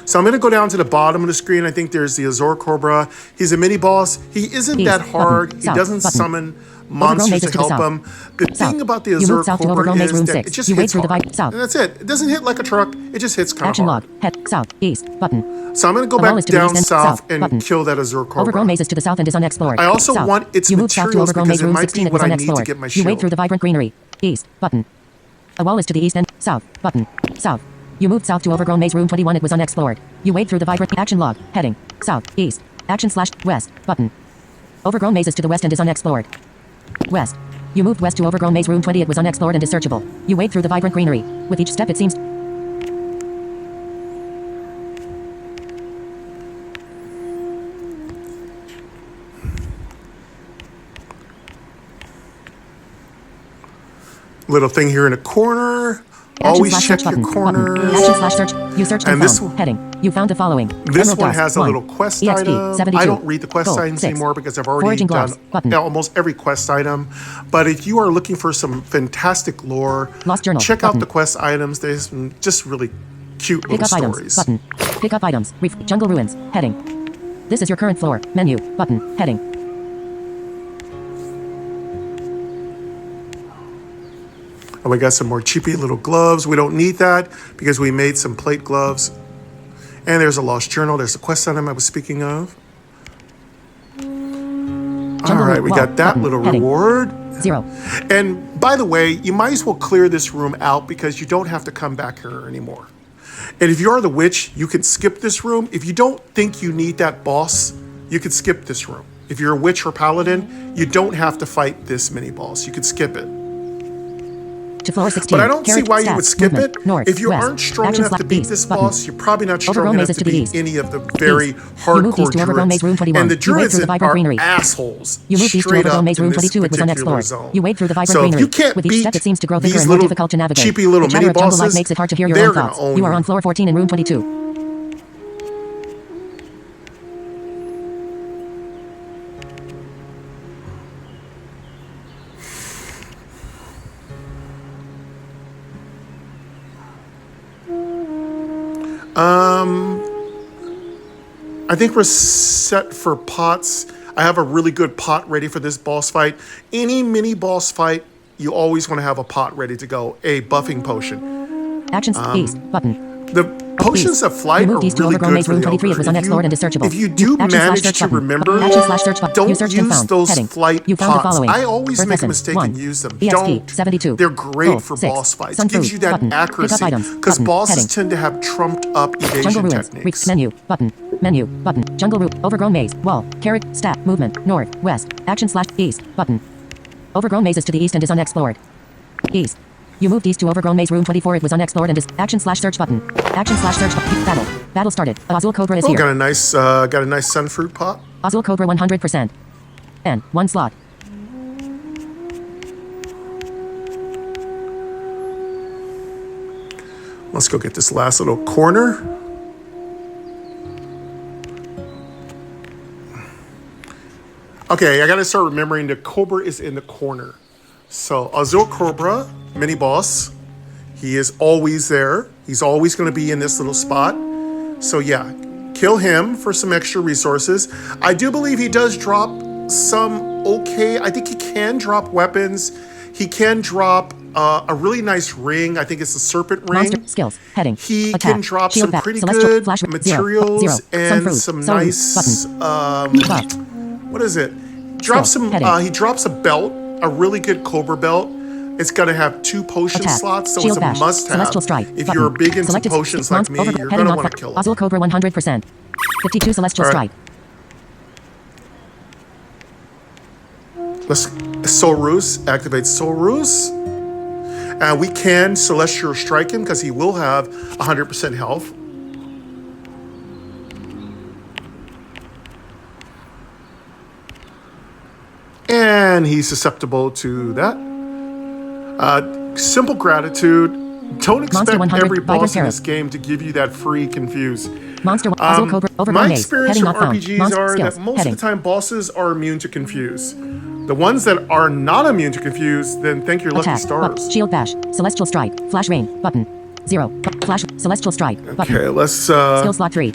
So I'm going to go down to the bottom of the screen. I think there's the Ogre Cobra. He's a mini boss. He isn't that hard. He doesn't summon monsters to help him. The thing about the Ogre Cobra is that it just hits hard. And that's it. It doesn't hit like a truck. It just hits kind of hard. Action log. Head south. East. Button. So I'm going to go back down south and kill that Ogre Cobra. Overgrown mazes to the south and is unexplored. I also want its you move south to materials overgrown because maze it room might 16 be it was what I need to unexplored. get my You shield. wade through the vibrant greenery. East. Button. A wall is to the east and south. Button. South. You moved south to overgrown maze room 21 it was unexplored. You wade through the vibrant action log. Heading. South. East. Action slash west. Button. Overgrown mazes to the west and is unexplored. West. You moved west to overgrown maze room 20 it was unexplored and is searchable. You wade through the vibrant greenery. With each step it seems little thing here in a corner. Always check your corners. Action slash search. You searched and this found. Heading. You found the following. This Emerald one dust, has a 1. little quest EXP, item. 72. I don't read the quest Gold, items 6. anymore because I've already Foraging done gloves, button. almost every quest item. But if you are looking for some fantastic lore, Lost journal, check button. out the quest items. There's some just really cute Pick little up stories. items. Button. Pick up items. Jungle ruins. Heading. This is your current floor. Menu. Button. Heading. Oh, we got some more cheapy little gloves. We don't need that because we made some plate gloves. And there's a lost journal. There's a quest item I was speaking of. All right, we got that little reward. 0. And by the way, you might as well clear this room out because you don't have to come back here anymore. And if you are the witch, you can skip this room. If you don't think you need that boss, you can skip this room. If you're a witch or paladin, you don't have to fight this mini boss. You can skip it. To floor 16. But I don't see why you would skip movement, it. North, If you west. aren't strong Action enough to beat east, this button. boss, you're probably not strong Overgrown enough mazes to to the beat east. any of the very You moved hardcore east to overgrown maze room druids. 21. And the You wade druids through the vibrant are greenery. assholes. You moved east to straight overgrown up maze in room this 22 it was particular unexplored. zone. You wade through the vibrant So if greenery. you can't With each beat step it seems to grow thicker these and more little difficult to navigate. cheapy little The chatter mini of jungle life bosses, makes it hard to hear your they're own gonna thoughts. own You are you. on floor 14 in room 22. I think we're set for pots. I have a really good pot ready for this boss fight. Any mini boss fight, you always want to have a pot ready to go. A buffing potion. Actions east button. The potions of flight You are moved east to really overgrown good maze for room the 23 it ogre. was unexplored and is searchable. If you do Action slash manage search to button. remember, Action slash search button. You don't searched and use found. those Heading. flight You found the pots. following. I always Earth make a essence, mistake 1. and use them. EXP, Don't. 72. They're great Gold, for 6. boss fights. Sun It gives fruit, you that button. Pick up accuracy. items, Because button. bosses Heading. tend to have trumped up Jungle evasion ruins. techniques. Menu. Button. Menu. Button. Jungle root. Overgrown maze. Wall. Carrot. Stat. Movement. North. West. Action slash east. Button. Overgrown mazes to the east and is unexplored. East. You moved east to overgrown maze room 24 it was unexplored and is action slash search button. Action slash search button. Battle. Battle started. Azul Cobra is Oh, here. got a nice sunfruit pot. Azul Cobra 100%. And 1 slot. Let's go get this last little corner. Okay, I gotta start remembering the Cobra is in the corner. So Azul Cobra, mini boss, he is always there. He's always gonna be in this little spot. So yeah, kill him for some extra resources. I do believe he does drop some I think he can drop weapons. He can drop a really nice ring. I think it's a serpent ring. Monster skills. Heading. He Attack. can drop Shield some back. pretty Celestial good flash. materials 0. and Sunfruit. some Soul. nice Buff. what is it? Drop Skill. some. Heading. He drops a belt, a really good Cobra belt. It's gonna have 2 potion Attack. slots, so Shield it's a bash. must-have. Celestial strike. If Button. you're big into Selected potions like me, you're heading gonna on want to kill him. Azul Cobra 100%. 52 celestial All right. strike. Let's Soul Roost. Activate Soul Roost. And we can Celestial Strike him because he will have 100% health. And he's susceptible to that. Simple Gratitude. Don't expect every boss in this game to give you that free confuse. Monster Oswald Cobra My overgrown experience heading with not found. RPGs Monster are skills that most heading. of the time bosses are immune to confuse. The ones that are not immune to confuse, then thank your lucky Attack. stars. Shield bash. Celestial strike. Flash rain. Button. 0. Flash. Celestial strike. Button. Okay, let's Skill slot 3.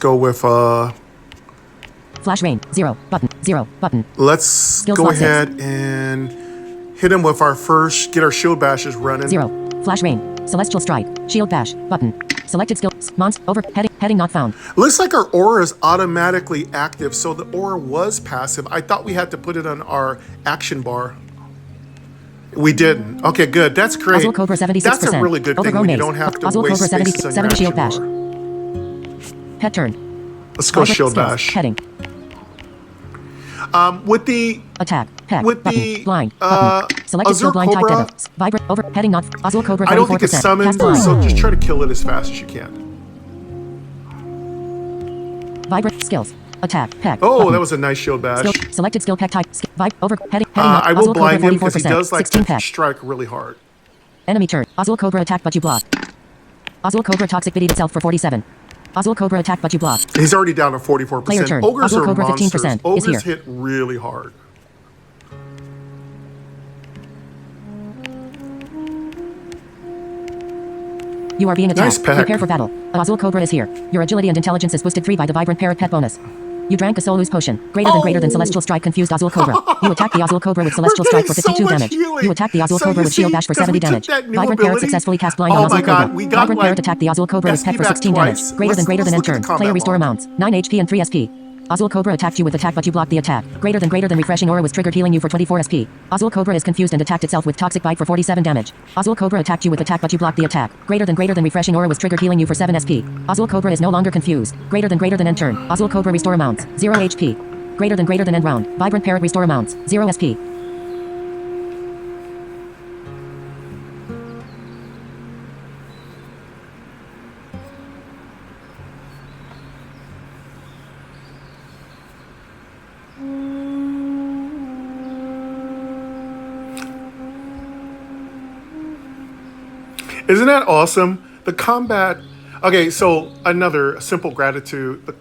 go with Flash rain. 0. Button. 0. Button. let's Skill go slot ahead and hit him with our first, get our shield bashes running. 0. Flash rain. Celestial strike. Shield bash. Button. Selected skill. Monster over heading not found. Looks like our aura is automatically active, so the aura was passive. I thought we had to put it on our action bar. We didn't. Okay, good. That's great. Oswald Cobra 76%. That's a really good thing Overgrown when you maze. don't have to Oswald waste Cobra 70, spaces on 70 your shield action bash. bar. Pet turn. Let's go Vibrant shield skills. bash. Heading. With the Attack. Peck. With Button. the, Blind. Button. Selected Azure skill blind type Cobra, devil. Vibrant over heading not. Oswald Cobra 44%. I don't think it's summoned, Cast blind. so just try to kill it as fast as you can. Vibrant skills. Attack. Peck. Oh, button. that was a nice shield bash. Skill. Selected skill peck type. Over heading not. I will Oswald Cobra blind him because he 44%. does like 16 to peck. strike really hard. Enemy turn. Oswald Cobra attack but you block. Oswald Cobra toxic biddied itself for 47. Oswald Cobra attack but you block. He's already down to 44%. Player turn. Ogres Oswald are Cobra monsters. 15% is Ogres here. hit really hard. You are being attacked. Nice peck. Prepare for battle. Oswald Cobra is here. Your agility and intelligence is boosted 3 by the Vibrant Parrot Pet bonus. You drank a Soul Lose potion. Greater than Celestial Strike confused Oswald Cobra. You attack the Oswald Cobra with Celestial Strike for 52 damage. You attack the Oswald Cobra with Shield Bash for 70 damage. Vibrant Parrot successfully cast blind on Oswald Cobra. Vibrant Parrot attacked the Oswald Cobra with Pet for 16 damage. Greater than end turn. Player restore amounts. 9 HP and 3 SP. Oswald Cobra attacked you with attack but you blocked the attack. Greater than refreshing aura was triggered healing you for 24 SP. Oswald Cobra is confused and attacked itself with toxic bite for 47 damage. Oswald Cobra attacked you with attack but you blocked the attack. Greater than refreshing aura was triggered healing you for 7 SP. Oswald Cobra is no longer confused. Greater than end turn. Oswald Cobra restore amounts. 0 HP. Greater than end round. Vibrant Parrot restore amounts. 0 SP. Isn't that awesome? The combat. Okay, so another simple gratitude. The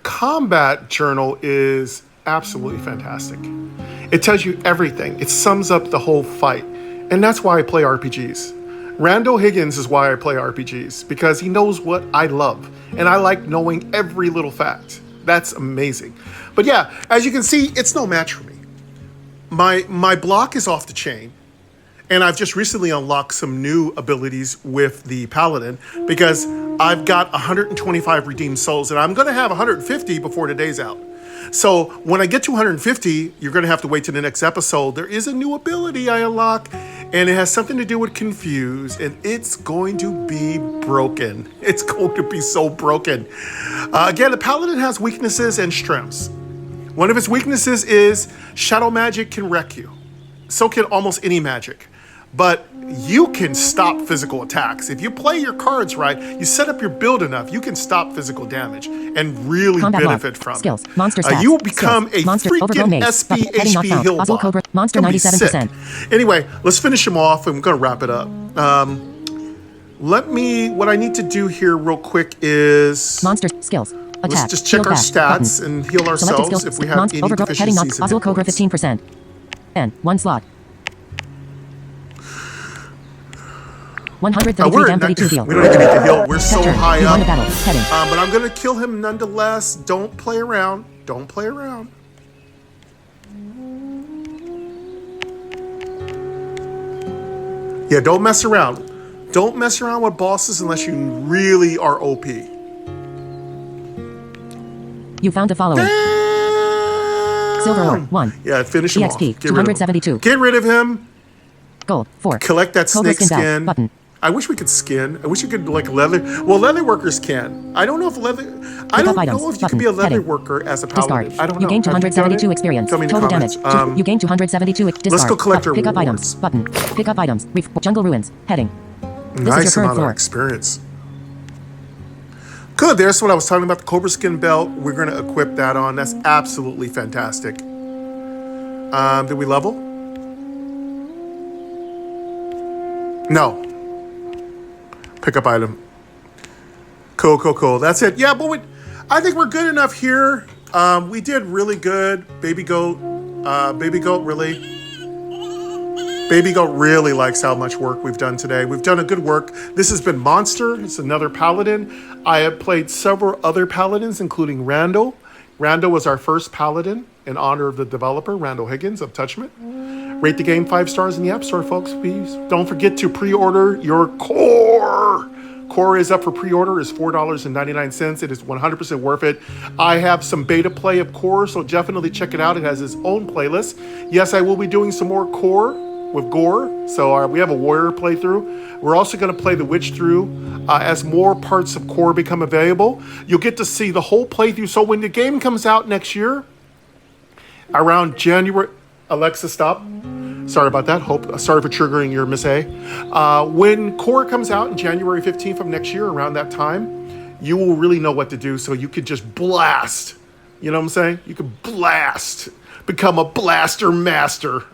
combat journal is absolutely fantastic. It tells you everything. It sums up the whole fight. And that's why I play RPGs. Randall Higgins is why I play RPGs, because he knows what I love. And I like knowing every little fact. That's amazing. But yeah, as you can see, it's no match for me. My block is off the chain. And I've just recently unlocked some new abilities with the Paladin because I've got 125 redeemed souls and I'm going to have 150 before the day's out. So when I get to 150, you're going to have to wait to the next episode. There is a new ability I unlock and it has something to do with confuse and it's going to be broken. It's going to be so broken. Again, the Paladin has weaknesses and strengths. One of its weaknesses is shadow magic can wreck you. So can almost any magic. But you can stop physical attacks. If you play your cards right, you set up your build enough, you can stop physical damage and really Combat benefit log. from Skills. it. Monster stats. You will become Skills. a Monster freaking overgrown maze. SP Heading not HP found. hill Oswald bot. Cobra. Monster Gonna be 97%. sick. Anyway, let's finish him off and we're going to wrap it up. What I need to do here real quick is... Monster skills. Attack. Let's just check Shield our bash. stats Button. and heal Selected ourselves skills. if we have any Overgrown. Heading not. deficiencies in Oswald hit Cobra points. 15%. And 1 slot. 133 damn 32 deal. We don't even need to heal. We're so Turn. high You up. won the battle. Heading. But I'm going to kill him nonetheless. Don't play around. Don't play around. Yeah, don't mess around. Don't mess around with bosses unless you really are OP. You found the following. Silver ore 1. Yeah, finish him off. EXP Get rid of him. 272. Get rid of him. Gold 4. Collect that Cobra snake skin badge. skin. Button. I wish we could skin. I wish you could like leather. Well, leather workers can. I don't know if leather. I Pick up don't items. know if you Button. can be a leather Heading. worker as a Discard. paladin. I don't know. You gain Have done 272 it? experience. Tell me in the Total comments. damage. You gain 272. Discard. Let's go collect our Pick up rewards. items. Button. Pick up items. Jungle ruins. Heading. This Nice is your amount current floor. of experience. Good. There's what I was talking about. The Cobra Skin belt. We're going to equip that on. That's absolutely fantastic. Did we level? No. Pick up item. Cool. That's it. Yeah, but I think we're good enough here. We did really good. Baby goat really likes how much work we've done today. We've done a good work. This has been Monster. It's another paladin. I have played several other paladins, including Randall. Randall was our first paladin in honor of the developer, Randall Higgins of Touchment. Rate the game 5 stars in the App Store, folks, please. Don't forget to pre-order your Core. Core is up for pre-order. It's $4.99. It is 100% worth it. I have some beta play of Core, so definitely check it out. It has its own playlist. Yes, I will be doing some more Core with Gore. So we have a warrior playthrough. We're also going to play the witch through as more parts of Core become available. You'll get to see the whole playthrough. So when the game comes out next year, around January... Alexa, stop. Sorry about that. Sorry for triggering your Miss A. When Core comes out in January 15th of next year, around that time, you will really know what to do. So you could just blast. You know what I'm saying? You could blast. Become a blaster master.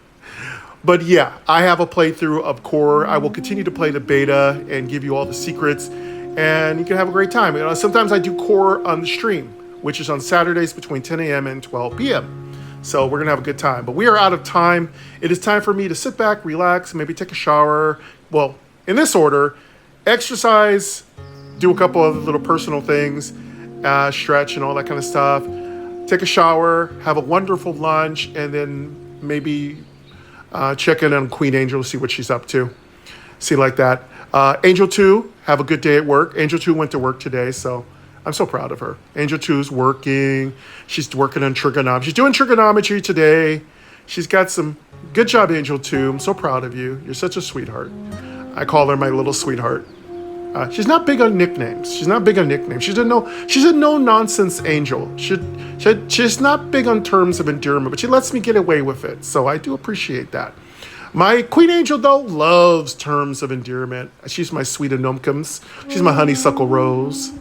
But yeah, I have a playthrough of Core. I will continue to play the beta and give you all the secrets. And you can have a great time. You know, sometimes I do Core on the stream, which is on Saturdays between 10 a.m. and 12 p.m. So we're going to have a good time. But we are out of time. It is time for me to sit back, relax, maybe take a shower. Well, in this order, exercise, do a couple of little personal things, stretch and all that kind of stuff. Take a shower, have a wonderful lunch, and then maybe check in on Queen Angel to see what she's up to. See like that. Angel 2, have a good day at work. Angel 2 went to work today, so... I'm so proud of her. Angel 2's working. She's working on trigonometry. She's doing trigonometry today. She's got some... Good job, Angel 2. I'm so proud of you. You're such a sweetheart. I call her my little sweetheart. She's not big on nicknames. She's a no-nonsense angel. She's not big on terms of endearment, but she lets me get away with it. So I do appreciate that. My Queen Angel, though, loves terms of endearment. She's my sweet anomkums. She's my honeysuckle rose.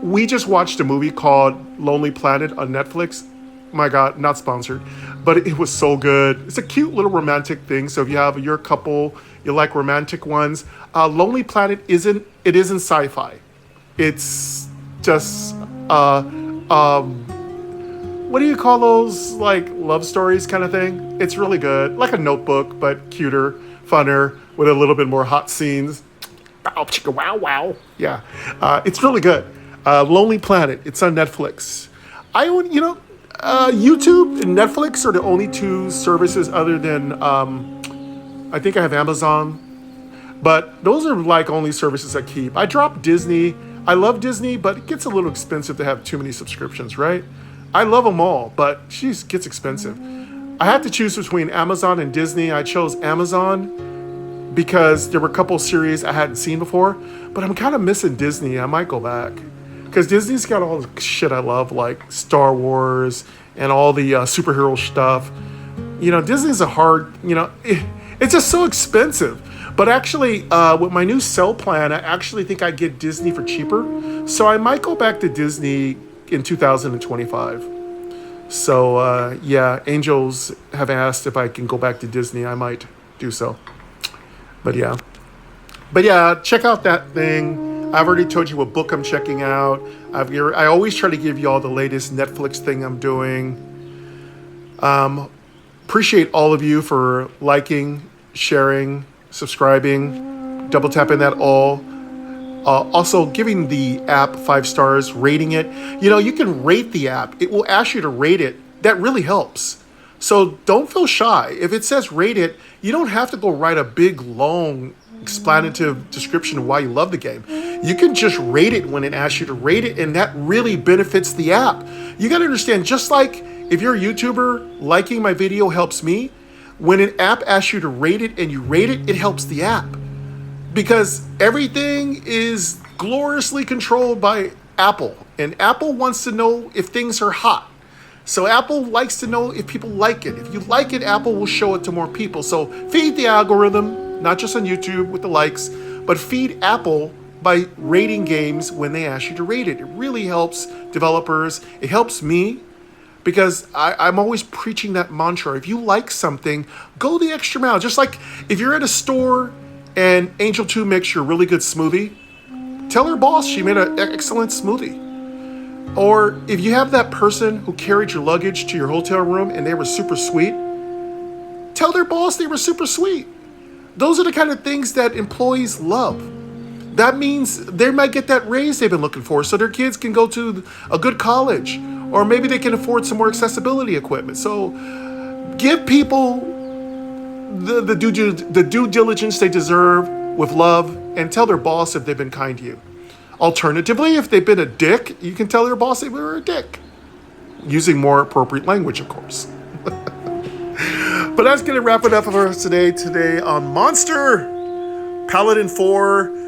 We just watched a movie called Lonely Planet on Netflix. My God, not sponsored, but it was so good. It's a cute little romantic thing. So if you have your couple, you like romantic ones. Lonely Planet isn't sci-fi. It's just what do you call those, like love stories kind of thing? It's really good, like a Notebook, but cuter, funner, with a little bit more hot scenes. Bow, chicka, wow, wow. Yeah, it's really good. Lonely Planet. It's on Netflix. YouTube and Netflix are the only two services other than I think I have Amazon, but those are like only services I keep. I dropped Disney. I love Disney, but it gets a little expensive to have too many subscriptions, right? I love them all, but it gets expensive. I had to choose between Amazon and Disney. I chose Amazon because there were a couple series I hadn't seen before, but I'm kind of missing Disney. I might go back because Disney's got all the shit I love, like Star Wars and all the superhero stuff. You know, Disney's it's just so expensive. But actually, with my new cell plan, I actually think I get Disney for cheaper. So I might go back to Disney in 2025. So yeah, Angels have asked if I can go back to Disney. I might do so. But yeah, check out that thing. I've already told you what book I'm checking out. I always try to give you all the latest Netflix thing I'm doing. Appreciate all of you for liking, sharing, subscribing, double tapping that all. Also giving the app 5 stars, rating it. You know, you can rate the app. It will ask you to rate it. That really helps. So don't feel shy. If it says rate it, you don't have to go write a big, long, explanative description of why you love the game. You can just rate it when it asks you to rate it, and that really benefits the app. You got to understand, just like if you're a YouTuber, liking my video helps me, when an app asks you to rate it and you rate it, it helps the app. Because everything is gloriously controlled by Apple. And Apple wants to know if things are hot. So Apple likes to know if people like it. If you like it, Apple will show it to more people. So feed the algorithm, not just on YouTube with the likes, but feed Apple by rating games when they ask you to rate it. It really helps developers. It helps me because I'm always preaching that mantra. If you like something, go the extra mile. Just like if you're at a store and Angel 2 makes you a really good smoothie, tell her boss she made an excellent smoothie. Or if you have that person who carried your luggage to your hotel room and they were super sweet, tell their boss they were super sweet. Those are the kind of things that employees love. That means they might get that raise they've been looking for so their kids can go to a good college, or maybe they can afford some more accessibility equipment. So give people the due diligence they deserve with love, and tell their boss if they've been kind to you. Alternatively, if they've been a dick, you can tell their boss they were a dick. Using more appropriate language, of course. But that's going to wrap it up for us today on Monster Paladin 4.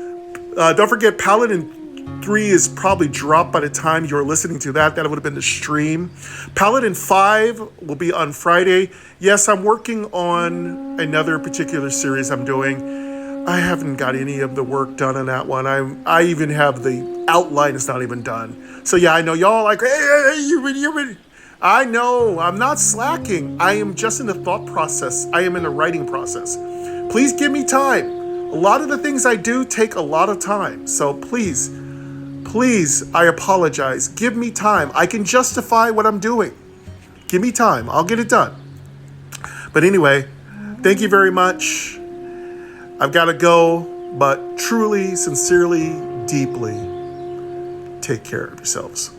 Don't forget, Paladin 3 is probably dropped by the time you're listening to that. That would have been the stream. Paladin 5 will be on Friday. Yes, I'm working on another particular series I'm doing. I haven't got any of the work done on that one. I even have the outline. It's not even done. So yeah, I know y'all like, hey, you've been. I know, I'm not slacking. I am just in the thought process. I am in the writing process. Please give me time. A lot of the things I do take a lot of time. So please, I apologize. Give me time. I can justify what I'm doing. Give me time. I'll get it done. But anyway, thank you very much. I've got to go, but truly, sincerely, deeply, take care of yourselves.